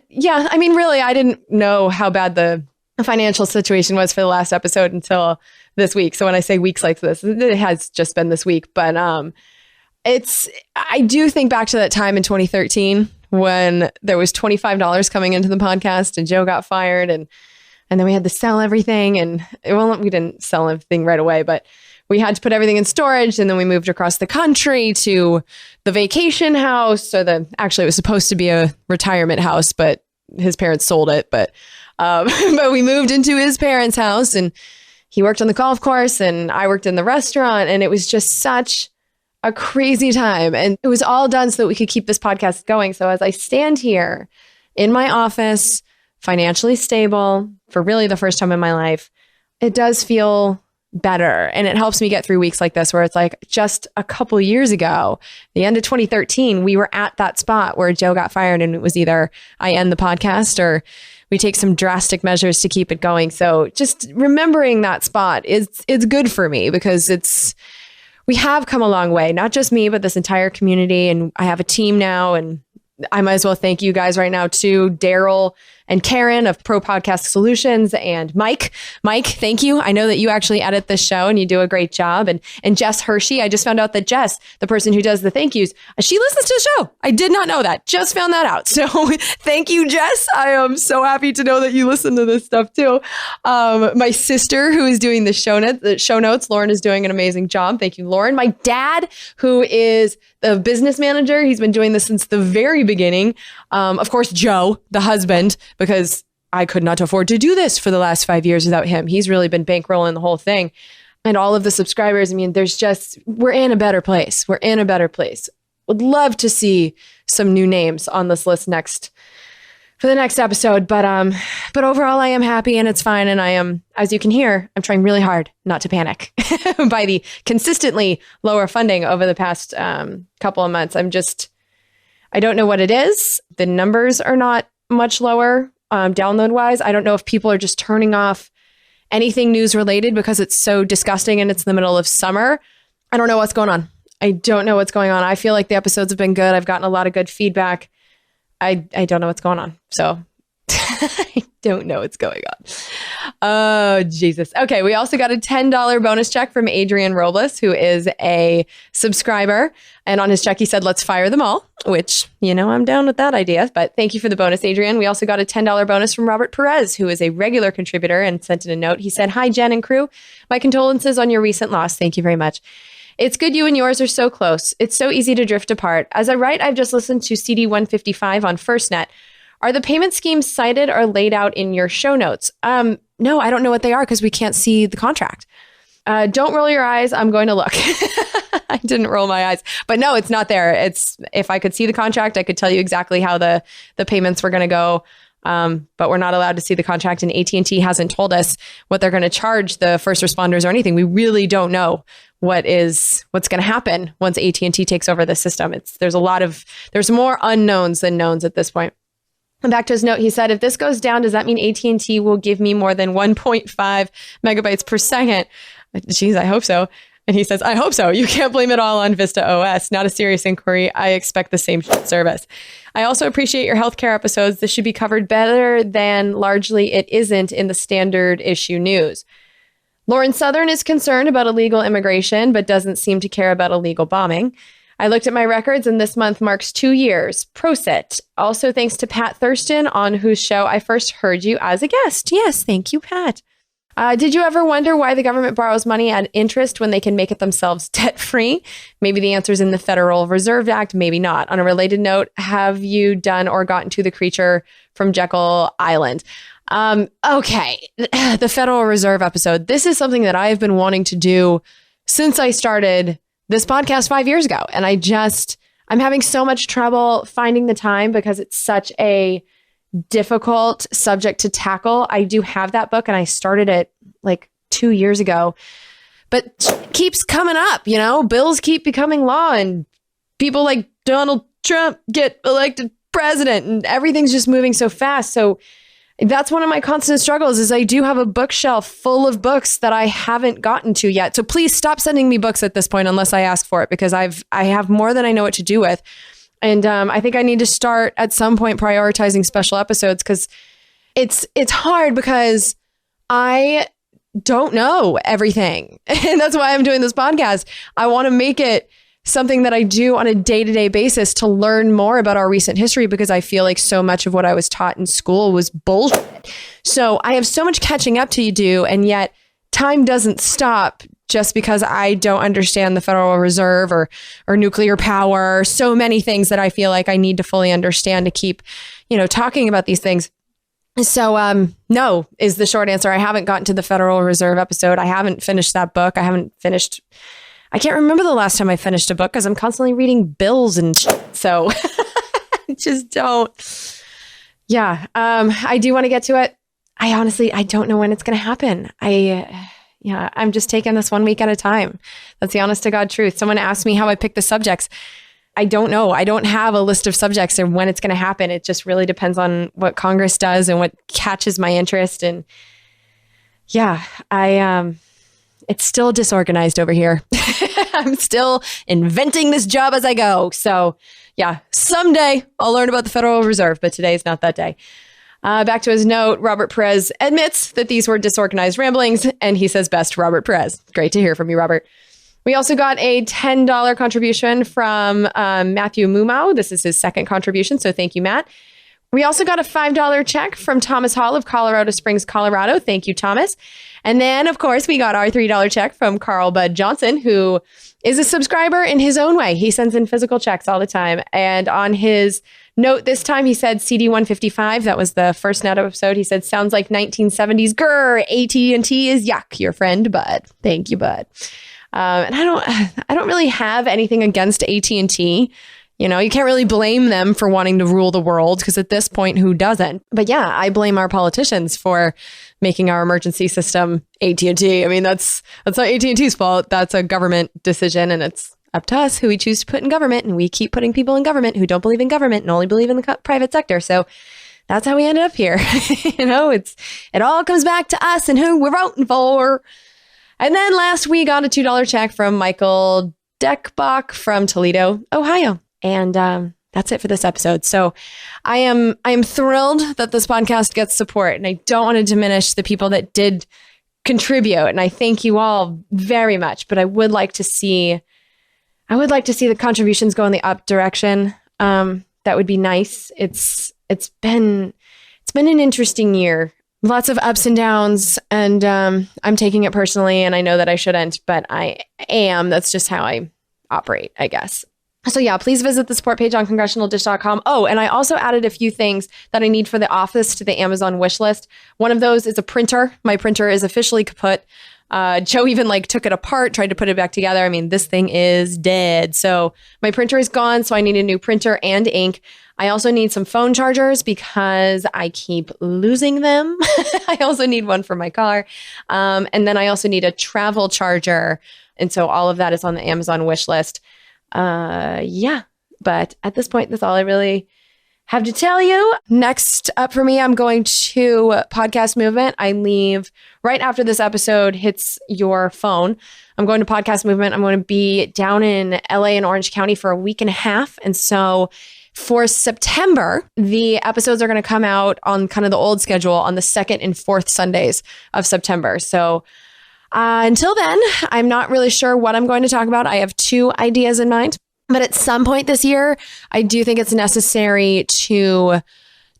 yeah, I mean, really, I didn't know how bad the financial situation was for the last episode until this week. So when I say weeks like this, it has just been this week. But I do think back to that time in 2013 when there was $25 coming into the podcast and Joe got fired and then we had to sell everything. And well, we didn't sell everything right away, but we had to put everything in storage, and then we moved across the country to the vacation house. Actually, it was supposed to be a retirement house, but his parents sold it. But we moved into his parents' house, and he worked on the golf course, and I worked in the restaurant, and it was just such a crazy time. And it was all done so that we could keep this podcast going. So as I stand here in my office, financially stable for really the first time in my life, it does feel better. And it helps me get through weeks like this where it's like just a couple years ago, the end of 2013, we were at that spot where Joe got fired and it was either I end the podcast or we take some drastic measures to keep it going. So just remembering that spot it's good for me because we have come a long way, not just me, but this entire community. And I have a team now and I might as well thank you guys right now too. Daryl and Karen of Pro Podcast Solutions, and Mike. Mike, thank you. I know that you actually edit this show and you do a great job. And Jess Hershey. I just found out that Jess, the person who does the thank yous, she listens to the show. I did not know that. Just found that out. So thank you, Jess. I am so happy to know that you listen to this stuff too. My sister, who is doing the show notes, Lauren, is doing an amazing job. Thank you, Lauren. My dad, who is the business manager, he's been doing this since the very beginning. Of course, Joe, the husband, because I could not afford to do this for the last 5 years without him. He's really been bankrolling the whole thing. And all of the subscribers, I mean, we're in a better place. We're in a better place. Would love to see some new names on this list for the next episode. But overall, I am happy and it's fine. And I am, as you can hear, I'm trying really hard not to panic by the consistently lower funding over the past couple of months. I don't know what it is. The numbers are not much lower download wise. I don't know if people are just turning off anything news related because it's so disgusting and it's the middle of summer. I don't know what's going on. I don't know what's going on. I feel like the episodes have been good. I've gotten a lot of good feedback. I don't know what's going on. So I don't know what's going on. Oh, Jesus. Okay. We also got a $10 bonus check from Adrian Robles, who is a subscriber. And on his check, he said, let's fire them all, which, I'm down with that idea. But thank you for the bonus, Adrian. We also got a $10 bonus from Robert Perez, who is a regular contributor and sent in a note. He said, hi, Jen and crew. My condolences on your recent loss. Thank you very much. It's good you and yours are so close. It's so easy to drift apart. As I write, I've just listened to CD155 on FirstNet. Are the payment schemes cited or laid out in your show notes? No, I don't know what they are because we can't see the contract. Don't roll your eyes. I'm going to look. I didn't roll my eyes. But no, it's not there. If I could see the contract, I could tell you exactly how the payments were going to go. But we're not allowed to see the contract, and AT&T hasn't told us what they're going to charge the first responders or anything. We really don't know what's going to happen once AT&T takes over the system. There's more unknowns than knowns at this point. And back to his note, he said, if this goes down, does that mean AT&T will give me more than 1.5 megabytes per second? Geez, I hope so. And he says, I hope so. You can't blame it all on Vista OS. Not a serious inquiry. I expect the same service. I also appreciate your healthcare episodes. This should be covered better than largely it isn't in the standard issue news. Lauren Southern is concerned about illegal immigration, but doesn't seem to care about illegal bombing. I looked at my records and this month marks 2 years. Prosit. Also thanks to Pat Thurston, on whose show I first heard you as a guest. Yes, thank you, Pat. Did you ever wonder why the government borrows money at interest when they can make it themselves debt-free? Maybe the answer is in the Federal Reserve Act, maybe not. On a related note, have you done or gotten to the creature from Jekyll Island? Okay, the Federal Reserve episode. This is something that I have been wanting to do since I started this podcast 5 years ago. And I'm having so much trouble finding the time because it's such a difficult subject to tackle. I do have that book and I started it like 2 years ago, but it keeps coming up, bills keep becoming law and people like Donald Trump get elected president and everything's just moving so fast. So that's one of my constant struggles is I do have a bookshelf full of books that I haven't gotten to yet. So please stop sending me books at this point unless I ask for it, because I have more than I know what to do with. And I think I need to start at some point prioritizing special episodes because it's hard because I don't know everything. And that's why I'm doing this podcast. I want to make it something that I do on a day-to-day basis to learn more about our recent history, because I feel like so much of what I was taught in school was bullshit. So I have so much catching up to do, and yet time doesn't stop just because I don't understand the Federal Reserve or nuclear power, so many things that I feel like I need to fully understand to keep, talking about these things. So, no is the short answer. I haven't gotten to the Federal Reserve episode. I haven't finished that book. I can't remember the last time I finished a book because I'm constantly reading bills and shit. So I just don't. Yeah. I do want to get to it. I don't know when it's going to happen. I'm just taking this 1 week at a time. That's the honest to God truth. Someone asked me how I pick the subjects. I don't know. I don't have a list of subjects and when it's going to happen. It just really depends on what Congress does and what catches my interest. And yeah, it's still disorganized over here. I'm still inventing this job as I go. So yeah, someday I'll learn about the Federal Reserve, but today is not that day. Back to his note, Robert Perez admits that these were disorganized ramblings, and he says best to Robert Perez. Great to hear from you, Robert. We also got a $10 contribution from Matthew Mumau. This is his second contribution, so thank you, Matt. We also got a $5 check from Thomas Hall of Colorado Springs, Colorado. Thank you, Thomas. And then, of course, we got our $3 check from Carl Bud Johnson, who is a subscriber in his own way. He sends in physical checks all the time. And on his note this time, he said CD155. That was the first net episode. He said, sounds like 1970s. Grr, AT&T is yuck. Your friend, Bud. Thank you, Bud. And I don't really have anything against AT&T. You know, you can't really blame them for wanting to rule the world because at this point, who doesn't? But yeah, I blame our politicians for making our emergency system AT&T. I mean, that's not AT&T's fault. That's a government decision, and it's up to us who we choose to put in government. And we keep putting people in government who don't believe in government and only believe in the private sector. So that's how we ended up here. You know, it all comes back to us and who we're voting for. And then last we got a $2 check from Michael Deckbach from Toledo, Ohio. And that's it for this episode. So I am thrilled that this podcast gets support, and I don't want to diminish the people that did contribute. And I thank you all very much. But I would like to see the contributions go in the up direction. That would be nice. It's been an interesting year. Lots of ups and downs, and I'm taking it personally, and I know that I shouldn't, but I am. That's just how I operate, I guess. So yeah, please visit the support page on congressionaldish.com. Oh, and I also added a few things that I need for the office to the Amazon wish list. One of those is a printer. My printer is officially kaput. Joe even took it apart, tried to put it back together. I mean, this thing is dead. So my printer is gone. So I need a new printer and ink. I also need some phone chargers because I keep losing them. I also need one for my car. And then I also need a travel charger. And so all of that is on the Amazon wish list. Yeah, but at this point, that's all I really have to tell you. Next up for me, I'm going to Podcast Movement. I leave right after this episode hits your phone. I'm going to Podcast Movement. I'm going to be down in LA and Orange County for a week and a half. And so for September, the episodes are going to come out on kind of the old schedule on the 2nd and 4th Sundays of September. So until then, I'm not really sure what I'm going to talk about. I have 2 ideas in mind, but at some point this year, I do think it's necessary to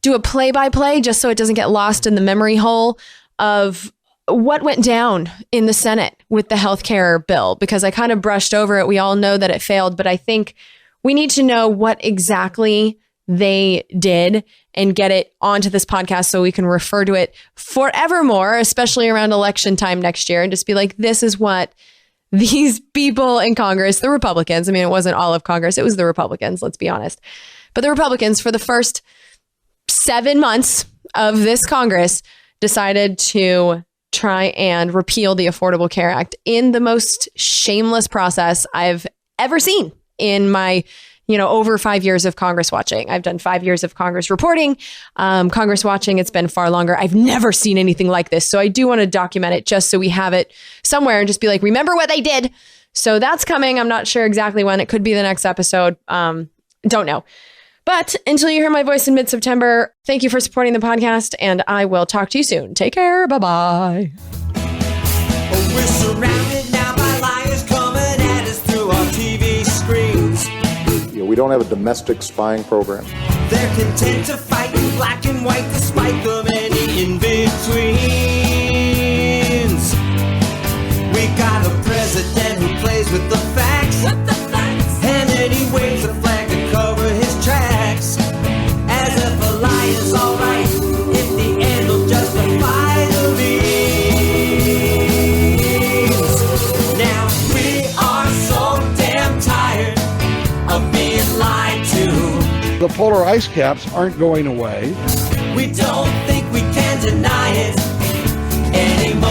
do a play-by-play just so it doesn't get lost in the memory hole of what went down in the Senate with the healthcare bill, because I kind of brushed over it. We all know that it failed, but I think we need to know what exactly they did and get it onto this podcast so we can refer to it forevermore, especially around election time next year, and just be like, this is what these people in Congress, the Republicans, I mean, it wasn't all of Congress, it was the Republicans, let's be honest. But the Republicans, for the first 7 months of this Congress, decided to try and repeal the Affordable Care Act in the most shameless process I've ever seen in my over 5 years of Congress watching. I've done 5 years of Congress reporting, Congress watching. It's been far longer. I've never seen anything like this. So I do want to document it just so we have it somewhere and just be like, remember what they did. So that's coming. I'm not sure exactly when. It could be the next episode. Don't know. But until you hear my voice in mid-September, thank you for supporting the podcast, and I will talk to you soon. Take care. Bye-bye. We're surrounded now by liars coming at us through our TV screens. We don't have a domestic spying program. They're content to fight in black and white despite the many in-betweens. We got a president who plays with the facts. And then he waves a flag to cover his tracks. As if a lie is alright, if the end will justify the means. Now we are so damn tired of being lied to. The polar ice caps aren't going away. We don't think we can deny it anymore.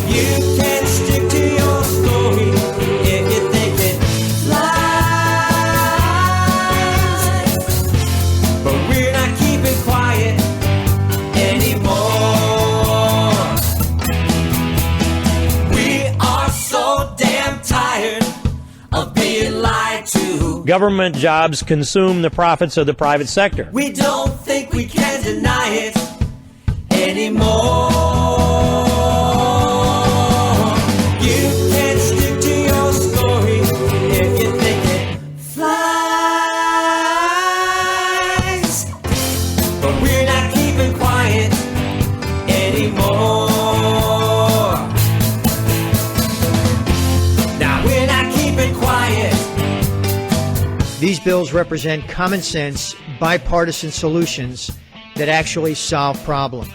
You can stick to your story if you think it lies. But we're not keeping quiet anymore. We are so damn tired of being lied to. do. Government jobs consume the profits of the private sector. We don't think we can deny it anymore. You can stick to your story if you think it flies. But we're not keeping quiet anymore. Now we're not keeping quiet. These bills represent common sense, bipartisan solutions that actually solve problems.